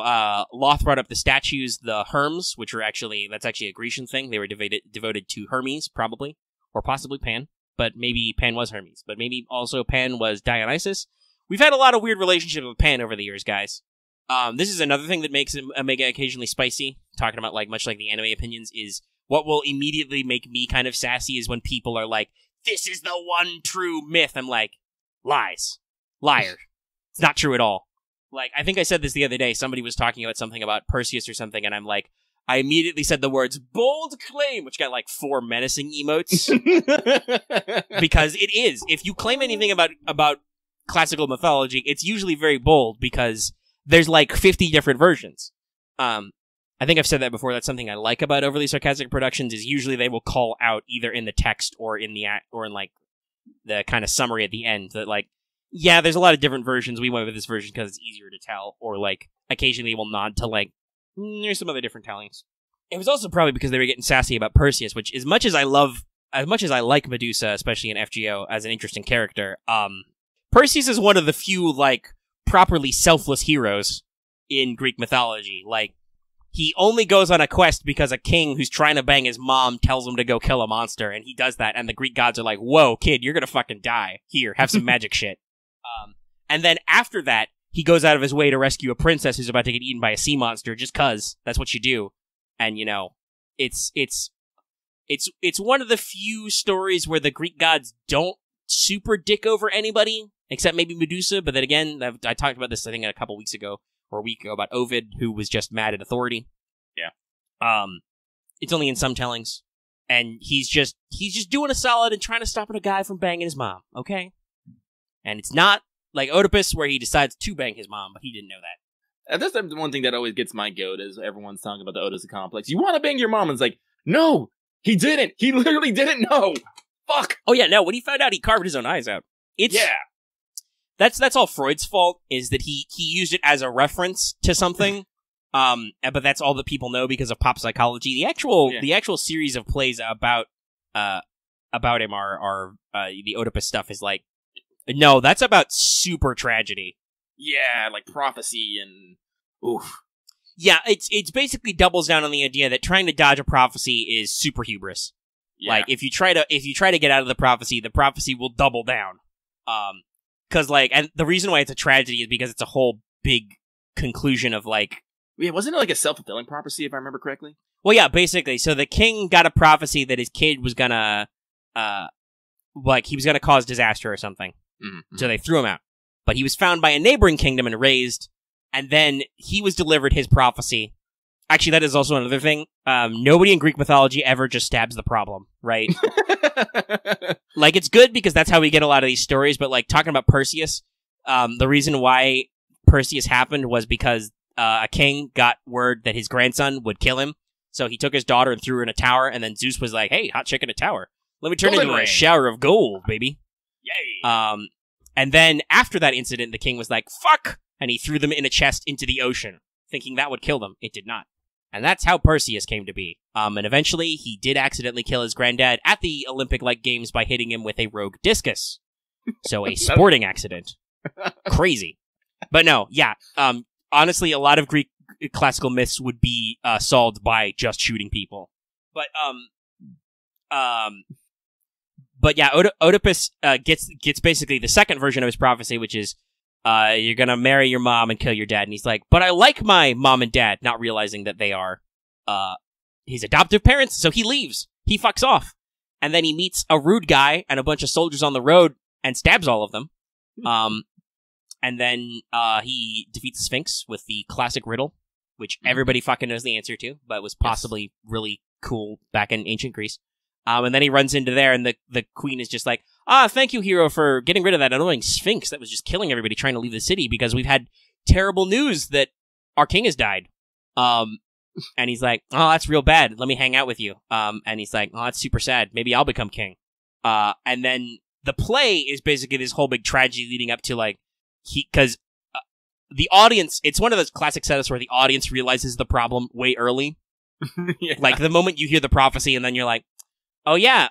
Speaker 1: Loth brought up the statues, the Herms, which are that's actually a Grecian thing. They were devoted to Hermes, probably. Or possibly Pan. But maybe Pan was Hermes. But maybe also Pan was Dionysus. we've had a lot of weird relationships with Pan over the years, guys. This is another thing that makes Omega occasionally spicy. Talking about, like, much like the anime opinions, is what will immediately make me kind of sassy is when people are like, this is the one true myth. I'm like, lies. Liar. It's not true at all. Like, I think I said this the other day. Somebody was talking about something about Perseus or something, and I'm like, I immediately said the words, bold claim, which got like 4 menacing emotes. Because it is. If you claim anything about classical mythology, it's usually very bold because there's like 50 different versions. I think I've said that before. That's something I like about overly sarcastic productions is usually they will call out either in the text or in like the kind of summary at the end that like, yeah, there's a lot of different versions. We went with this version because it's easier to tell, or like occasionally we'll nod to like, there's some other different tellings. It was also probably because they were getting sassy about Perseus, which as much as I like Medusa, especially in FGO as an interesting character, Perseus is one of the few like properly selfless heroes in Greek mythology. Like, he only goes on a quest because a king who's trying to bang his mom tells him to go kill a monster, and he does that, and the Greek gods are like, whoa, kid, you're gonna fucking die. Here, have some magic shit. And then after that, he goes out of his way to rescue a princess who's about to get eaten by a sea monster, just cause. That's what you do. And, you know, it's one of the few stories where the Greek gods don't super dick over anybody, except maybe Medusa, but then again, I talked about this, I think, a couple weeks ago, or a week ago, about Ovid, who was just mad at authority.
Speaker 2: Yeah.
Speaker 1: It's only in some tellings, and he's just doing a solid and trying to stop a guy from banging his mom, okay? And it's not like Oedipus, where he decides to bang his mom, but he didn't know that.
Speaker 2: That's the one thing that always gets my goat is everyone's talking about the Oedipus complex. You want to bang your mom? And it's like, no, he didn't. He literally didn't know. Fuck.
Speaker 1: Oh yeah, no. When he found out, he carved his own eyes out. That's all Freud's fault. Is that he used it as a reference to something. But that's all that people know because of pop psychology. The actual series of plays about him are the Oedipus stuff is like, no, that's about super tragedy.
Speaker 2: Yeah, like prophecy and oof.
Speaker 1: Yeah, it's basically doubles down on the idea that trying to dodge a prophecy is super hubris. Yeah. Like if you try to get out of the prophecy will double down. Cause like, and the reason why it's a tragedy is because it's a whole big conclusion of like,
Speaker 2: yeah, wasn't it like a self-fulfilling prophecy if I remember correctly?
Speaker 1: Well, yeah, basically. So the king got a prophecy that his kid was gonna, he was gonna cause disaster or something. Mm-hmm. So they threw him out. But he was found by a neighboring kingdom and raised, and then he was delivered his prophecy. Actually, that is also another thing. Nobody in Greek mythology ever just stabs the problem, right? Like, it's good because that's how we get a lot of these stories, but, like, talking about Perseus, the reason why Perseus happened was because a king got word that his grandson would kill him, so he took his daughter and threw her in a tower, and then Zeus was like, hey, hot chick in a tower. Let me turn it into a shower of gold, baby. Yay! And then, after that incident, the king was like, fuck! And he threw them in a chest into the ocean, thinking that would kill them. It did not. And that's how Perseus came to be. And eventually, he did accidentally kill his granddad at the Olympic-like games by hitting him with a rogue discus. So, a sporting accident. Crazy. But no, yeah. Honestly, a lot of Greek classical myths would be solved by just shooting people. But yeah, Oedipus gets basically the second version of his prophecy, which is, you're gonna marry your mom and kill your dad. And he's like, but I like my mom and dad, not realizing that they are his adoptive parents, so he leaves. He fucks off. And then he meets a rude guy and a bunch of soldiers on the road and stabs all of them. And then he defeats the Sphinx with the classic riddle, which everybody fucking knows the answer to, but was possibly really cool back in ancient Greece. And then he runs into there, and the queen is just like, thank you, hero, for getting rid of that annoying Sphinx that was just killing everybody trying to leave the city because we've had terrible news that our king has died. And he's like, oh, that's real bad. Let me hang out with you. And he's like, oh, that's super sad. Maybe I'll become king. And then the play is basically this whole big tragedy leading up to, like, because the audience, it's one of those classic setups where the audience realizes the problem way early. Yeah. Like, the moment you hear the prophecy, and then you're like, oh yeah,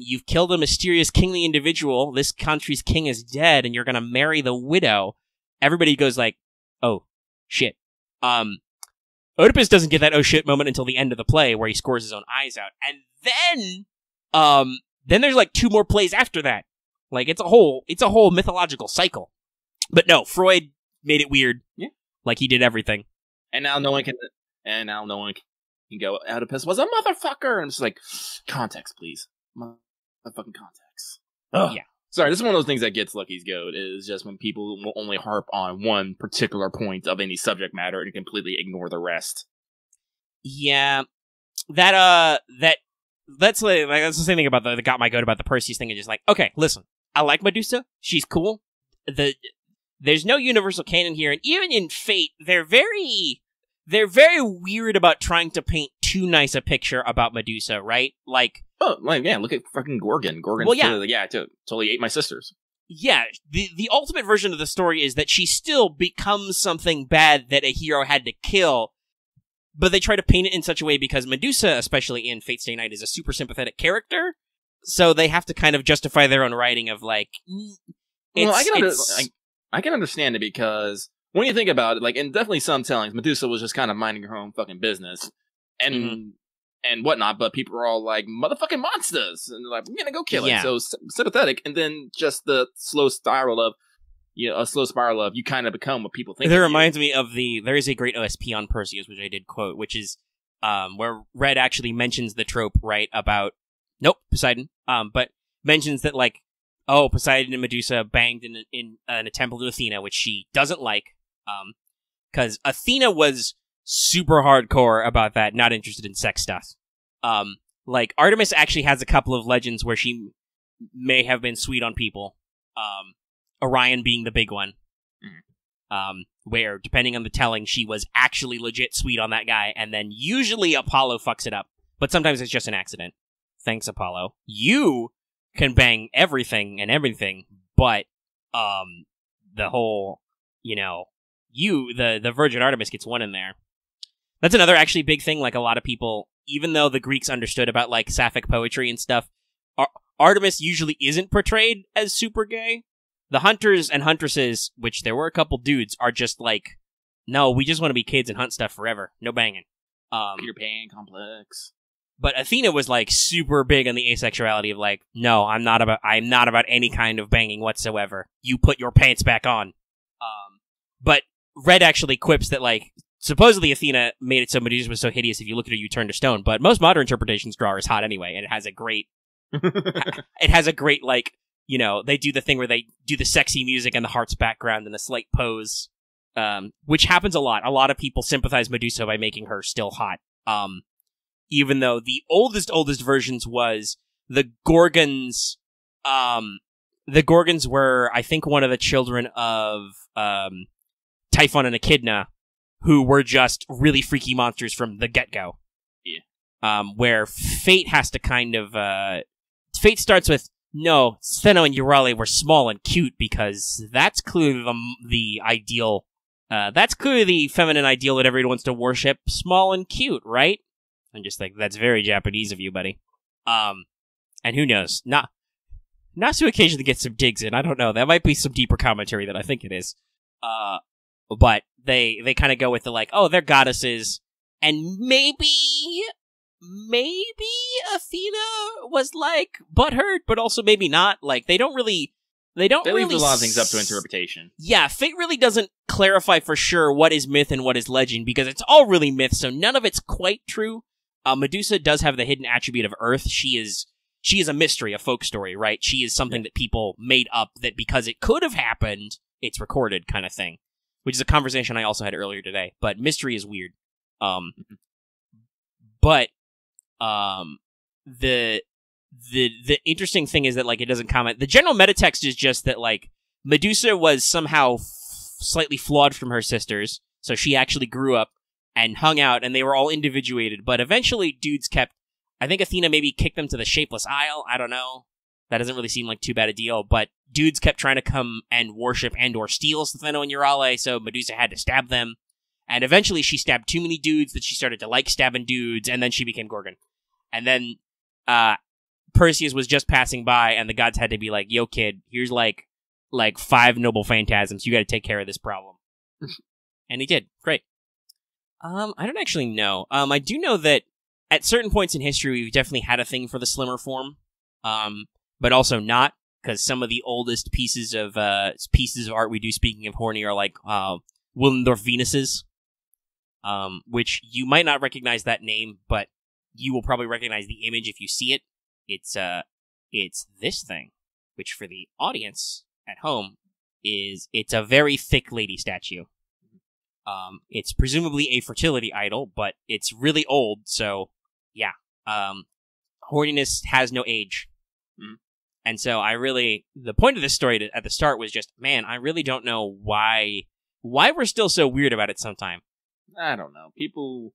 Speaker 1: you've killed a mysterious kingly individual, this country's king is dead, and you're gonna marry the widow. Everybody goes like, oh, shit. Oedipus doesn't get that oh shit moment until the end of the play, where he scores his own eyes out. And then there's like 2 more plays after that. Like, it's a whole mythological cycle. But no, Freud made it weird.
Speaker 2: Yeah.
Speaker 1: Like he did everything.
Speaker 2: And now no one can go, Oedipus was a motherfucker. And I'm just like, context, please. Motherfucking context. Ugh.
Speaker 1: Yeah.
Speaker 2: Sorry, this is one of those things that gets Lucky's goat, is just when people will only harp on one particular point of any subject matter and completely ignore the rest.
Speaker 1: Yeah. That's the same thing about the got my goat about the Perseus thing. It's just like, okay, listen, I like Medusa. She's cool. There's no universal canon here, and even in Fate, they're very weird about trying to paint too nice a picture about Medusa, right? Like,
Speaker 2: look at fucking Gorgon. Gorgon, totally ate my sisters.
Speaker 1: Yeah, the ultimate version of the story is that she still becomes something bad that a hero had to kill, but they try to paint it in such a way because Medusa, especially in Fate Stay Night, is a super sympathetic character, so they have to kind of justify their own writing of, like,
Speaker 2: I can understand it because when you think about it, like, in definitely some tellings, Medusa was just kind of minding her own fucking business and whatnot, but people are all like, motherfucking monsters! And they're like, we're gonna go kill it. So sympathetic, and then just the slow spiral of, you kind of become what people think.
Speaker 1: That reminds me of there is a great OSP on Perseus, which I did quote, which is where Red actually mentions the trope, right, about, Poseidon, but mentions that, like, Poseidon and Medusa banged in a temple to Athena, which she doesn't like, because Athena was super hardcore about that, not interested in sex stuff. Like, Artemis actually has a couple of legends where she may have been sweet on people, Orion being the big one, where, depending on the telling, she was actually legit sweet on that guy, and then usually Apollo fucks it up, but sometimes it's just an accident. Thanks, Apollo. You can bang everything, but the whole, the Virgin Artemis gets one in there. That's another actually big thing. Like, a lot of people, even though the Greeks understood about, like, sapphic poetry and stuff, Artemis usually isn't portrayed as super gay. The hunters and huntresses, which there were a couple dudes, are just like, no, we just want to be kids and hunt stuff forever. No banging.
Speaker 2: Peter Pan complex.
Speaker 1: But Athena was, like, super big on the asexuality of, like, no, I'm not about any kind of banging whatsoever. You put your pants back on. But Red actually quips that, like, supposedly Athena made it so Medusa was so hideous if you look at her you turn to stone, but most modern interpretations draw her as hot anyway, and it has a great, like, they do the thing where they do the sexy music and the heart's background and the slight pose, which happens a lot. A lot of people sympathize Medusa by making her still hot. Even though the oldest versions was the Gorgons, the Gorgons were, I think, one of the children of, Typhon and Echidna, who were just really freaky monsters from the get-go. Yeah. Where Fate has to kind of, Fate starts with, no, Sino and Euryale were small and cute because that's clearly the ideal, that's clearly the feminine ideal that everyone wants to worship, small and cute, right? I'm just like, that's very Japanese of you, buddy. And who knows? Not to occasionally get some digs in, I don't know, that might be some deeper commentary than I think it is. But they kind of go with the, like, they're goddesses, and maybe Athena was, like, butthurt, but also maybe not. Like, they leave a lot of things up to interpretation. Yeah, Fate really doesn't clarify for sure what is myth and what is legend, because it's all really myth, so none of it's quite true. Medusa does have the hidden attribute of Earth. She is a mystery, a folk story, right? She is something that people made up that because it could have happened, it's recorded kind of thing. Which is a conversation I also had earlier today. But mystery is weird. But the interesting thing is that, like, it doesn't comment. The general metatext is just that, like, Medusa was somehow slightly flawed from her sisters, so she actually grew up and hung out, and they were all individuated. But eventually, dudes kept. I think Athena maybe kicked them to the Shapeless Isle. I don't know. That doesn't really seem like too bad a deal, but dudes kept trying to come and worship and or steal Sino and Euryale, so Medusa had to stab them. And eventually she stabbed too many dudes that she started to like stabbing dudes, and then she became Gorgon. And then Perseus was just passing by, and the gods had to be like, yo, kid, here's like 5 noble phantasms. You gotta take care of this problem. And he did. Great. I don't actually know. I do know that at certain points in history, we've definitely had a thing for the slimmer form. But also not. because some of the oldest pieces of art we do, speaking of horny, are like Willendorf Venuses, which you might not recognize that name, but you will probably recognize the image if you see it. It's this thing, which for the audience at home it's a very thick lady statue. It's presumably a fertility idol, but it's really old, so yeah. Horniness has no age. And so the point of this story at the start was just, man, I really don't know why we're still so weird about it sometime.
Speaker 2: I don't know. People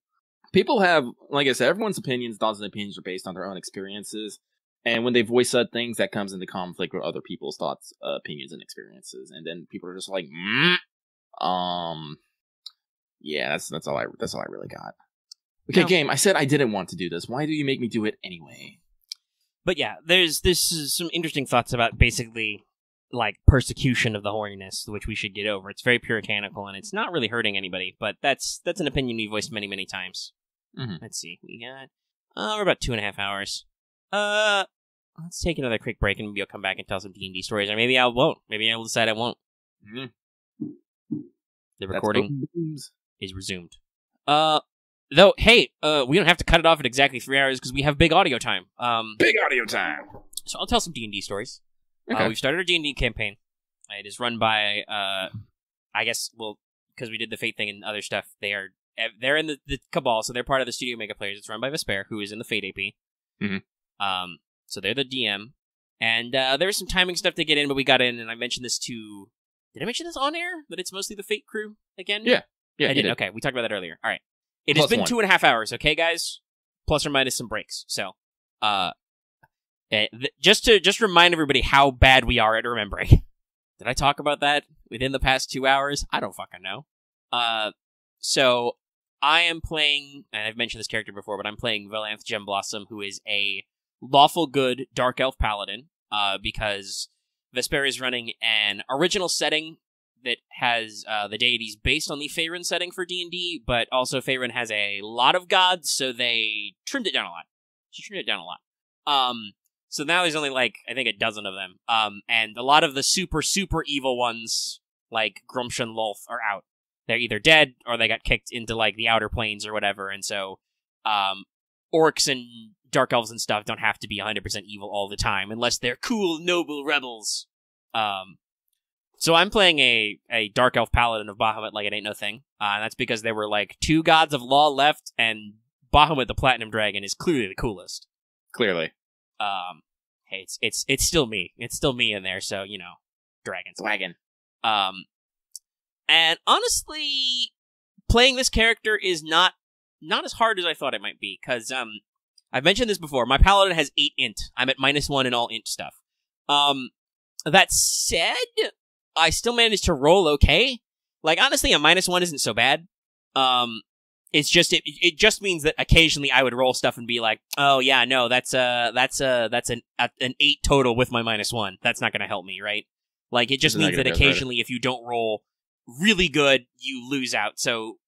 Speaker 2: have, like I said, everyone's opinions, thoughts, and opinions are based on their own experiences. And when they voice said things, that comes into conflict with other people's thoughts, opinions, and experiences. And then people are just like, yeah, that's all I really got. Okay, no. Game, I said I didn't want to do this. Why do you make me do it anyway?
Speaker 1: But yeah, there's some interesting thoughts about basically like persecution of the horniness, which we should get over. It's very puritanical and it's not really hurting anybody, but that's an opinion we voiced many, many times. Let's see, we got we're about 2.5 hours. Let's take another quick break and maybe I'll come back and tell some D&D stories, or maybe I won't. Maybe I will decide I won't. The recording is resumed. Though, hey, we don't have to cut it off at exactly 3 hours because we have big audio time.
Speaker 2: Big audio time!
Speaker 1: So I'll tell some D&D stories.
Speaker 2: Okay.
Speaker 1: We've started our D&D campaign. It is run by, I guess, well, because we did the Fate thing and other stuff, they're in the Cabal, so they're part of the Studio Mega Players. It's run by Vesper, who is in the Fate AP. So they're the DM. And there was some timing stuff to get in, but we got in, and I mentioned this to... Did I mention this on air? That it's mostly the Fate crew again?
Speaker 2: Yeah.
Speaker 1: I didn't. Okay, we talked about that earlier. All right. It has been 2.5 hours, okay, guys? Plus or minus some breaks. So, just remind everybody how bad we are at remembering. Did I talk about that within the past 2 hours? I don't fucking know. So, I am playing, and I've mentioned this character before, but I'm playing Valanth Gemblossom, who is a lawful good Dark Elf Paladin, because Vesper is running an original setting that has the deities based on the Faerun setting for D&D, but also Faerun has a lot of gods, so they trimmed it down a lot. She trimmed it down a lot. So now there's only, like, I think a dozen of them. And a lot of the super, super evil ones, like Grumshan Lolth, are out. They're either dead, or they got kicked into, like, the Outer Planes or whatever, and so orcs and dark elves and stuff don't have to be 100% evil all the time, unless they're cool, noble rebels. So I'm playing a Dark Elf Paladin of Bahamut like it ain't no thing. And that's because there were like 2 gods of law left, and Bahamut the Platinum Dragon is clearly the coolest.
Speaker 2: Clearly.
Speaker 1: Hey, it's still me. It's still me in there, so, you know, dragons.
Speaker 2: Wagon.
Speaker 1: And honestly, playing this character is not as hard as I thought it might be, because I've mentioned this before. My Paladin has 8 int. I'm at -1 in all int stuff. That said, I still managed to roll okay. Like, honestly, a -1 isn't so bad. It's just it just means that occasionally I would roll stuff and be like, oh yeah, no, that's an 8 total with my -1. That's not gonna help me, right? Like, it just means that occasionally if you don't roll really good, you lose out. So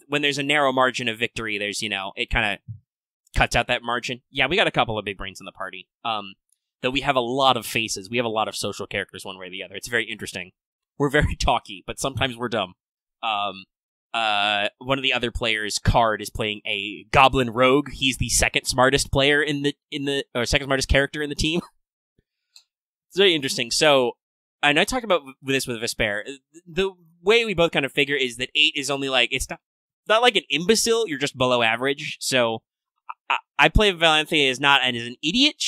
Speaker 1: when there's a narrow margin of victory, there's, you know, it kind of cuts out that margin. Yeah, we got a couple of big brains in the party. Though we have a lot of faces. We have a lot of social characters one way or the other. It's very interesting. We're very talky, but sometimes we're dumb. One of the other players, Card, is playing a Goblin Rogue. He's the second smartest player or second smartest character in the team. It's very interesting. So, and I talked about this with Vesper. The way we both kind of figure is that 8 is only like, it's not like an imbecile, you're just below average. So, I play Valanthea as not as an idiot,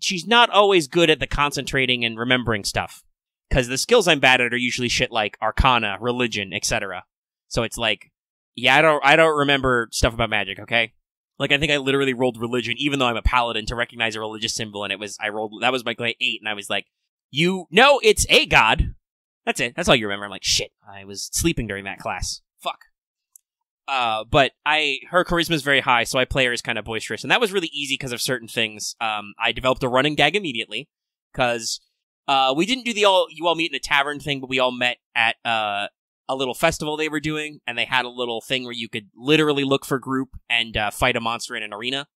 Speaker 1: she's not always good at the concentrating and remembering stuff. Because the skills I'm bad at are usually shit like Arcana, Religion, etc. So it's like, yeah, I don't remember stuff about magic, okay? Like, I think I literally rolled Religion, even though I'm a paladin, to recognize a religious symbol, and that was my 8, and I was like, no, it's a god. That's it. That's all you remember. I'm like, shit, I was sleeping during that class. Fuck. But her charisma is very high, so I play her as kind of boisterous, and that was really easy because of certain things. I developed a running gag immediately, because we didn't do you all meet in a tavern thing, but we all met at a little festival they were doing, and they had a little thing where you could literally look for group and fight a monster in an arena.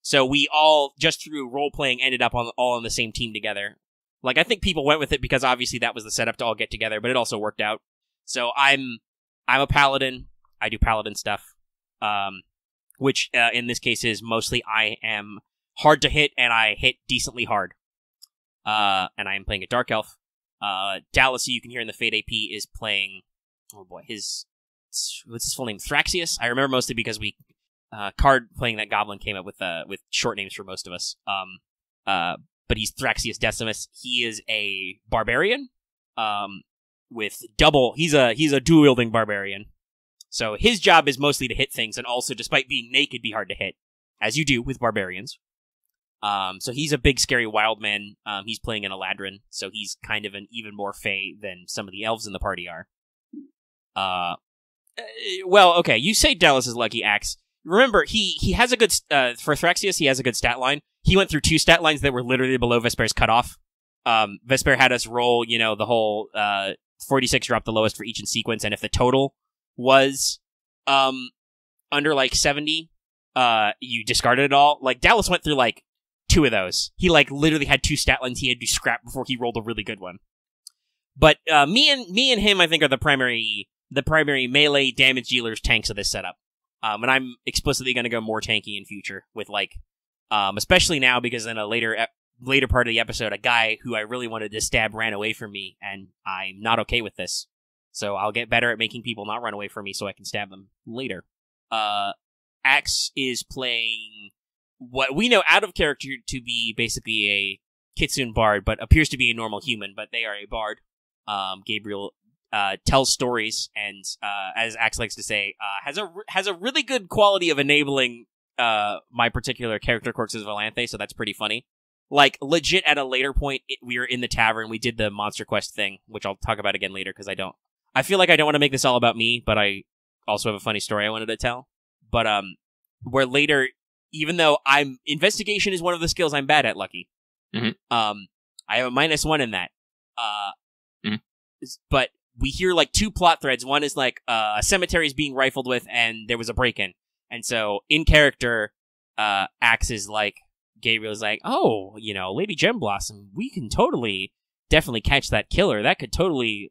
Speaker 1: So we all, just through role-playing, ended up all on the same team together. Like, I think people went with it because obviously that was the setup to all get together, but it also worked out. So I'm a paladin. I do paladin stuff, which in this case is mostly I am hard to hit, and I hit decently hard. And I am playing a dark elf. Dallas, who you can hear in the Fade AP, is playing, oh boy, what's his full name? Thraxius? I remember mostly because Card playing that goblin came up with short names for most of us. But he's Thraxius Decimus. He is a barbarian, with double. He's a dual-wielding barbarian. So his job is mostly to hit things, and also, despite being naked, be hard to hit, as you do with barbarians. So he's a big, scary wild man. He's playing an Eladrin, so he's kind of an even more fey than some of the elves in the party are. Well, okay, you say Dallas is lucky, Axe. Remember, he has a good, for Thraxius, he has a good stat line. He went through 2 stat lines that were literally below Vesper's cutoff. Vesper had us roll, the whole, 46 drop the lowest for each in sequence, and if the total was, under, 70, you discarded it all. Like, Dallas went through, 2 of those. He, literally had 2 stat lines he had to scrap before he rolled a really good one. But, me and him, I think, are the primary melee damage dealers tanks of this setup. And I'm explicitly going to go more tanky in future with, especially now because in a later part of the episode, a guy who I really wanted to stab ran away from me, and I'm not okay with this. So I'll get better at making people not run away from me so I can stab them later. Axe is playing what we know out of character to be basically a Kitsune bard, but appears to be a normal human, but they are a bard. Gabriel tells stories, and as Axe likes to say, has a really good quality of enabling my particular character quirks as Valanthe, so that's pretty funny. Legit, at a later point, we were in the tavern, we did the Monster Quest thing, which I'll talk about again later, because I feel like I don't want to make this all about me, but I also have a funny story I wanted to tell. But, where later, even though investigation is one of the skills I'm bad at, Lucky.
Speaker 2: Mm-hmm.
Speaker 1: I have a -1 in that. But we hear 2 plot threads. One is a cemetery is being rifled with, and there was a break-in. And so, in character, Axe is Gabriel's oh, Lady Gemblossom, we can definitely catch that killer. That could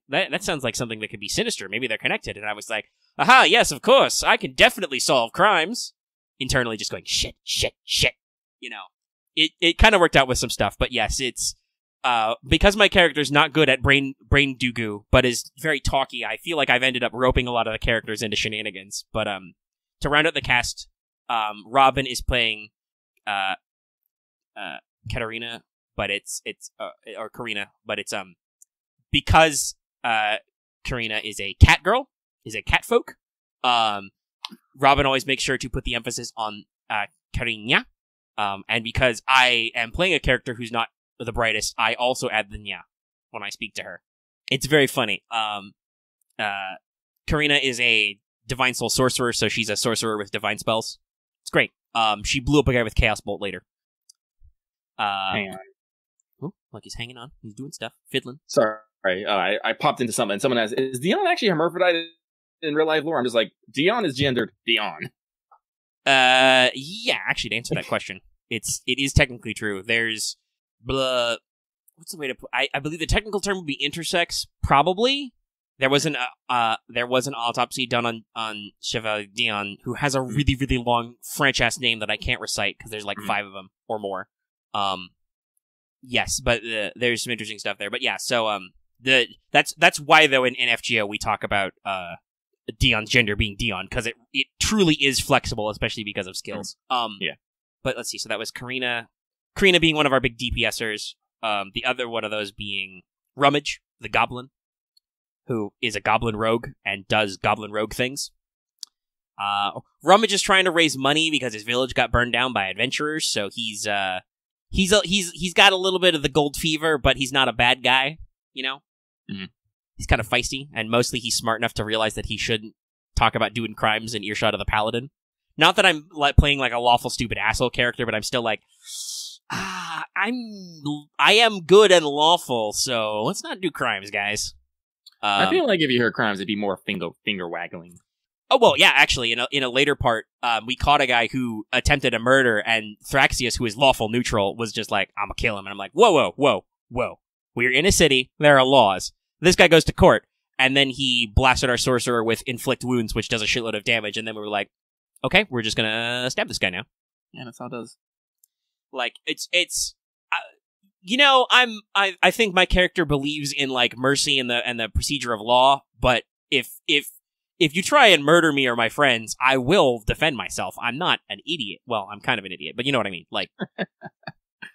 Speaker 1: that sounds like something that could be sinister. Maybe they're connected. And I was like, aha, yes, of course, I can definitely solve crimes. Internally just going, shit. It kind of worked out with some stuff, but yes, it's, because my character's not good at brain do-goo, but is very talky, I feel like I've ended up roping a lot of the characters into shenanigans. But, to round out the cast, Robin is playing, Katarina, but or Karina, but it's, because, Karina is a cat girl, is a cat folk, Robin always makes sure to put the emphasis on, Karina, and because I am playing a character who's not the brightest, I also add the nya when I speak to her. It's very funny. Karina is a divine soul sorcerer, so she's a sorcerer with divine spells. It's great. She blew up a guy with Chaos Bolt later.
Speaker 2: Hang on.
Speaker 1: Oh, Lucky's hanging on. He's doing stuff. Fiddling.
Speaker 2: Sorry. I popped into something, and someone asked, is Dion actually hermaphrodite in real life lore? I'm just like, Dion is gendered Dion.
Speaker 1: Yeah, actually, to answer that question, it is technically true. There's, what's the way to put, I believe the technical term would be intersex, probably. There was an autopsy done on Chevalier Dion, who has a really, really long French-ass name that I can't recite, because there's 5 of them, or more. Yes, but there's some interesting stuff there. But yeah, so that's why, though, in FGO we talk about Dion's gender being Dion, because it truly is flexible, especially because of skills.
Speaker 2: Yeah.
Speaker 1: But let's see, so that was Karina being one of our big DPSers, the other one of those being Rummage, the goblin, who is a goblin rogue and does goblin rogue things. Rummage is trying to raise money because his village got burned down by adventurers, so he's got a little bit of the gold fever, but he's not a bad guy, Mm-hmm. He's kind of feisty, and mostly he's smart enough to realize that he shouldn't talk about doing crimes in earshot of the paladin. Not that I'm playing a lawful stupid asshole character, but I'm still I am good and lawful, so let's not do crimes, guys.
Speaker 2: I feel like if you heard crimes, it'd be more finger waggling.
Speaker 1: Oh, well, yeah, actually, in a later part, we caught a guy who attempted a murder, and Thraxius, who is lawful neutral, was just like, I'm gonna kill him. And I'm like, whoa, whoa, whoa, whoa. We're in a city. There are laws. This guy goes to court. And then he blasted our sorcerer with inflict wounds, which does a shitload of damage. And then we were like, okay, we're just gonna stab this guy now.
Speaker 2: Yeah, that's how it does.
Speaker 1: Like, I think my character believes in, like, mercy and the procedure of law, but if you try and murder me or my friends, I will defend myself. I'm not an idiot. Well, I'm kind of an idiot, but you know what I mean. Like,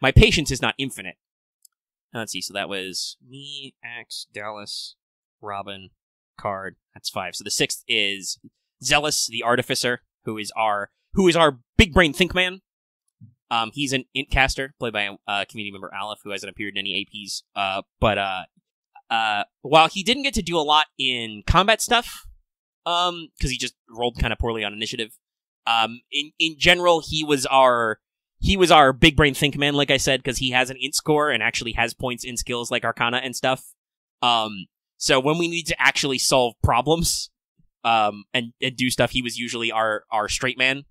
Speaker 1: my patience is not infinite. Let's see. So that was me, Axe, Dallas, Robin, Card. That's 5. So the 6th is Zealous, the Artificer, who is our big brain think man. He's an int caster, played by a community member, Aleph, who hasn't appeared in any APs. But while he didn't get to do a lot in combat stuff, because he just rolled kind of poorly on initiative. In general, he was our big brain think man, like I said, because he has an int score and actually has points in skills like Arcana and stuff. So when we need to actually solve problems, and do stuff, he was usually our straight man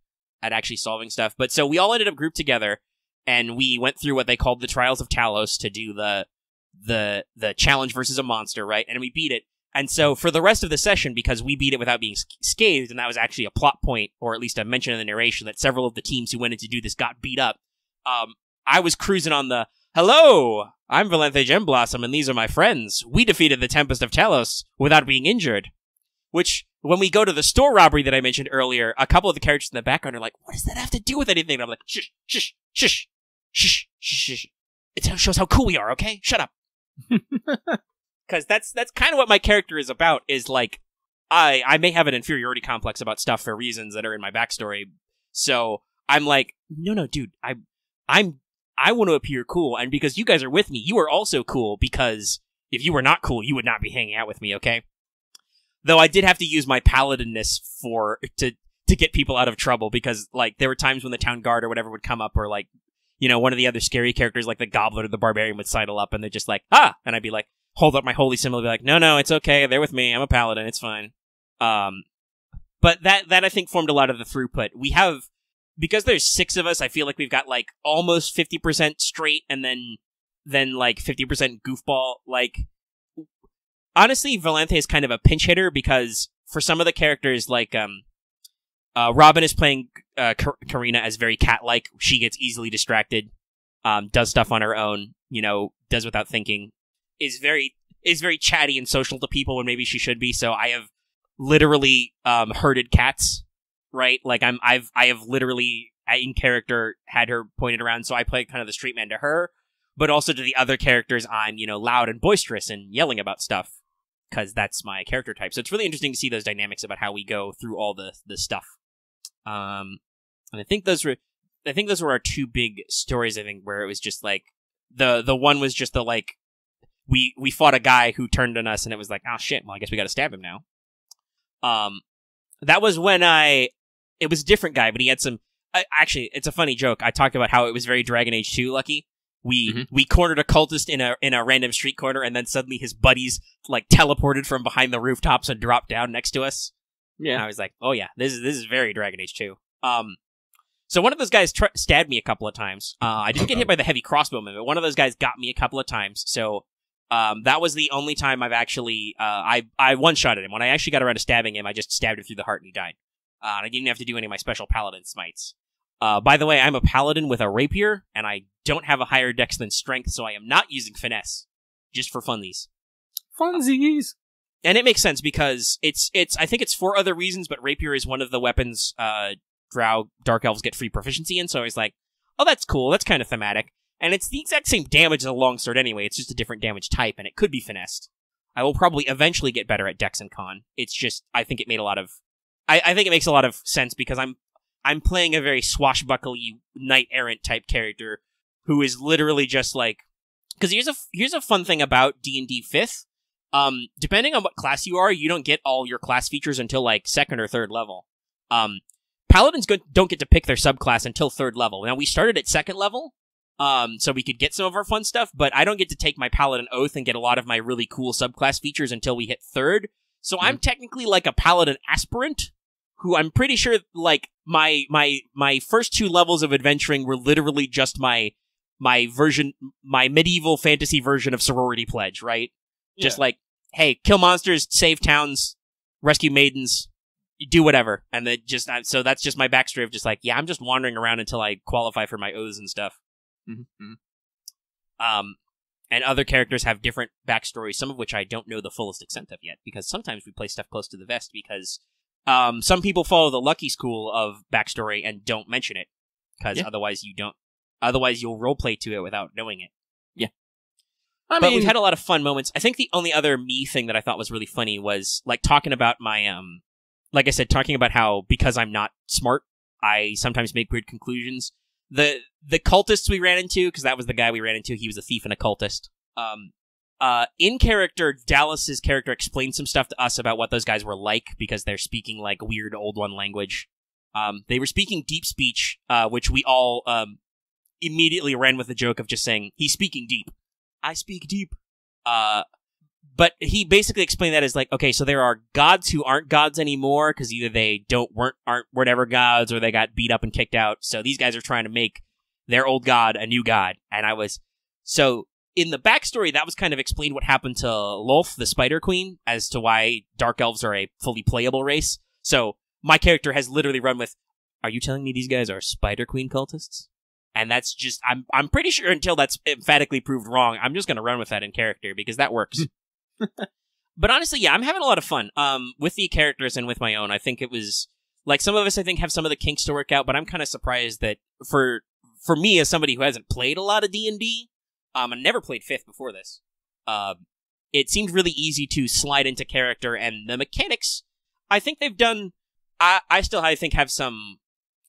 Speaker 1: at actually solving stuff. But so we all ended up grouped together, and we went through what they called the Trials of Talos to do the challenge versus a monster, right? And we beat it. And so for the rest of the session, because we beat it without being scathed, and that was actually a plot point, or at least a mention in the narration, that several of the teams who went in to do this got beat up, I was cruising on the, hello, I'm Valenthe Gemblossom, and these are my friends. We defeated the Tempest of Talos without being injured. Which, when we go to the store robbery that I mentioned earlier, a couple of the characters in the background are like, what does that have to do with anything? And I'm like, shush, shush, shush, shush, shush, shush. It shows how cool we are, okay? Shut up. Because that's kind of what my character is about, is like, I may have an inferiority complex about stuff for reasons that are in my backstory. So I'm like, no, dude, I want to appear cool, and because you guys are with me, you are also cool, because if you were not cool, you would not be hanging out with me, okay? Though I did have to use my paladinness to get people out of trouble, because, like, there were times when the town guard or whatever would come up, or, like, you know, one of the other scary characters, like the goblin or the barbarian, would sidle up, and they're just like, ah! And I'd be like, hold up my holy symbol, and be like, no, it's okay, they're with me, I'm a paladin, it's fine. But that I think formed a lot of the throughput. We have, because there's 6 of us, I feel like we've got, like, almost 50% straight, and then like 50% goofball. Like, honestly, Valenthe is kind of a pinch hitter, because for some of the characters, like, Robin is playing Karina as very cat-like. She gets easily distracted, does stuff on her own, you know, does without thinking, is very chatty and social to people when maybe she should be. So I have literally herded cats, right? Like, I have literally in character had her pointed around, so I play kind of the straight man to her, but also to the other characters, I'm, you know, loud and boisterous and yelling about stuff, because that's my character type. So it's really interesting to see those dynamics about how we go through all the stuff. And I think those were our 2 big stories, I think, where it was just like, the one was just the, like, we fought a guy who turned on us, and it was like, oh shit, well, I guess we gotta stab him now. That was when it was a different guy, but he had some, actually, it's a funny joke. I talked about how it was very Dragon Age 2 lucky. We cornered a cultist in a random street corner, and then suddenly his buddies, like, teleported from behind the rooftops and dropped down next to us. Yeah. And I was like, oh yeah, this is very Dragon Age 2. So one of those guys stabbed me a couple of times. I didn't get hit by the heavy crossbowman, but one of those guys got me a couple of times. So that was the only time I've actually I one-shotted him. When I actually got around to stabbing him, I just stabbed him through the heart and he died. I didn't have to do any of my special paladin smites. By the way, I'm a paladin with a rapier, and I don't have a higher dex than strength, so I am not using finesse, just for funsies.
Speaker 2: Funsies!
Speaker 1: And it makes sense, because it's I think it's for other reasons, but rapier is one of the weapons Drow Dark Elves get free proficiency in, so I was like, oh, that's cool, that's kind of thematic. And it's the exact same damage as a longsword anyway, it's just a different damage type, and it could be finessed. I will probably eventually get better at dex and con. It's just, I think it made a lot of... I think it makes a lot of sense, because I'm playing a very swashbuckly knight-errant type character who is literally just like... Because here's a fun thing about D&D 5th. Depending on what class you are, you don't get all your class features until, like, 2nd or 3rd level. Paladins don't get to pick their subclass until 3rd level. Now, we started at 2nd level, so we could get some of our fun stuff, but I don't get to take my Paladin Oath and get a lot of my really cool subclass features until we hit 3rd. So I'm technically like a Paladin aspirant, who I'm pretty sure, like, my first 2 levels of adventuring were literally just my medieval fantasy version of Sorority Pledge, right? Yeah. Just like, hey, kill monsters, save towns, rescue maidens, do whatever. And then so that's just my backstory of just like, yeah, I'm just wandering around until I qualify for my oaths and stuff. And other characters have different backstories, some of which I don't know the fullest extent of yet, because sometimes we play stuff close to the vest because some people follow the Lucky school of backstory and don't mention it, because otherwise you'll roleplay to it without knowing it.
Speaker 2: Yeah.
Speaker 1: But we've had a lot of fun moments. I think the only other me thing that I thought was really funny was, like, talking about my, like I said, talking about how, because I'm not smart, I sometimes make weird conclusions. The cultists we ran into, because that was the guy we ran into, he was a thief and a cultist. In character, Dallas's character explained some stuff to us about what those guys were like, because they're speaking, like, weird Old One language. They were speaking deep speech, which we all immediately ran with the joke of just saying, he's speaking deep. I speak deep. But he basically explained that as like, okay, so there are gods who aren't gods anymore, because either they aren't whatever gods, or they got beat up and kicked out. So these guys are trying to make their old god a new god. And so in the backstory, that was kind of explained what happened to Lolth, the Spider Queen, as to why Dark Elves are a fully playable race. So my character has literally run with, are you telling me these guys are Spider Queen cultists? And that's just, I'm pretty sure until that's emphatically proved wrong, I'm just going to run with that in character, because that works. But honestly, yeah, I'm having a lot of fun with the characters and with my own. I think it was, like, some of us, I think, have some of the kinks to work out, but I'm kind of surprised that for me, as somebody who hasn't played a lot of D&D, I never played 5th before this, it seemed really easy to slide into character, and the mechanics, I think they've done, I think, have some,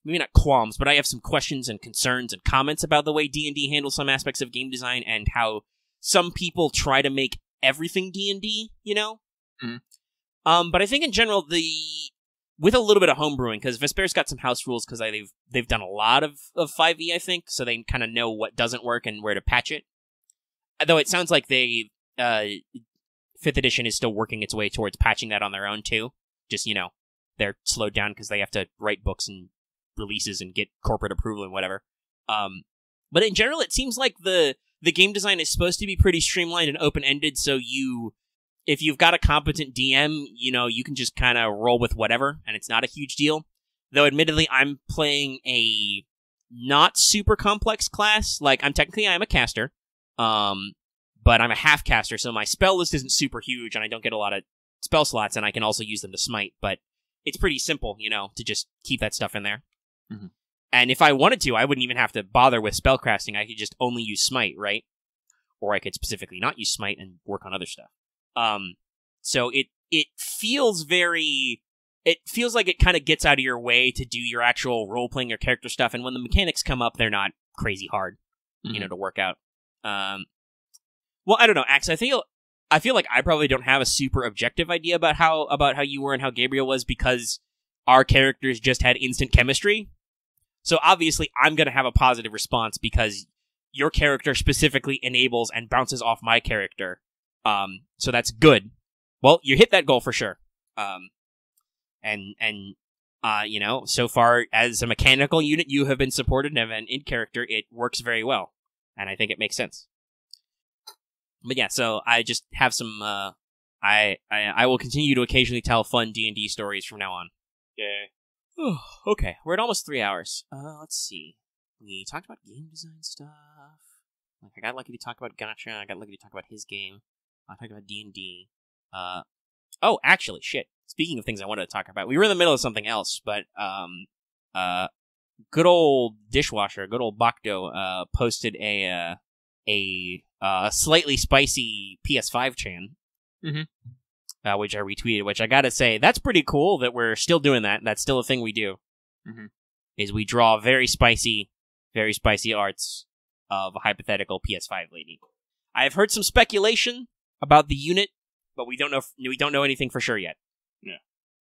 Speaker 1: maybe not qualms, but I have some questions and concerns and comments about the way D&D handles some aspects of game design, and how some people try to make everything D&D, you know? Mm-hmm. But I think in general, with a little bit of homebrewing, because Vesper's got some house rules, because they've done a lot of 5e, I think, so they kind of know what doesn't work and where to patch it. Though it sounds like 5th edition is still working its way towards patching that on their own, too. Just, you know, they're slowed down because they have to write books and releases and get corporate approval and whatever. But in general, it seems like the game design is supposed to be pretty streamlined and open-ended, so if you've got a competent DM, you know, you can just kind of roll with whatever, and it's not a huge deal. Though, admittedly, I'm playing a not super complex class. Like, I'm a caster, but I'm a half caster, so my spell list isn't super huge, and I don't get a lot of spell slots, and I can also use them to smite, but it's pretty simple, you know, to just keep that stuff in there. Mm-hmm. And if I wanted to, I wouldn't even have to bother with spellcasting. I could just only use smite, right? Or I could specifically not use smite and work on other stuff. So it feels like it kind of gets out of your way to do your actual role-playing or character stuff, and when the mechanics come up, they're not crazy hard, you know, to work out. Well, I don't know, Axe, I feel like I probably don't have a super objective idea about how you were and how Gabriel was, because our characters just had instant chemistry. So obviously, I'm going to have a positive response, because your character specifically enables and bounces off my character. So that's good. Well, you hit that goal for sure. You know, so far as a mechanical unit, you have been supported, and in character, it works very well. And I think it makes sense. But yeah, so I just have some, I will continue to occasionally tell fun D&D stories from now on.
Speaker 2: Yay.
Speaker 1: Okay, we're at almost 3 hours. Let's see. We talked about game design stuff. Like, I got lucky to talk about Gatcha. I got lucky to talk about his game. I talked about D&D. Oh, actually, shit. Speaking of things I wanted to talk about, we were in the middle of something else, but good old Dishwasher, good old Bakdo, posted a slightly spicy PS5 chan. Mm-hmm. Which I retweeted, which I gotta say, that's pretty cool that we're still doing that. That's still a thing we do. Mm-hmm. Is we draw very spicy arts of a hypothetical PS5 lady. I have heard some speculation about the unit, but we don't know anything for sure yet.
Speaker 2: Yeah.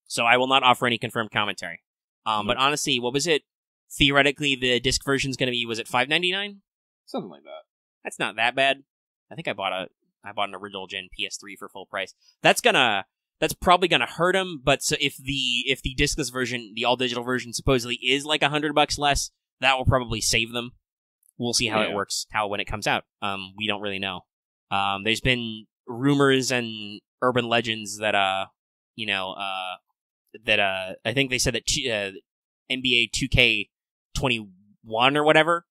Speaker 1: So I will not offer any confirmed commentary. But honestly, what was it? Theoretically, the disc version is going to be, was it $5.99?
Speaker 2: Something like that.
Speaker 1: That's not that bad. I think I bought an original gen PS3 for full price. That's gonna that's probably going to hurt them. But so if the discless version, the all digital version, supposedly is like $100 less, that will probably save them. We'll see how it works, when it comes out. We don't really know. There's been rumors and urban legends that I think they said that NBA 2K21 or whatever,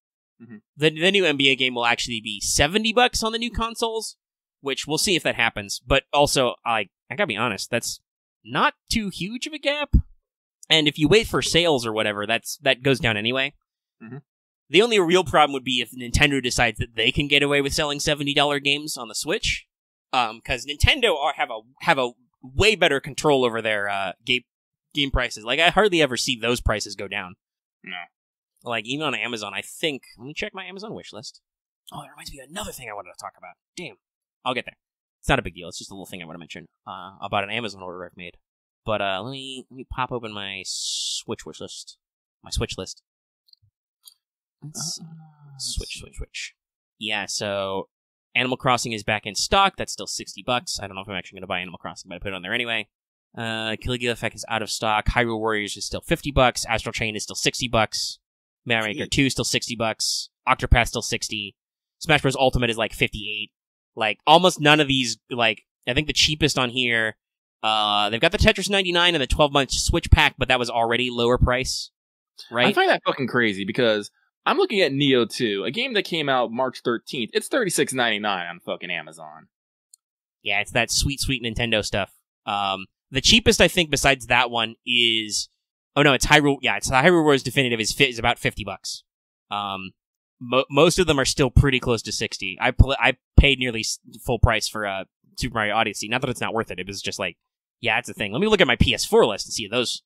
Speaker 1: the new NBA game will actually be $70 on the new consoles, which we'll see if that happens. But also, I gotta be honest, that's not too huge of a gap. And if you wait for sales or whatever, that goes down anyway. Mm-hmm. The only real problem would be if Nintendo decides that they can get away with selling $70 games on the Switch, because Nintendo have a way better control over their game prices. Like, I hardly ever see those prices go down.
Speaker 2: No.
Speaker 1: Like, even on Amazon, I think... Let me check my Amazon wish list. Oh, that reminds me of another thing I wanted to talk about. Damn. I'll get there. It's not a big deal. It's just a little thing I want to mention about an Amazon order I've made. But let me pop open my Switch wish list. My Switch list. Let's see. Switch. Yeah, so Animal Crossing is back in stock. That's still $60. I don't know if I'm actually going to buy Animal Crossing, but I put it on there anyway. Caligula Effect is out of stock. Hyrule Warriors is still $50. Astral Chain is still $60. Mario Maker 2 is still $60. Octopath still $60. Smash Bros. Ultimate is like $58. Like, almost none of these, like, I think the cheapest on here, they've got the Tetris 99 and the 12-month Switch pack, but that was already lower price, right?
Speaker 2: I find that fucking crazy because I'm looking at Neo 2, a game that came out March 13th. It's $36.99 on fucking Amazon.
Speaker 1: Yeah, it's that sweet, sweet Nintendo stuff. The cheapest, I think, besides that one is... Oh, no, it's Hyrule... Yeah, it's the Hyrule Warriors Definitive is about $50. Most of them are still pretty close to $60. I paid nearly full price for Super Mario Odyssey. Not that it's not worth it. It was just like, yeah, it's a thing. Let me look at my PS4 list and see those.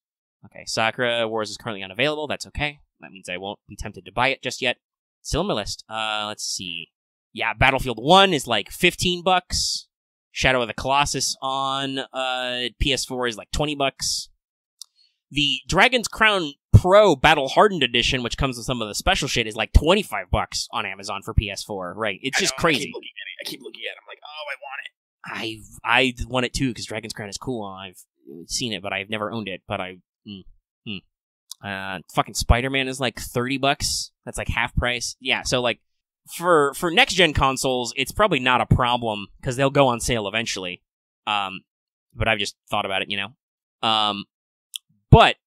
Speaker 1: Okay, Sakura Wars is currently unavailable. That's okay. That means I won't be tempted to buy it just yet. Still on my list. Let's see. Yeah, Battlefield 1 is like $15. Shadow of the Colossus on PS4 is like $20. The Dragon's Crown Pro Battle Hardened Edition, which comes with some of the special shit, is like $25 on Amazon for PS4, right? It's just crazy.
Speaker 2: I keep looking at it. I'm like, oh, I want it.
Speaker 1: I want it too, because Dragon's Crown is cool. I've seen it, but I've never owned it. But fucking Spider-Man is like $30. That's like half price. Yeah, so like, for next-gen consoles, it's probably not a problem, because they'll go on sale eventually. But I've just thought about it, you know? But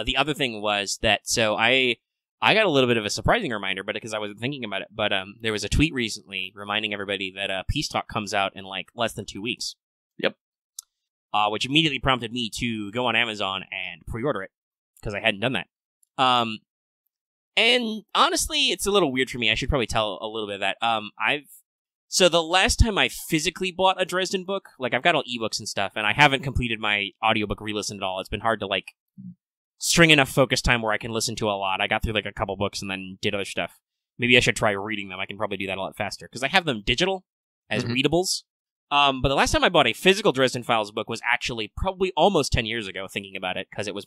Speaker 1: the other thing was that, so I got a little bit of a surprising reminder, but because I wasn't thinking about it, but there was a tweet recently reminding everybody that Peace Talk comes out in like less than 2 weeks.
Speaker 2: Yep.
Speaker 1: Which immediately prompted me to go on Amazon and pre-order it, because I hadn't done that. And honestly, it's a little weird for me. I should probably tell a little bit of that. So the last time I physically bought a Dresden book, like, I've got all ebooks and stuff, and I haven't completed my audiobook re-listen at all. It's been hard to, like, string enough focus time where I can listen to a lot. I got through, like, a couple books and then did other stuff. Maybe I should try reading them. I can probably do that a lot faster, because I have them digital as readables. But the last time I bought a physical Dresden Files book was actually probably almost 10 years ago, thinking about it, because that was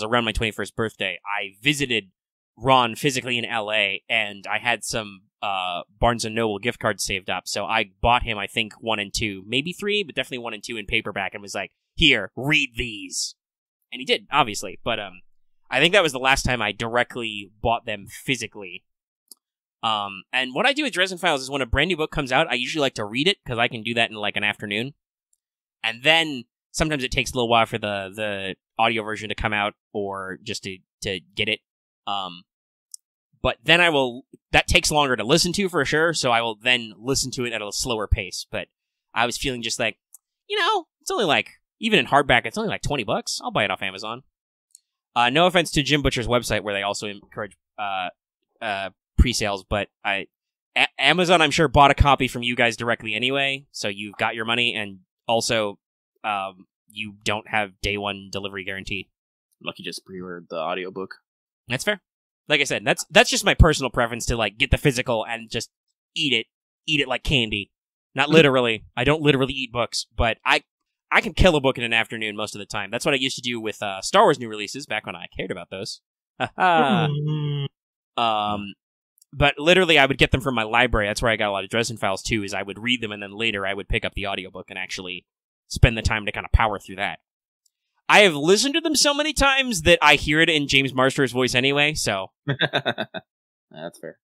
Speaker 1: around my 21st birthday. I visited Ron physically in LA, and I had some Barnes & Noble gift cards saved up, so I bought him, I think, 1 and 2, maybe 3, but definitely 1 and 2 in paperback, and was like, here, read these. And he did, obviously, but I think that was the last time I directly bought them physically. And what I do with Dresden Files is when a brand new book comes out, I usually like to read it, because I can do that in like an afternoon. And then sometimes it takes a little while for the audio version to come out, or just to get it. But then that takes longer to listen to for sure, so I will then listen to it at a slower pace. But I was feeling just like, it's only like, even in hardback, it's only like $20. I'll buy it off Amazon. No offense to Jim Butcher's website, where they also encourage pre-sales, but Amazon, I'm sure, bought a copy from you guys directly anyway, so you've got your money, and also you don't have day one delivery guarantee.
Speaker 2: Lucky just pre-ordered the audiobook.
Speaker 1: That's fair. Like I said, that's just my personal preference to like get the physical and just eat it like candy. Not literally. I don't literally eat books, but I can kill a book in an afternoon most of the time. That's what I used to do with Star Wars new releases back when I cared about those. But literally, I would get them from my library. That's where I got a lot of Dresden Files too. Is I would read them, and then later I would pick up the audiobook and actually spend the time to kind of power through that. I have listened to them so many times that I hear it in James Marsters' voice anyway, so...
Speaker 2: That's fair.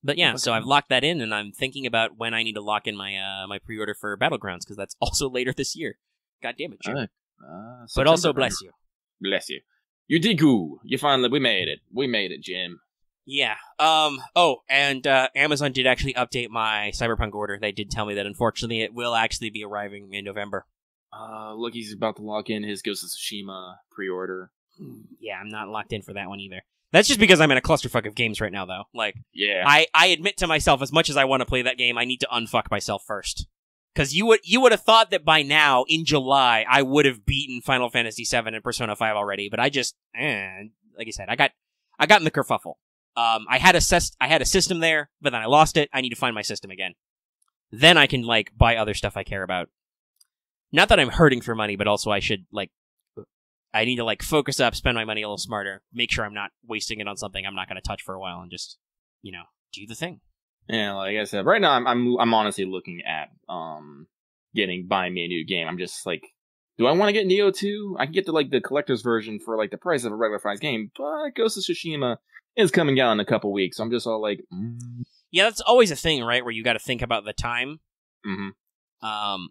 Speaker 1: But yeah, so I've locked that in, and I'm thinking about when I need to lock in my my pre-order for Battlegrounds, because that's also later this year. God damn it, Jim. But also, bless you.
Speaker 2: Bless you. You did good. You finally, we made it. We made it, Jim.
Speaker 1: Yeah. And Amazon did actually update my Cyberpunk order. They did tell me that, unfortunately, it will actually be arriving in November.
Speaker 2: Look, he's about to lock in his Ghost of Tsushima pre-order.
Speaker 1: Yeah, I'm not locked in for that one either. That's just because I'm in a clusterfuck of games right now, though. Like,
Speaker 2: yeah.
Speaker 1: I admit to myself, as much as I want to play that game, I need to unfuck myself first. Because you would have thought that by now, in July, I would have beaten Final Fantasy VII and Persona 5 already, but I just, like I said, I got in the kerfuffle. I had a system there, but then I lost it. I need to find my system again. Then I can, like, buy other stuff I care about. Not that I'm hurting for money, but also I should, like, I need to, like, focus up, spend my money a little smarter, make sure I'm not wasting it on something I'm not going to touch for a while, and just, do the thing.
Speaker 2: Yeah, like I said, right now I'm honestly looking at buying me a new game. I'm just like, do I want to get Neo 2? I can get the collector's version for like the price of a regular price game, but Ghost of Tsushima is coming out in a couple weeks. So I'm just all like,
Speaker 1: Yeah, that's always a thing, right? Where you got to think about the time.
Speaker 2: Mm-hmm.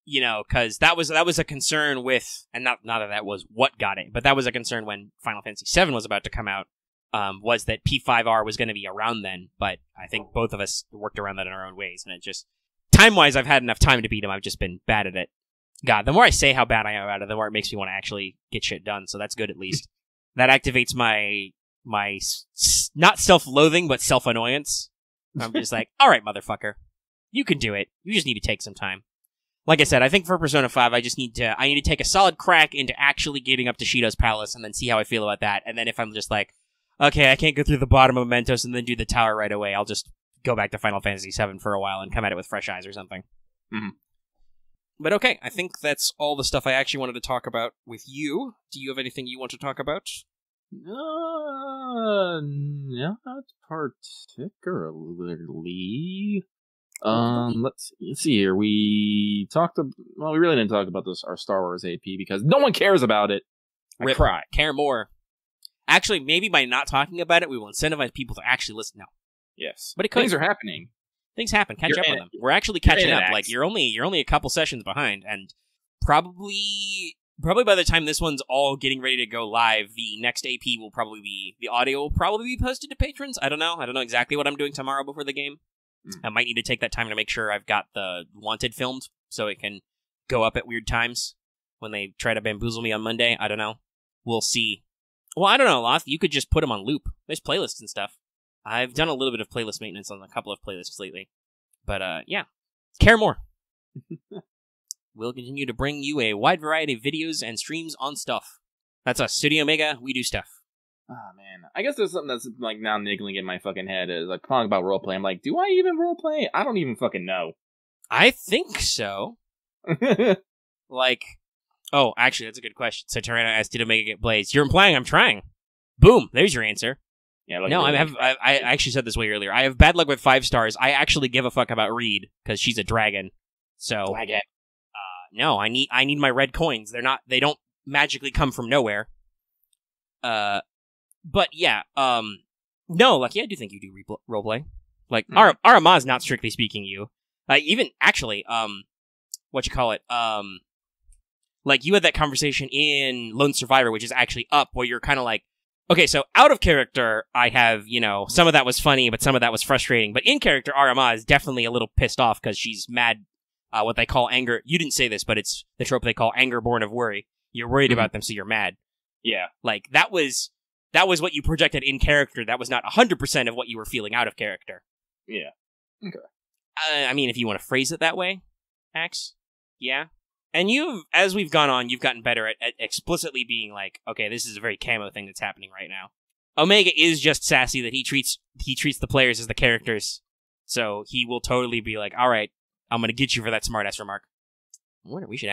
Speaker 1: Because that was a concern with, and not that was what got it, but that was a concern when Final Fantasy VII was about to come out. Was that P5R was going to be around then, but I think both of us worked around that in our own ways, and it just, time-wise, I've had enough time to beat him, I've just been bad at it. God, the more I say how bad I am at it, the more it makes me want to actually get shit done, so that's good at least. That activates my not self-loathing, but self-annoyance. I'm just like, alright, motherfucker. You can do it. You just need to take some time. Like I said, I think for Persona 5, I need to take a solid crack into actually getting up to Shido's Palace, and then see how I feel about that, and then if I'm just like, okay, I can't go through the bottom of Mementos and then do the tower right away, I'll just go back to Final Fantasy VII for a while and come at it with fresh eyes or something.
Speaker 2: Mm-hmm.
Speaker 1: But okay, I think that's all the stuff I actually wanted to talk about with you. Do you have anything you want to talk about?
Speaker 2: Not particularly. Let's see here. We really didn't talk about our Star Wars AP because no one cares about it. I cry.
Speaker 1: Care more. Actually, maybe by not talking about it, we will incentivize people to actually listen now.
Speaker 2: Yes,
Speaker 1: but
Speaker 2: things are happening.
Speaker 1: Things happen. Catch up on them. We're actually catching up. Like you're only a couple sessions behind, and probably by the time this one's all getting ready to go live, the next AP will probably be the audio will probably be posted to patrons. I don't know exactly what I'm doing tomorrow before the game. I might need to take that time to make sure I've got the Wanted filmed so it can go up at weird times when they try to bamboozle me on Monday. I don't know. We'll see. Well, I don't know, Loth. You could just put them on loop. There's playlists and stuff. I've done a little bit of playlist maintenance on a couple of playlists lately. But, yeah. Care more. We'll continue to bring you a wide variety of videos and streams on stuff. That's us, Studio Omega. We do stuff.
Speaker 2: Oh, man. I guess there's something that's, like, now niggling in my fucking head is, like, talking about roleplay. I'm like, do I even roleplay? I don't even fucking know.
Speaker 1: I think so. Like... Oh, actually, that's a good question. So Tyranno asked, did Omega get blazed? You're implying I'm trying. Boom, there's your answer.
Speaker 2: Yeah,
Speaker 1: no, I actually said this way earlier. I have bad luck with 5 stars. I actually give a fuck about Reed, because she's a dragon. So, no, I need my red coins. They don't magically come from nowhere. But yeah, no, like, yeah, I do think you do roleplay. Like, Arama's not strictly speaking you. Even, actually, like, you had that conversation in Lone Survivor, which is actually up, where you're kind of like, okay, so out of character, I have, some of that was funny, but some of that was frustrating. But in character, Arama is definitely a little pissed off because she's mad, what they call anger. You didn't say this, but it's the trope they call anger born of worry. You're worried about them, so you're mad.
Speaker 2: Yeah.
Speaker 1: Like, that was what you projected in character. That was not 100% of what you were feeling out of character.
Speaker 2: Yeah. Okay.
Speaker 1: I mean, if you want to phrase it that way, Axe, yeah. And as we've gone on, you've gotten better at explicitly being like, okay, this is a very camo thing that's happening right now. Omega is just sassy that he treats the players as the characters. So he will totally be like, all right, I'm going to get you for that smartass remark. I wonder, we should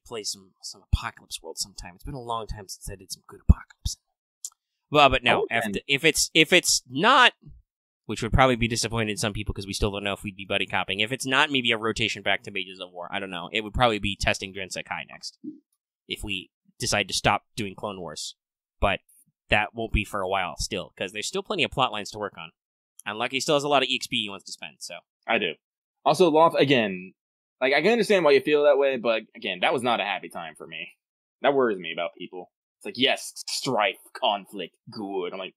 Speaker 1: play some Apocalypse World sometime. It's been a long time since I did some good Apocalypse. Well, but no, if it's not which would probably be disappointing to some people because we still don't know if we'd be buddy copying. If it's not, maybe a rotation back to Mages of War. I don't know. It would probably be testing Gensekai next if we decide to stop doing Clone Wars. But that won't be for a while still, because there's still plenty of plot lines to work on. And Lucky still has a lot of EXP he wants to spend, so.
Speaker 2: I do. Also, Loth, again, like, I can understand why you feel that way, but again, that was not a happy time for me. That worries me about people. It's like, yes, strife, conflict, good. I'm like,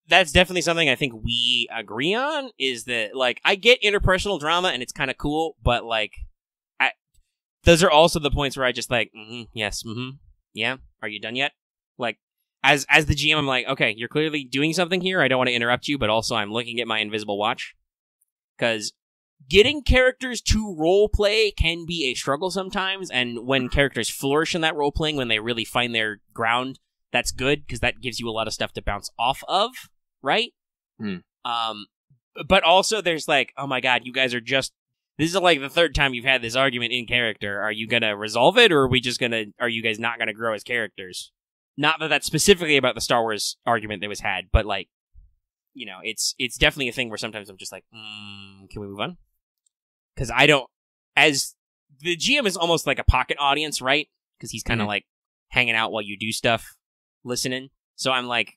Speaker 1: That's definitely something I think we agree on, is that, like, I get interpersonal drama and it's kind of cool, but, like, those are also the points where I just, like, yes, yeah, are you done yet? Like, as the GM, I'm like, okay, you're clearly doing something here, I don't want to interrupt you, but also I'm looking at my invisible watch. Because getting characters to roleplay can be a struggle sometimes, and when characters flourish in that roleplaying, when they really find their ground, that's good, because that gives you a lot of stuff to bounce off of, right? But also there's like, oh my god, you guys are just... This is like the third time you've had this argument in character. Are you gonna resolve it, or are you guys not gonna grow as characters? Not that that's specifically about the Star Wars argument that was had, but like, you know, it's definitely a thing where sometimes I'm just like, can we move on? Because I don't... As the GM is almost like a pocket audience, right? Because he's kind of like hanging out while you do stuff, listening. So I'm like,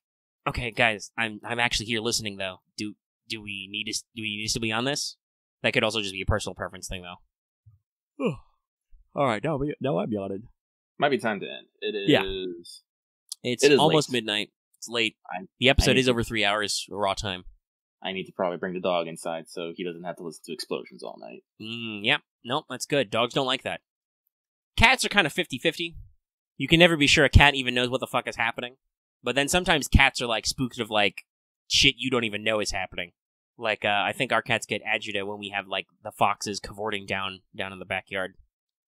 Speaker 1: okay, guys, I'm actually here listening though. Do we need to still be on this? That could also just be a personal preference thing though. All right, now I'm yawning.
Speaker 2: Might be time to end. It is.
Speaker 1: Yeah. It is almost late. Midnight. It's late. The episode is over 3 hours raw time.
Speaker 2: I need to probably bring the dog inside so he doesn't have to listen to explosions all night.
Speaker 1: Yeah. Nope, that's good. Dogs don't like that. Cats are kind of 50-50. You can never be sure a cat even knows what the fuck is happening. But then sometimes cats are like spooked of like shit you don't even know is happening. Like, I think our cats get agita when we have like the foxes cavorting down in the backyard.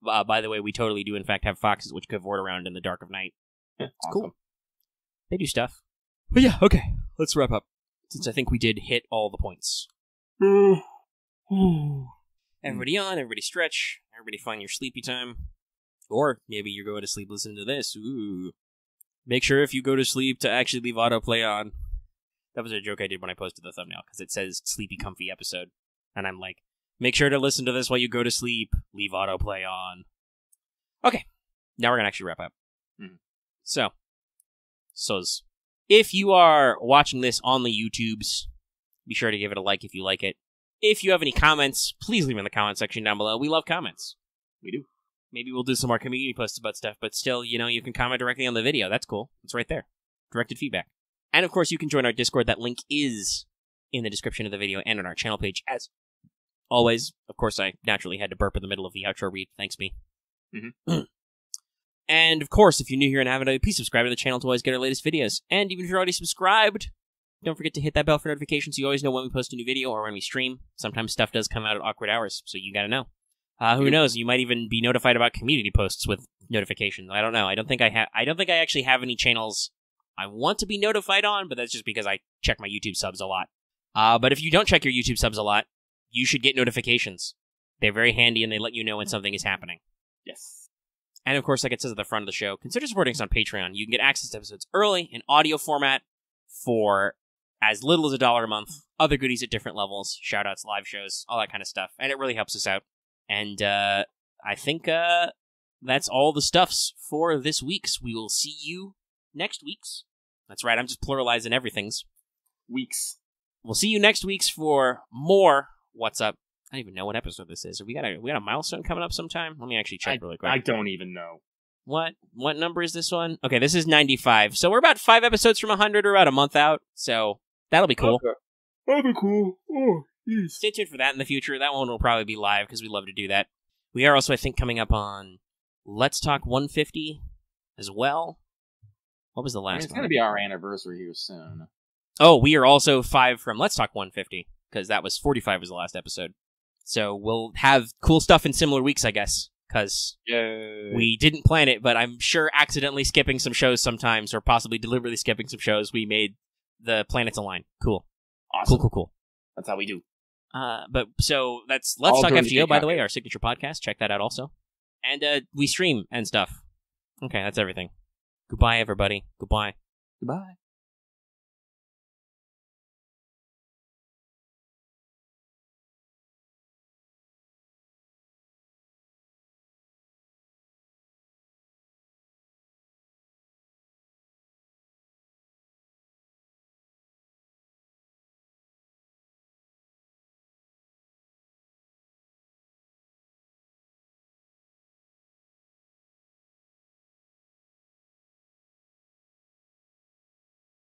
Speaker 1: By the way, we totally do in fact have foxes which cavort around in the dark of night. It's
Speaker 2: awesome.
Speaker 1: Cool. They do stuff. But yeah, okay. Let's wrap up. Since I think we did hit all the points. Everybody on, everybody stretch, everybody find your sleepy time. Or maybe you're going to sleep listening to this. Ooh. Make sure if you go to sleep to actually leave autoplay on. That was a joke I did when I posted the thumbnail, because it says sleepy comfy episode. And I'm like, make sure to listen to this while you go to sleep. Leave autoplay on. Okay. Now we're going to actually wrap up. So, if you are watching this on the YouTubes, be sure to give it a like if you like it. If you have any comments, please leave them in the comment section down below. We love comments. We do. Maybe we'll do some more community posts about stuff, but still, you know, you can comment directly on the video. That's cool. It's right there. Directed feedback. And of course, you can join our Discord. That link is in the description of the video and on our channel page. As always, of course, I naturally had to burp in the middle of the outro read. Thanks, me. And of course, if you're new here and haven't already, please subscribe to the channel to always get our latest videos. And even if you're already subscribed, don't forget to hit that bell for notifications so you always know when we post a new video or when we stream. Sometimes stuff does come out at awkward hours, so you gotta know. Who knows? You might even be notified about community posts with notifications. I don't know. I don't think I actually have any channels I want to be notified on, but that's just because I check my YouTube subs a lot. But if you don't check your YouTube subs a lot, you should get notifications. They're very handy and they let you know when something is happening.
Speaker 2: Yes.
Speaker 1: And of course, like it says at the front of the show, consider supporting us on Patreon. You can get access to episodes early in audio format for as little as $1 a month. Other goodies at different levels, shoutouts, live shows, all that kind of stuff. And it really helps us out. And I think that's all the stuffs for this week's. We will see you next week's. That's right, I'm just pluralizing everything's.
Speaker 2: Weeks.
Speaker 1: We'll see you next week's for more What's Up. I don't even know what episode this is. We got a milestone coming up sometime? Let me actually check really quick.
Speaker 2: I don't even know.
Speaker 1: What number is this one? Okay, this is 95. So we're about 5 episodes from 100, or about a month out. So that'll be cool.
Speaker 2: Okay. That'll be cool. Oh, yes.
Speaker 1: Stay tuned for that in the future. That one will probably be live because we love to do that. We are also, I think, coming up on Let's Talk 150 as well. What was the last one?
Speaker 2: It's going to be our anniversary here soon.
Speaker 1: Oh, we are also 5 from Let's Talk 150 because that was 45 was the last episode. So we'll have cool stuff in similar weeks, I guess, because we didn't plan it, but I'm sure accidentally skipping some shows sometimes, or possibly deliberately skipping some shows, we made the planets align. Cool.
Speaker 2: Awesome.
Speaker 1: Cool.
Speaker 2: That's how we do.
Speaker 1: But so that's Let's Talk FGO, by the way, our signature podcast. Check that out also. And we stream and stuff. Okay, that's everything. Goodbye, everybody. Goodbye.
Speaker 2: Goodbye.